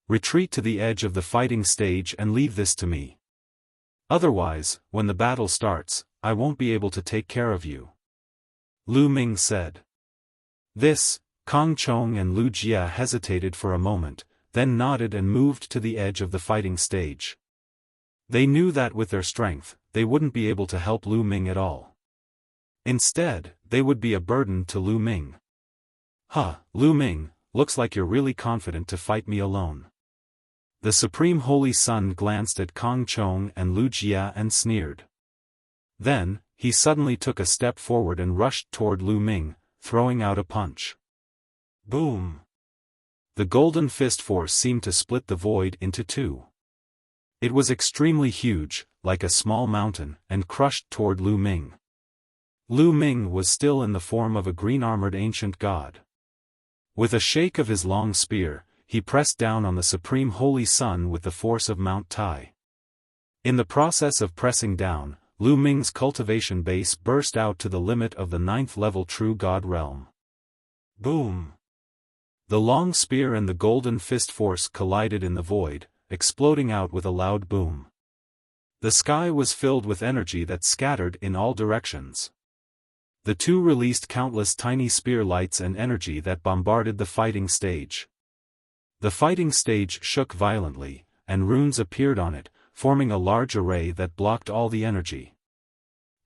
Retreat to the edge of the fighting stage and leave this to me. Otherwise, when the battle starts, I won't be able to take care of you. Lu Ming said. This, Kang Chong and Lu Jia hesitated for a moment, then nodded and moved to the edge of the fighting stage. They knew that with their strength, they wouldn't be able to help Lu Ming at all. Instead, they would be a burden to Lu Ming. Huh, Lu Ming, looks like you're really confident to fight me alone. The Supreme Holy Sun glanced at Kang Chong and Lu Jia and sneered. Then, he suddenly took a step forward and rushed toward Lu Ming, throwing out a punch. Boom! The golden fist force seemed to split the void into two. It was extremely huge, like a small mountain, and crushed toward Lu Ming. Lu Ming was still in the form of a green-armored ancient god. With a shake of his long spear, he pressed down on the Supreme Holy Sun with the force of Mount Tai. In the process of pressing down, Lu Ming's cultivation base burst out to the limit of the 9th level True God realm. Boom! The long spear and the golden fist force collided in the void, exploding out with a loud boom. The sky was filled with energy that scattered in all directions. The two released countless tiny spear lights and energy that bombarded the fighting stage. The fighting stage shook violently, and runes appeared on it, forming a large array that blocked all the energy.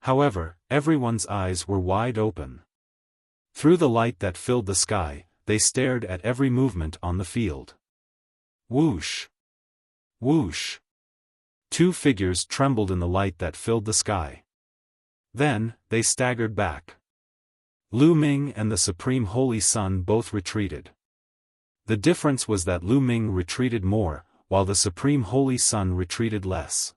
However, everyone's eyes were wide open. Through the light that filled the sky, they stared at every movement on the field. Whoosh! Whoosh! Two figures trembled in the light that filled the sky. Then, they staggered back. Lu Ming and the Supreme Holy Sun both retreated. The difference was that Lu Ming retreated more, while the Supreme Holy Sun retreated less.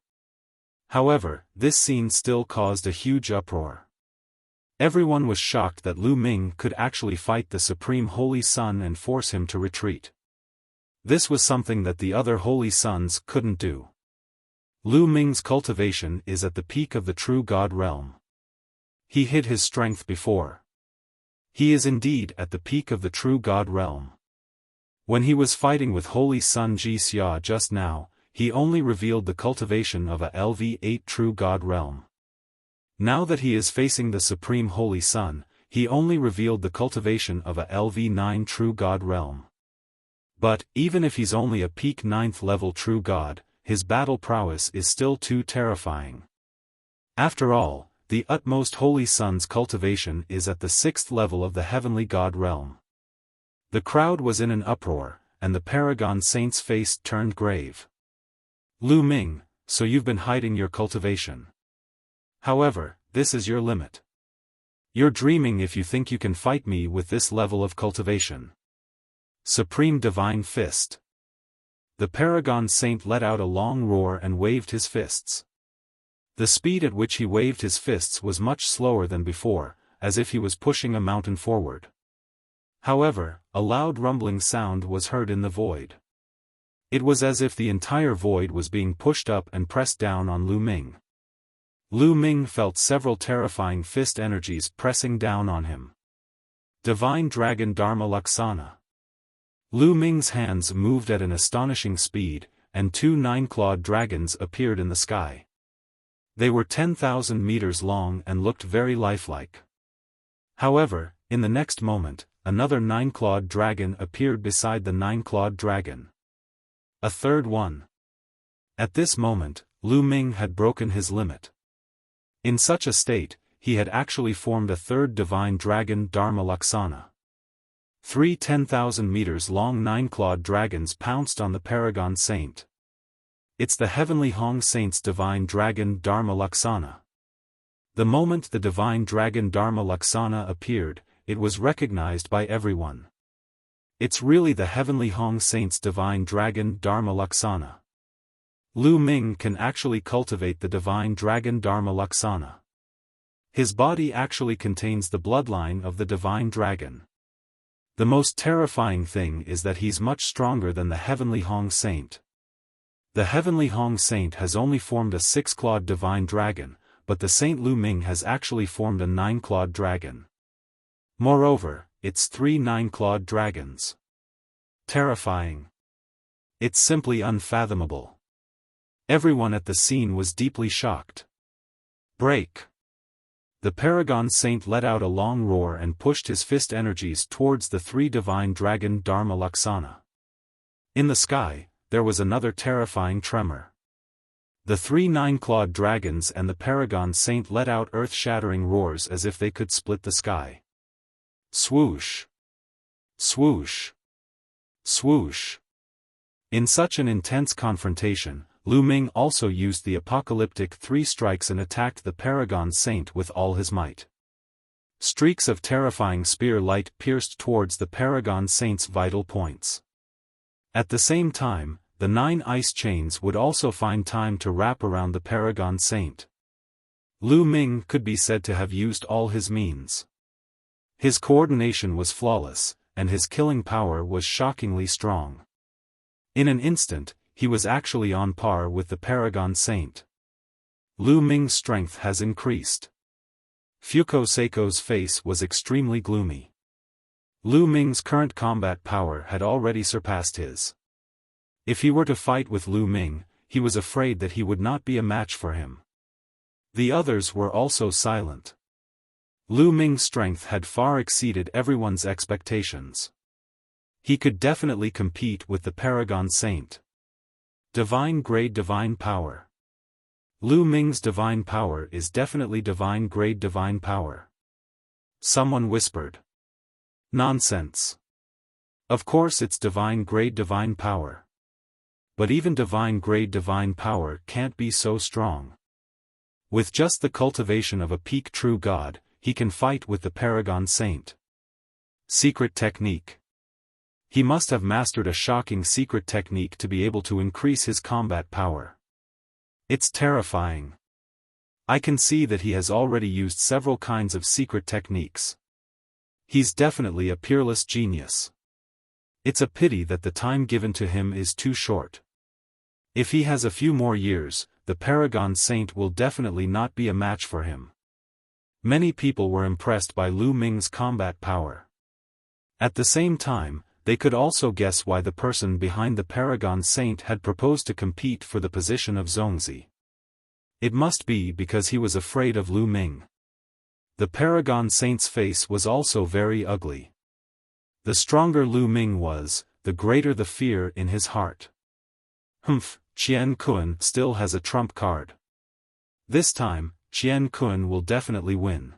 However, this scene still caused a huge uproar. Everyone was shocked that Lu Ming could actually fight the Supreme Holy Sun and force him to retreat. This was something that the other Holy Suns couldn't do. Lu Ming's cultivation is at the peak of the True God realm. He hid his strength before. He is indeed at the peak of the True God realm. When he was fighting with Holy Sun Ji Xia just now, he only revealed the cultivation of a LV8 True God realm. Now that he is facing the Supreme Holy Sun, he only revealed the cultivation of a LV9 True God realm. But, even if he's only a peak 9th level True God, his battle prowess is still too terrifying. After all, the utmost Holy Sun's cultivation is at the 6th level of the Heavenly God realm. The crowd was in an uproar, and the Paragon Saint's face turned grave. Lu Ming, so you've been hiding your cultivation. However, this is your limit. You're dreaming if you think you can fight me with this level of cultivation. Supreme Divine Fist. The Paragon Saint let out a long roar and waved his fists. The speed at which he waved his fists was much slower than before, as if he was pushing a mountain forward. However, a loud rumbling sound was heard in the void. It was as if the entire void was being pushed up and pressed down on Lu Ming. Lu Ming felt several terrifying fist energies pressing down on him. Divine Dragon Dharma Laksana. Lu Ming's hands moved at an astonishing speed, and two 9-clawed dragons appeared in the sky. They were 10,000 meters long and looked very lifelike. However, in the next moment, another 9-clawed dragon appeared beside the 9-clawed dragon. A third one. At this moment, Lu Ming had broken his limit. In such a state, he had actually formed a third divine dragon Dharma Laksana. 3 10,000 meters long 9-clawed dragons pounced on the Paragon Saint. It's the heavenly Hong Saint's divine dragon Dharma Laksana. The moment the divine dragon Dharma Laksana appeared, it was recognized by everyone. It's really the heavenly Hong Saint's divine dragon Dharma Laksana. Lu Ming can actually cultivate the divine dragon Dharma Laksana. His body actually contains the bloodline of the divine dragon. The most terrifying thing is that he's much stronger than the heavenly Hong Saint. The heavenly Hong Saint has only formed a 6-clawed divine dragon, but the Saint Lu Ming has actually formed a 9-clawed dragon. Moreover, it's 3 9-clawed dragons. Terrifying. It's simply unfathomable. Everyone at the scene was deeply shocked. Break. The Paragon Saint let out a long roar and pushed his fist energies towards the 3 divine dragon Dharma Laksana. In the sky, there was another terrifying tremor. The 3 9-clawed dragons and the Paragon Saint let out earth-shattering roars as if they could split the sky. Swoosh! Swoosh! Swoosh! In such an intense confrontation, Lu Ming also used the apocalyptic 3 strikes and attacked the Paragon Saint with all his might. Streaks of terrifying spear light pierced towards the Paragon Saint's vital points. At the same time, the 9 ice chains would also find time to wrap around the Paragon Saint. Lu Ming could be said to have used all his means. His coordination was flawless, and his killing power was shockingly strong. In an instant, he was actually on par with the Paragon Saint. Lu Ming's strength has increased. Fuko Seiko's face was extremely gloomy. Lu Ming's current combat power had already surpassed his. If he were to fight with Lu Ming, he was afraid that he would not be a match for him. The others were also silent. Lu Ming's strength had far exceeded everyone's expectations. He could definitely compete with the Paragon Saint. Divine grade divine power. Lu Ming's divine power is definitely divine grade divine power. Someone whispered. Nonsense. Of course it's divine grade divine power. But even divine grade divine power can't be so strong. With just the cultivation of a peak true god, he can fight with the Paragon Saint. Secret technique. He must have mastered a shocking secret technique to be able to increase his combat power. It's terrifying. I can see that he has already used several kinds of secret techniques. He's definitely a peerless genius. It's a pity that the time given to him is too short. If he has a few more years, the Paragon Saint will definitely not be a match for him. Many people were impressed by Lu Ming's combat power. At the same time, they could also guess why the person behind the Paragon Saint had proposed to compete for the position of Zongzi. It must be because he was afraid of Lu Ming. The Paragon Saint's face was also very ugly. The stronger Lu Ming was, the greater the fear in his heart. Humph, Qian Kun still has a trump card. This time, Qian Kun will definitely win.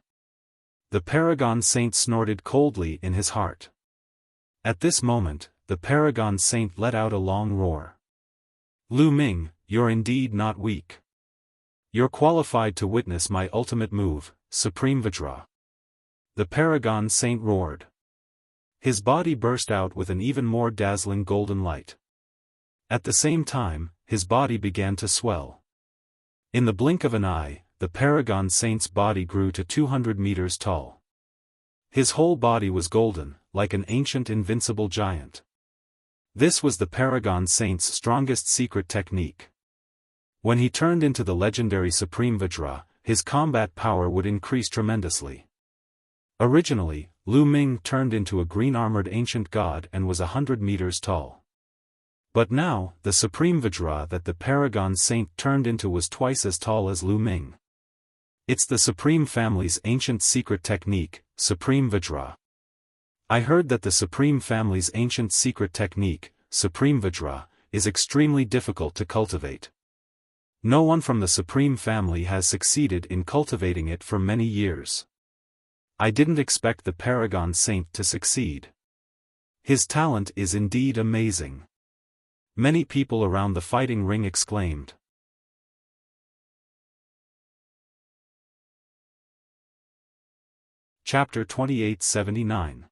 The Paragon Saint snorted coldly in his heart. At this moment, the Paragon Saint let out a long roar. Lu Ming, you're indeed not weak. You're qualified to witness my ultimate move, Supreme Vajra. The Paragon Saint roared. His body burst out with an even more dazzling golden light. At the same time, his body began to swell. In the blink of an eye, the Paragon Saint's body grew to 200 meters tall. His whole body was golden, like an ancient invincible giant. This was the Paragon Saint's strongest secret technique. When he turned into the legendary Supreme Vajra, his combat power would increase tremendously. Originally, Lu Ming turned into a green-armored ancient god and was 100 meters tall. But now, the Supreme Vajra that the Paragon Saint turned into was twice as tall as Lu Ming. It's the Supreme Family's ancient secret technique, Supreme Vajra. I heard that the Supreme Family's ancient secret technique, Supreme Vajra, is extremely difficult to cultivate. No one from the Supreme Family has succeeded in cultivating it for many years. I didn't expect the Paragon Saint to succeed. His talent is indeed amazing. Many people around the fighting ring exclaimed. Chapter 2879.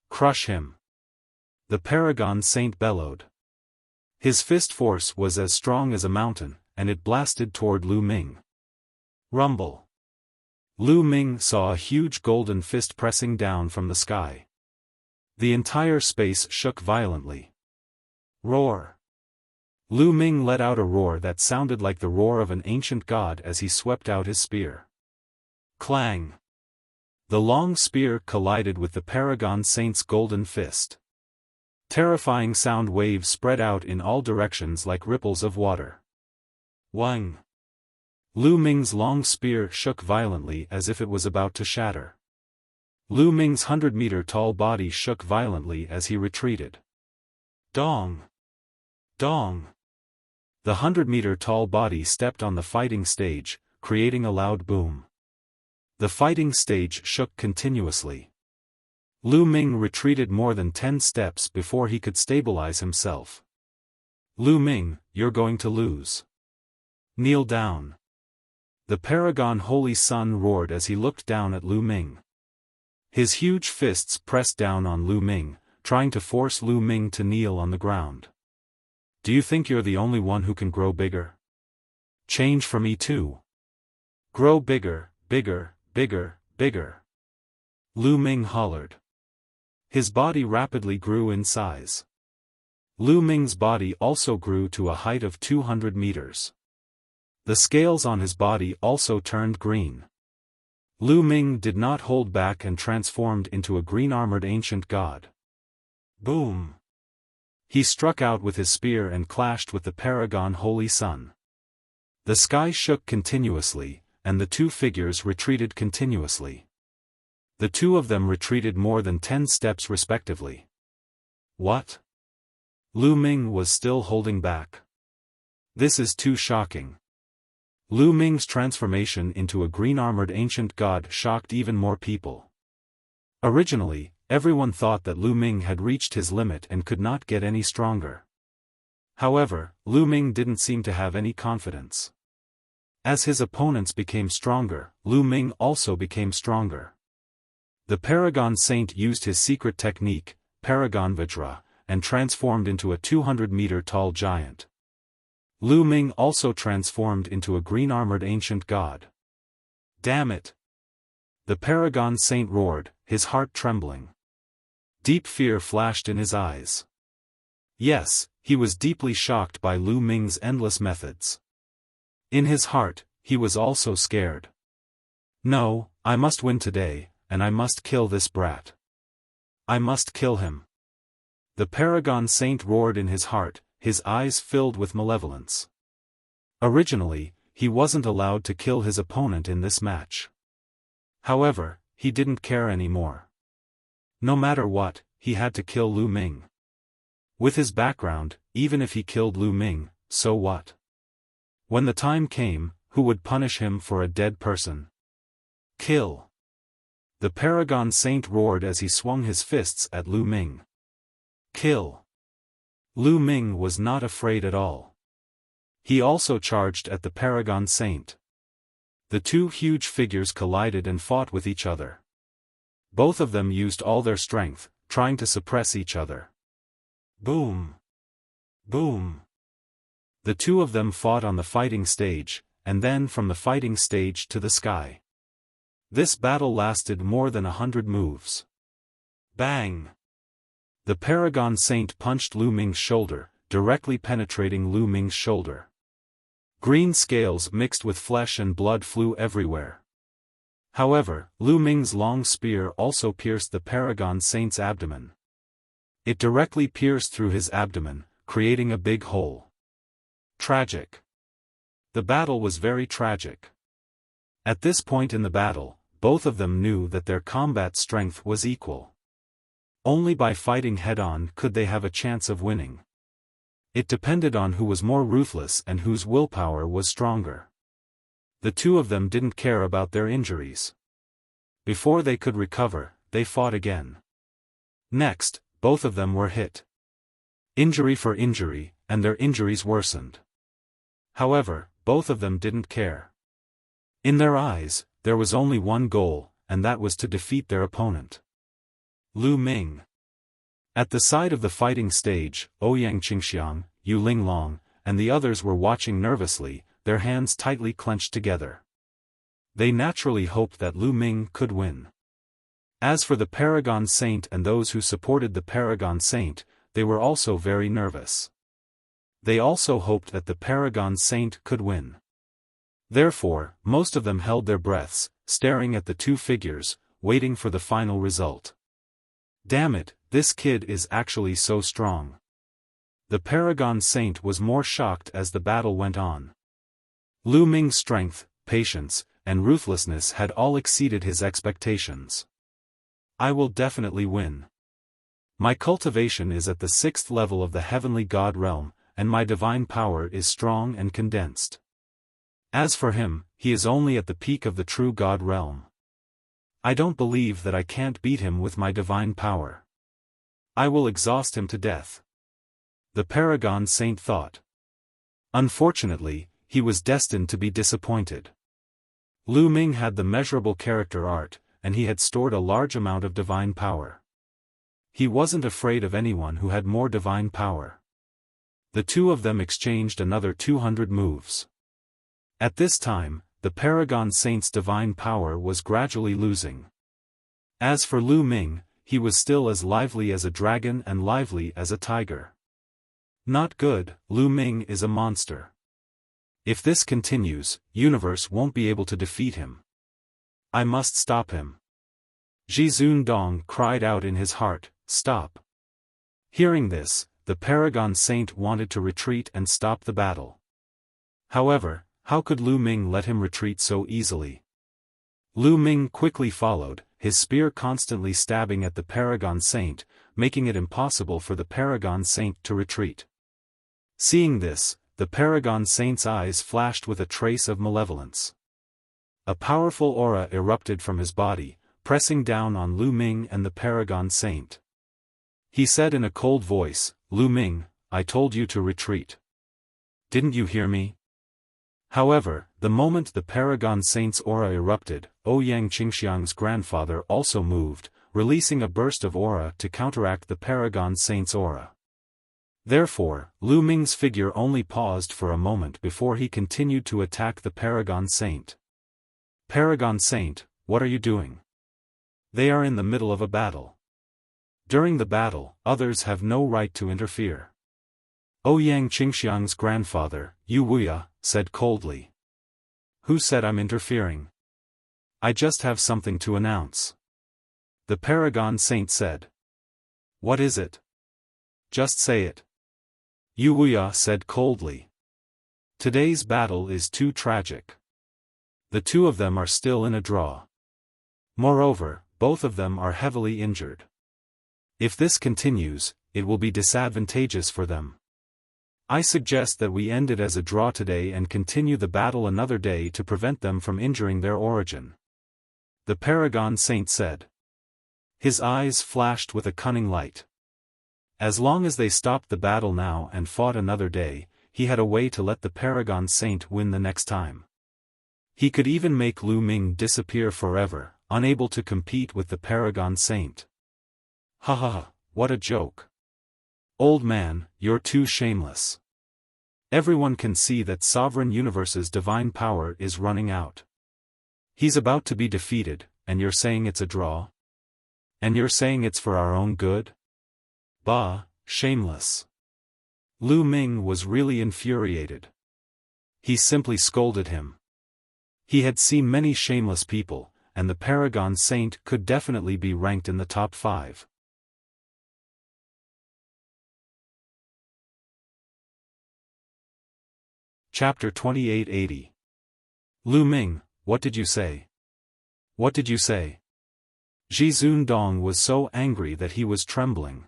Crush him. The Paragon Saint bellowed. His fist force was as strong as a mountain, and it blasted toward Lu Ming. Rumble. Lu Ming saw a huge golden fist pressing down from the sky. The entire space shook violently. Roar. Lu Ming let out a roar that sounded like the roar of an ancient god as he swept out his spear. Clang. The long spear collided with the Paragon Saint's golden fist. Terrifying sound waves spread out in all directions like ripples of water. Wang. Lu Ming's long spear shook violently as if it was about to shatter. Lu Ming's 100-meter-tall body shook violently as he retreated. Dong! Dong! The 100-meter-tall body stepped on the fighting stage, creating a loud boom. The fighting stage shook continuously. Lu Ming retreated more than 10 steps before he could stabilize himself. Lu Ming, you're going to lose. Kneel down. The Paragon Holy Sun roared as he looked down at Lu Ming. His huge fists pressed down on Lu Ming, trying to force Lu Ming to kneel on the ground. Do you think you're the only one who can grow bigger? Change for me too. Grow bigger, bigger, bigger, bigger. Lu Ming hollered. His body rapidly grew in size. Lu Ming's body also grew to a height of 200 meters. The scales on his body also turned green. Lu Ming did not hold back and transformed into a green-armored ancient god. Boom! He struck out with his spear and clashed with the Paragon Holy Sun. The sky shook continuously, and the two figures retreated continuously. The two of them retreated more than 10 steps respectively. What? Lu Ming was still holding back. This is too shocking. Lu Ming's transformation into a green-armored ancient god shocked even more people. Originally, everyone thought that Lu Ming had reached his limit and could not get any stronger. However, Lu Ming didn't seem to have any confidence. As his opponents became stronger, Lu Ming also became stronger. The Paragon Saint used his secret technique, Paragon Vajra, and transformed into a 200-meter-tall giant. Lu Ming also transformed into a green-armored ancient god. Damn it! The Paragon Saint roared, his heart trembling. Deep fear flashed in his eyes. Yes, he was deeply shocked by Lu Ming's endless methods. In his heart, he was also scared. No, I must win today, and I must kill this brat. I must kill him. The Paragon Saint roared in his heart, his eyes filled with malevolence. Originally, he wasn't allowed to kill his opponent in this match. However, he didn't care anymore. No matter what, he had to kill Lu Ming. With his background, even if he killed Lu Ming, so what? When the time came, who would punish him for a dead person? Kill! The Paragon Saint roared as he swung his fists at Lu Ming. Kill! Lu Ming was not afraid at all. He also charged at the Paragon Saint. The two huge figures collided and fought with each other. Both of them used all their strength, trying to suppress each other. Boom! Boom! The two of them fought on the fighting stage, and then from the fighting stage to the sky. This battle lasted more than 100 moves. Bang! The Paragon Saint punched Lu Ming's shoulder, directly penetrating Lu Ming's shoulder. Green scales mixed with flesh and blood flew everywhere. However, Lu Ming's long spear also pierced the Paragon Saint's abdomen. It directly pierced through his abdomen, creating a big hole. Tragic. The battle was very tragic. At this point in the battle, both of them knew that their combat strength was equal. Only by fighting head-on could they have a chance of winning. It depended on who was more ruthless and whose willpower was stronger. The two of them didn't care about their injuries. Before they could recover, they fought again. Next, both of them were hit. Injury for injury, and their injuries worsened. However, both of them didn't care. In their eyes, there was only one goal, and that was to defeat their opponent. Lu Ming. At the side of the fighting stage, Ouyang Qingxiang, Yu Linglong, and the others were watching nervously, their hands tightly clenched together. They naturally hoped that Lu Ming could win. As for the Paragon Saint and those who supported the Paragon Saint, they were also very nervous. They also hoped that the Paragon Saint could win. Therefore, most of them held their breaths, staring at the two figures, waiting for the final result. Damn it, this kid is actually so strong. The Paragon Saint was more shocked as the battle went on. Lu Ming's strength, patience, and ruthlessness had all exceeded his expectations. I will definitely win. My cultivation is at the 6th level of the heavenly god realm, and my divine power is strong and condensed. As for him, he is only at the peak of the true god realm. I don't believe that I can't beat him with my divine power. I will exhaust him to death. The Paragon Saint thought. Unfortunately, he was destined to be disappointed. Lu Ming had the measurable character art, and he had stored a large amount of divine power. He wasn't afraid of anyone who had more divine power. The two of them exchanged another 200 moves. At this time, the Paragon Saint's divine power was gradually losing. As for Lu Ming, he was still as lively as a dragon and lively as a tiger. Not good, Lu Ming is a monster. If this continues, universe won't be able to defeat him. I must stop him. Zhizun Dong cried out in his heart, stop. Hearing this, the Paragon Saint wanted to retreat and stop the battle. However, how could Lu Ming let him retreat so easily? Lu Ming quickly followed, his spear constantly stabbing at the Paragon Saint, making it impossible for the Paragon Saint to retreat. Seeing this, the Paragon Saint's eyes flashed with a trace of malevolence. A powerful aura erupted from his body, pressing down on Lu Ming and the Paragon Saint. He said in a cold voice, Lu Ming, I told you to retreat. Didn't you hear me? However, the moment the Paragon Saint's aura erupted, Ouyang Qingxiang's grandfather also moved, releasing a burst of aura to counteract the Paragon Saint's aura. Therefore, Lu Ming's figure only paused for a moment before he continued to attack the Paragon Saint. Paragon Saint, what are you doing? They are in the middle of a battle. During the battle, others have no right to interfere. Ouyang Qingxiang's grandfather, Wuxia, said coldly. Who said I'm interfering? I just have something to announce. The Paragon Saint said. What is it? Just say it. Wuxia said coldly. Today's battle is too tragic. The two of them are still in a draw. Moreover, both of them are heavily injured. If this continues, it will be disadvantageous for them. I suggest that we end it as a draw today and continue the battle another day to prevent them from injuring their origin. The Paragon Saint said. His eyes flashed with a cunning light. As long as they stopped the battle now and fought another day, he had a way to let the Paragon Saint win the next time. He could even make Lu Ming disappear forever, unable to compete with the Paragon Saint. Ha ha ha, what a joke. Old man, you're too shameless. Everyone can see that Sovereign Universe's divine power is running out. He's about to be defeated, and you're saying it's a draw? And you're saying it's for our own good? Bah, shameless. Lu Ming was really infuriated. He simply scolded him. He had seen many shameless people, and the Paragon Saint could definitely be ranked in the top 5. Chapter 2880. Lu Ming, what did you say? What did you say? Zhizun Dong was so angry that he was trembling.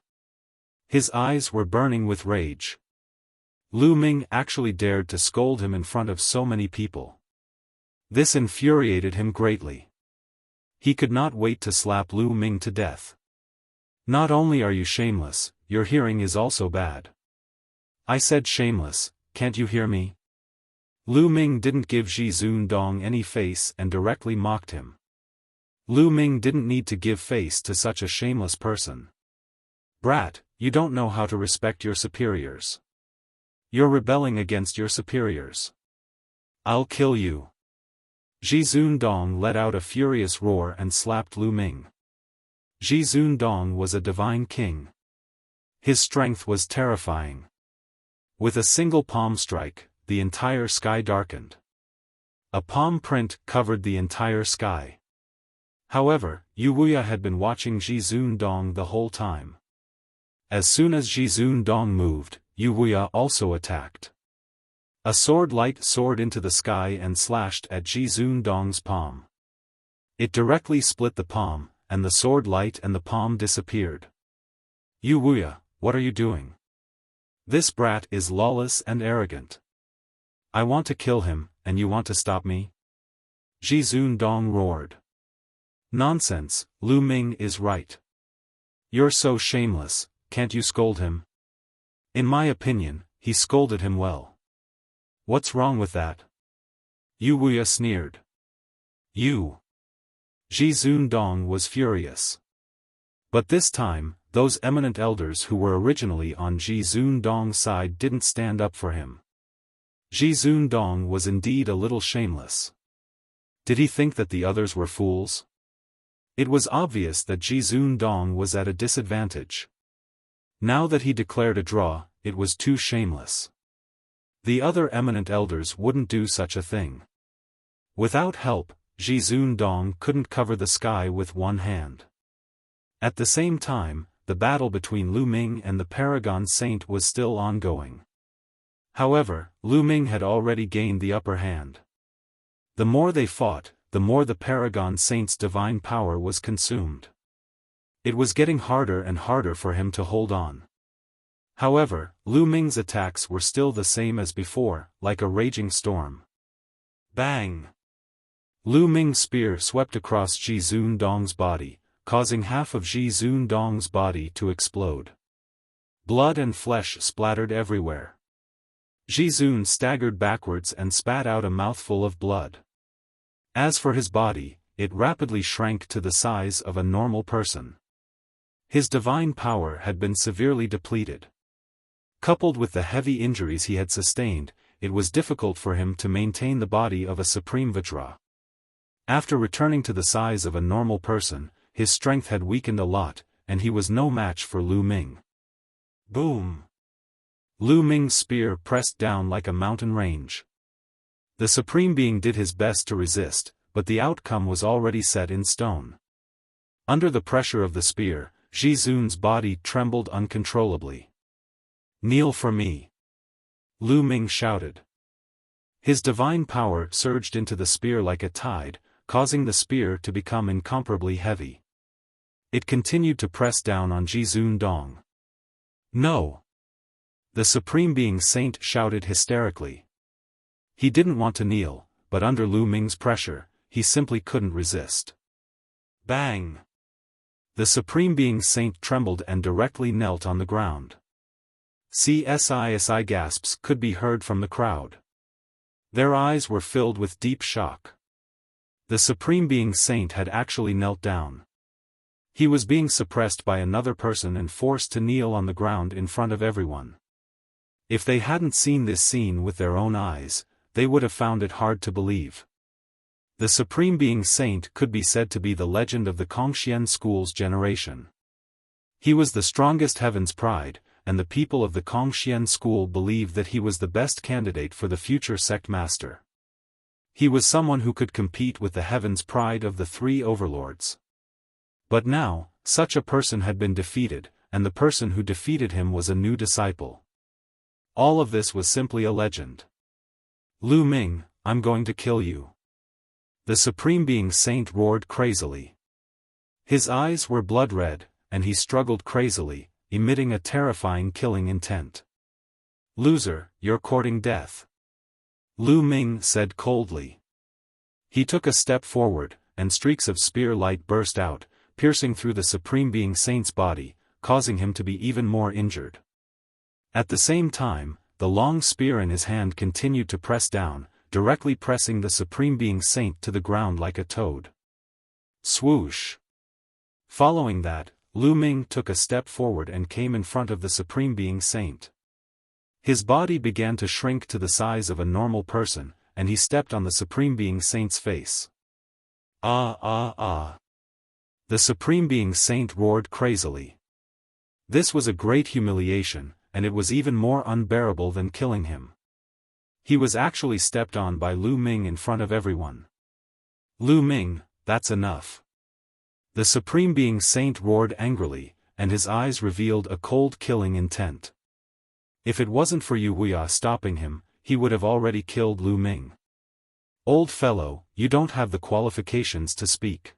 His eyes were burning with rage. Lu Ming actually dared to scold him in front of so many people. This infuriated him greatly. He could not wait to slap Lu Ming to death. Not only are you shameless, your hearing is also bad. I said shameless, can't you hear me? Lu Ming didn't give Ji Zundong any face and directly mocked him. Lu Ming didn't need to give face to such a shameless person. Brat, you don't know how to respect your superiors. You're rebelling against your superiors. I'll kill you. Ji Zundong let out a furious roar and slapped Lu Ming. Ji Zundong was a divine king. His strength was terrifying. With a single palm strike, the entire sky darkened. A palm print covered the entire sky. However, Wuxia had been watching Ji Zundong the whole time. As soon as Ji Zundong moved, Wuxia also attacked. A sword-like soared into the sky and slashed at Ji Zundong's palm. It directly split the palm, and the sword light and the palm disappeared. Wuxia, what are you doing? This brat is lawless and arrogant. I want to kill him, and you want to stop me? Ji Zundong roared. Nonsense, Lu Ming is right. You're so shameless, can't you scold him? In my opinion, he scolded him well. What's wrong with that? Wuxia sneered. You. Ji Zundong was furious. But this time, those eminent elders who were originally on Ji Zundong's side didn't stand up for him. Ji Zundong was indeed a little shameless. Did he think that the others were fools? It was obvious that Ji Zundong was at a disadvantage. Now that he declared a draw, it was too shameless. The other eminent elders wouldn't do such a thing. Without help, Ji Zundong couldn't cover the sky with one hand. At the same time, the battle between Lu Ming and the Paragon Saint was still ongoing. However, Lu Ming had already gained the upper hand. The more they fought, the more the Paragon Saint's divine power was consumed. It was getting harder and harder for him to hold on. However, Lu Ming's attacks were still the same as before, like a raging storm. Bang! Lu Ming's spear swept across Ji Zundong's body, causing half of Ji Zundong's body to explode. Blood and flesh splattered everywhere. Ji Zun staggered backwards and spat out a mouthful of blood. As for his body, it rapidly shrank to the size of a normal person. His divine power had been severely depleted. Coupled with the heavy injuries he had sustained, it was difficult for him to maintain the body of a supreme Vajra. After returning to the size of a normal person, his strength had weakened a lot, and he was no match for Lu Ming. Boom! Lu Ming's spear pressed down like a mountain range. The Supreme Being did his best to resist, but the outcome was already set in stone. Under the pressure of the spear, Ji Zun's body trembled uncontrollably. Kneel for me! Lu Ming shouted. His divine power surged into the spear like a tide, causing the spear to become incomparably heavy. It continued to press down on Ji Zundong. No! The Supreme Being Saint shouted hysterically. He didn't want to kneel, but under Lu Ming's pressure, he simply couldn't resist. Bang! The Supreme Being Saint trembled and directly knelt on the ground. CSISI gasps could be heard from the crowd. Their eyes were filled with deep shock. The Supreme Being Saint had actually knelt down. He was being suppressed by another person and forced to kneel on the ground in front of everyone. If they hadn't seen this scene with their own eyes, they would have found it hard to believe. The Supreme Being Saint could be said to be the legend of the Kongxian school's generation. He was the strongest heaven's pride, and the people of the Kongxian school believed that he was the best candidate for the future sect master. He was someone who could compete with the heaven's pride of the three overlords. But now, such a person had been defeated, and the person who defeated him was a new disciple. All of this was simply a legend. Lu Ming, I'm going to kill you. The Supreme Being Saint roared crazily. His eyes were blood red, and he struggled crazily, emitting a terrifying killing intent. Loser, you're courting death. Lu Ming said coldly. He took a step forward, and streaks of spear light burst out, piercing through the Supreme Being Saint's body, causing him to be even more injured. At the same time, the long spear in his hand continued to press down, directly pressing the Supreme Being Saint to the ground like a toad. Swoosh! Following that, Lu Ming took a step forward and came in front of the Supreme Being Saint. His body began to shrink to the size of a normal person, and he stepped on the Supreme Being Saint's face. Ah ah ah! The Supreme Being Saint roared crazily. This was a great humiliation, and it was even more unbearable than killing him. He was actually stepped on by Lu Ming in front of everyone. Lu Ming, that's enough. The Supreme Being Saint roared angrily, and his eyes revealed a cold killing intent. If it wasn't for you Wuxia stopping him, he would have already killed Lu Ming. Old fellow, you don't have the qualifications to speak.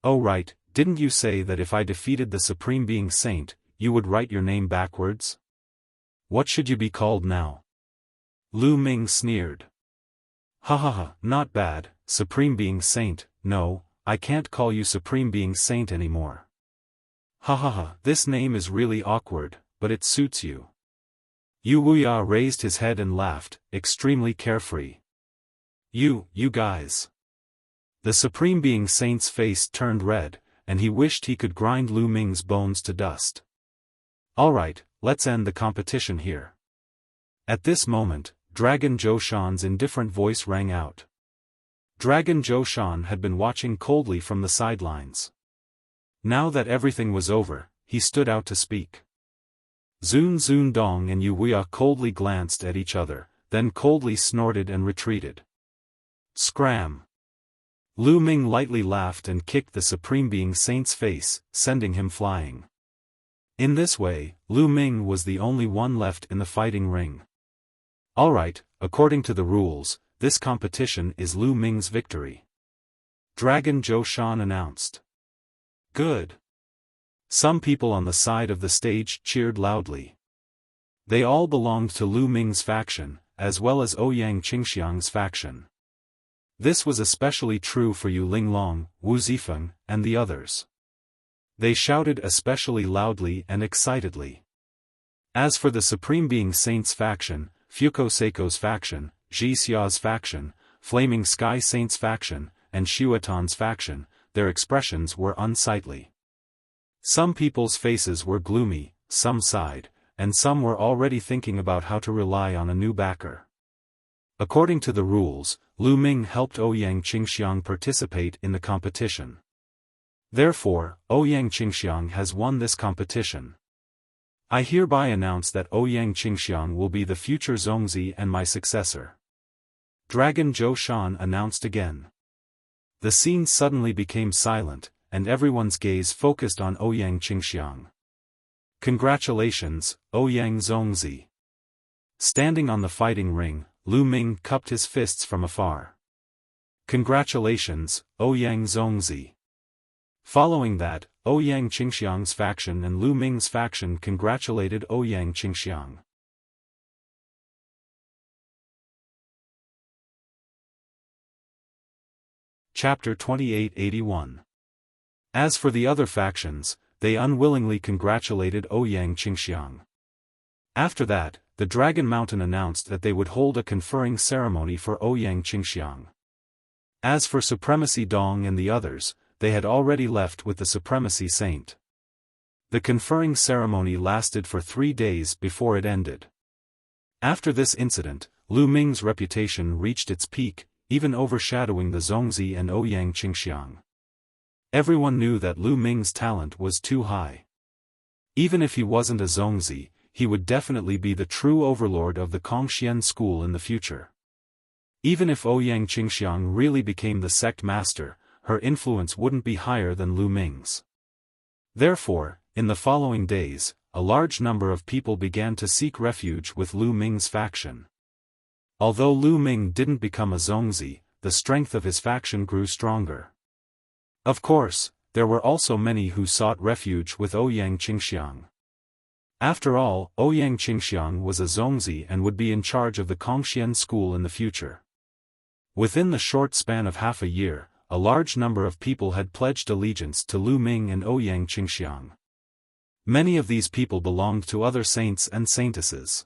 Oh right, didn't you say that if I defeated the Supreme Being Saint, you would write your name backwards? What should you be called now? Lu Ming sneered. Ha ha ha, not bad, Supreme Being Saint. No, I can't call you Supreme Being Saint anymore. Ha ha ha, this name is really awkward, but it suits you. Wuxia raised his head and laughed, extremely carefree. You guys. The Supreme Being Saint's face turned red, and he wished he could grind Lu Ming's bones to dust. Alright, let's end the competition here. At this moment, Dragon Xiaofan indifferent voice rang out. Dragon Xiaofan had been watching coldly from the sidelines. Now that everything was over, he stood out to speak. Zun Zun Dong and Wuxia coldly glanced at each other, then coldly snorted and retreated. Scram! Lu Ming lightly laughed and kicked the Supreme Being Saint's face, sending him flying. In this way, Lu Ming was the only one left in the fighting ring. Alright, according to the rules, this competition is Lu Ming's victory. Dragon Xiaofan announced. Good. Some people on the side of the stage cheered loudly. They all belonged to Lu Ming's faction, as well as Ouyang Qingxiang's faction. This was especially true for Yu Linglong, Wu Zifeng, and the others. They shouted especially loudly and excitedly. As for the Supreme Being Saint's faction, Fuko Seiko's faction, Ji Xia's faction, Flaming Sky Saint's faction, and Xuetan's faction, their expressions were unsightly. Some people's faces were gloomy, some sighed, and some were already thinking about how to rely on a new backer. According to the rules, Lu Ming helped Ouyang Qingxiang participate in the competition. Therefore, Ouyang Qingxiang has won this competition. I hereby announce that Ouyang Qingxiang will be the future Zongzi and my successor. Dragon Xiaofan announced again. The scene suddenly became silent, and everyone's gaze focused on Ouyang Qingxiang. Congratulations, Ouyang Zongzi. Standing on the fighting ring, Lu Ming cupped his fists from afar. Congratulations, Ouyang Zongzi. Following that, Ouyang Qingxiang's faction and Lu Ming's faction congratulated Ouyang Qingxiang. Chapter 2881. As for the other factions, they unwillingly congratulated Ouyang Qingxiang. After that, the Dragon Mountain announced that they would hold a conferring ceremony for Ouyang Qingxiang. As for Supremacy Dong and the others, they had already left with the Supremacy Saint. The conferring ceremony lasted for 3 days before it ended. After this incident, Lu Ming's reputation reached its peak, even overshadowing the Zongzi and Ouyang Qingxiang. Everyone knew that Lu Ming's talent was too high. Even if he wasn't a Zongzi, he would definitely be the true overlord of the Kongxian school in the future. Even if Ouyang Qingxiang really became the sect master, her influence wouldn't be higher than Lu Ming's. Therefore, in the following days, a large number of people began to seek refuge with Lu Ming's faction. Although Lu Ming didn't become a Zongzi, the strength of his faction grew stronger. Of course, there were also many who sought refuge with Ouyang Qingxiang. After all, Ouyang Qingxiang was a Zongzi and would be in charge of the Kongxian school in the future. Within the short span of half a year, a large number of people had pledged allegiance to Lu Ming and Ouyang Qingxiang. Many of these people belonged to other saints and saintesses.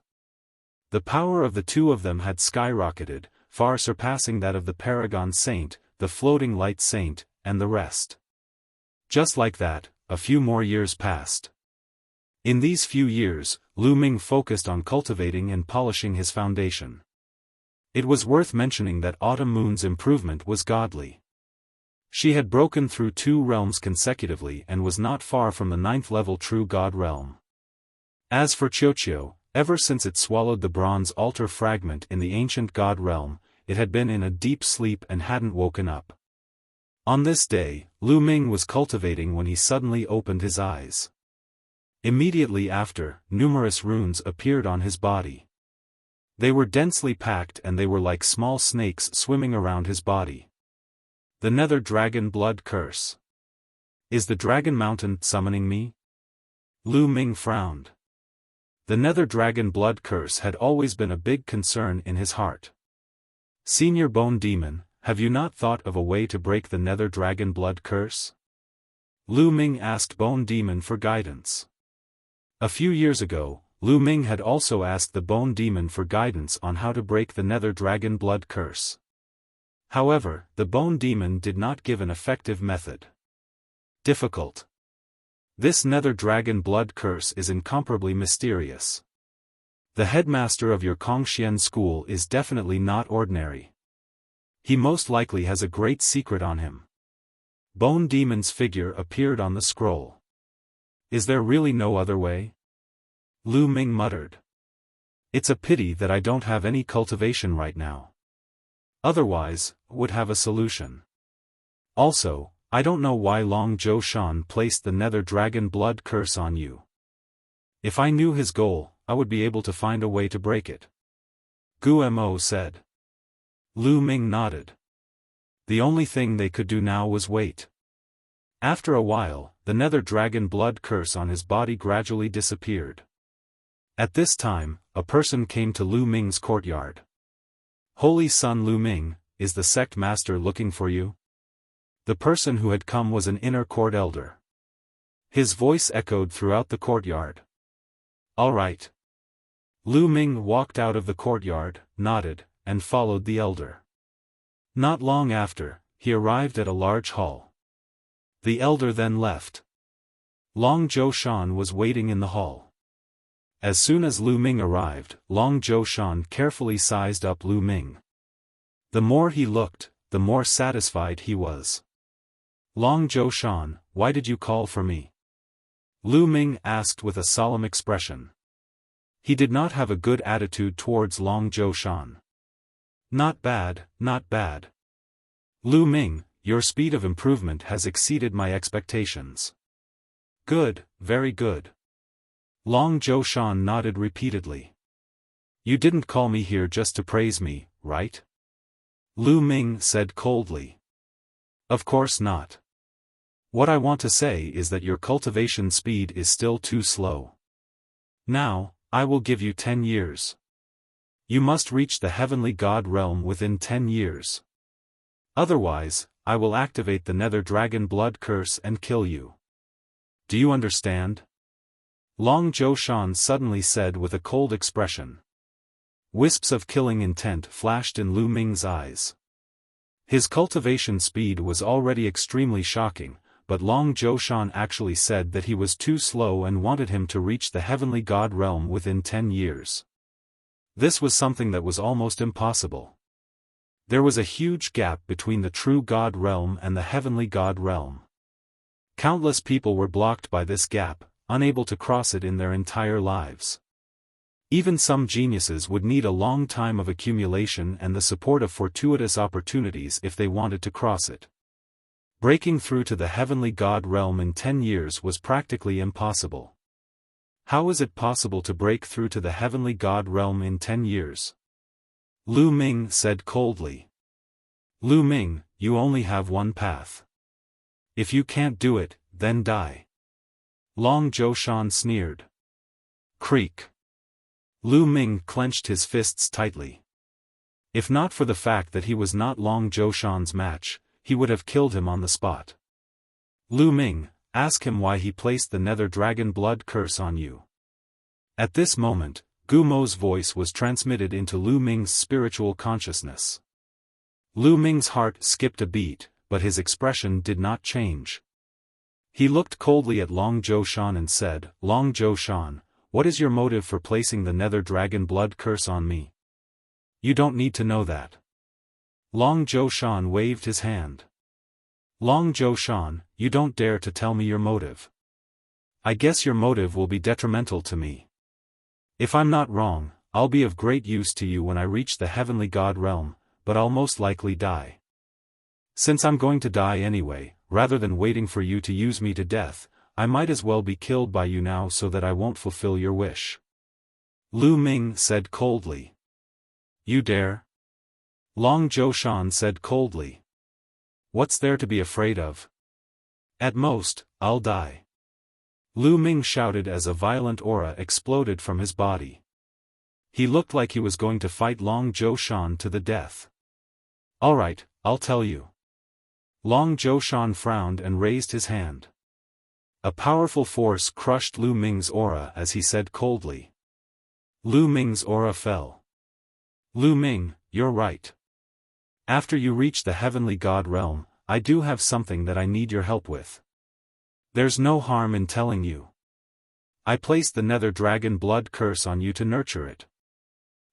The power of the two of them had skyrocketed, far surpassing that of the paragon saint, the floating light saint, and the rest. Just like that, a few more years passed. In these few years, Lu Ming focused on cultivating and polishing his foundation. It was worth mentioning that Autumn Moon's improvement was godly. She had broken through 2 realms consecutively and was not far from the 9th level True God realm. As for Qiuqiu, ever since it swallowed the bronze altar fragment in the ancient God realm, it had been in a deep sleep and hadn't woken up. On this day, Lu Ming was cultivating when he suddenly opened his eyes. Immediately after, numerous runes appeared on his body. They were densely packed and they were like small snakes swimming around his body. The Nether Dragon Blood Curse. Is the Dragon Mountain summoning me? Lu Ming frowned. The Nether Dragon Blood Curse had always been a big concern in his heart. Senior Bone Demon, have you not thought of a way to break the Nether Dragon Blood Curse? Lu Ming asked Bone Demon for guidance. A few years ago, Lu Ming had also asked the Bone Demon for guidance on how to break the Nether Dragon Blood Curse. However, the Bone Demon did not give an effective method. Difficult. This Nether Dragon Blood Curse is incomparably mysterious. The headmaster of your Kongxian school is definitely not ordinary. He most likely has a great secret on him. Bone Demon's figure appeared on the scroll. Is there really no other way? Lu Ming muttered. It's a pity that I don't have any cultivation right now. Otherwise, would have a solution. Also, I don't know why Long Zhou Shan placed the Nether Dragon Blood Curse on you. If I knew his goal, I would be able to find a way to break it. Gu Mo said. Lu Ming nodded. The only thing they could do now was wait. After a while, the Nether Dragon Blood Curse on his body gradually disappeared. At this time, a person came to Lu Ming's courtyard. Holy Son Lu Ming, is the sect master looking for you? The person who had come was an inner court elder. His voice echoed throughout the courtyard. All right. Lu Ming walked out of the courtyard, nodded, and followed the elder. Not long after, he arrived at a large hall. The elder then left. Long Zhou Shan was waiting in the hall. As soon as Lu Ming arrived, Long Zhou Shan carefully sized up Lu Ming. The more he looked, the more satisfied he was. Long Zhou Shan, why did you call for me? Lu Ming asked with a solemn expression. He did not have a good attitude towards Long Zhou Shan. Not bad, not bad. Lu Ming, your speed of improvement has exceeded my expectations. Good, very good. Long Zhou Shan nodded repeatedly. You didn't call me here just to praise me, right? Lu Ming said coldly. Of course not. What I want to say is that your cultivation speed is still too slow. Now, I will give you 10 years. You must reach the heavenly God realm within 10 years. Otherwise, I will activate the Nether Dragon Blood Curse and kill you. Do you understand? Long Zhou Shan suddenly said with a cold expression. Wisps of killing intent flashed in Lu Ming's eyes. His cultivation speed was already extremely shocking, but Long Zhou Shan actually said that he was too slow and wanted him to reach the heavenly God realm within 10 years. This was something that was almost impossible. There was a huge gap between the true God realm and the heavenly God realm. Countless people were blocked by this gap, unable to cross it in their entire lives. Even some geniuses would need a long time of accumulation and the support of fortuitous opportunities if they wanted to cross it. Breaking through to the heavenly God realm in 10 years was practically impossible. How is it possible to break through to the heavenly God realm in 10 years? Lu Ming said coldly. Lu Ming, you only have one path. If you can't do it, then die. Long Zhou Shan sneered. Creak. Lu Ming clenched his fists tightly. If not for the fact that he was not Long Zhoushan's match, he would have killed him on the spot. Lu Ming, ask him why he placed the Nether Dragon blood curse on you. At this moment, Gu Mo's voice was transmitted into Lu Ming's spiritual consciousness. Lu Ming's heart skipped a beat, but his expression did not change. He looked coldly at Long Zhoushan and said, Long Zhoushan, what is your motive for placing the Nether Dragon blood curse on me? You don't need to know that. Long Zhoushan waved his hand. Long Zhoushan, you don't dare to tell me your motive. I guess your motive will be detrimental to me. If I'm not wrong, I'll be of great use to you when I reach the heavenly god realm, but I'll most likely die. Since I'm going to die anyway, rather than waiting for you to use me to death, I might as well be killed by you now so that I won't fulfill your wish. Lu Ming said coldly. You dare? Long Zhoushan said coldly. What's there to be afraid of? At most, I'll die. Lu Ming shouted as a violent aura exploded from his body. He looked like he was going to fight Long Zhoushan to the death. Alright, I'll tell you. Long Zhoushan frowned and raised his hand. A powerful force crushed Lu Ming's aura as he said coldly. Lu Ming's aura fell. Lu Ming, you're right. After you reach the heavenly god realm, I do have something that I need your help with. There's no harm in telling you. I placed the Nether Dragon blood curse on you to nurture it.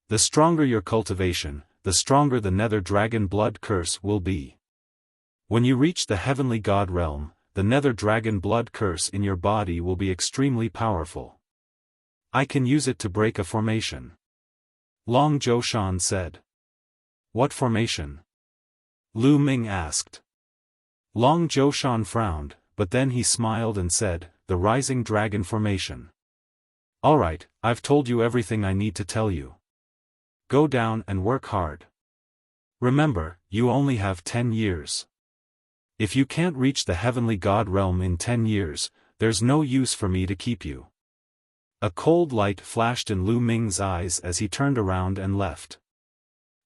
The stronger your cultivation, the stronger the Nether Dragon blood curse will be. When you reach the heavenly god realm, the Nether Dragon blood curse in your body will be extremely powerful. I can use it to break a formation. Long Zhoushan said. What formation? Lu Ming asked. Long Zhoushan frowned, but then he smiled and said, the Rising Dragon formation. Alright, I've told you everything I need to tell you. Go down and work hard. Remember, you only have 10 years. If you can't reach the heavenly god realm in 10 years, there's no use for me to keep you. A cold light flashed in Lu Ming's eyes as he turned around and left.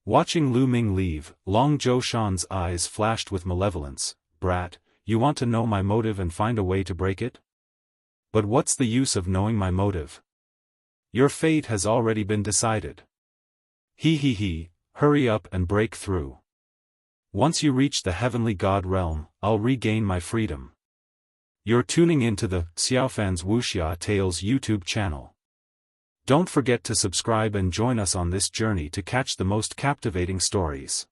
Watching Lu Ming leave, Long Zhoushan's eyes flashed with malevolence. Brat, you want to know my motive and find a way to break it? But what's the use of knowing my motive? Your fate has already been decided. Hurry up and break through. Once you reach the heavenly god realm, I'll regain my freedom. You're tuning into the Xiaofan's Wuxia Tales YouTube channel. Don't forget to subscribe and join us on this journey to catch the most captivating stories.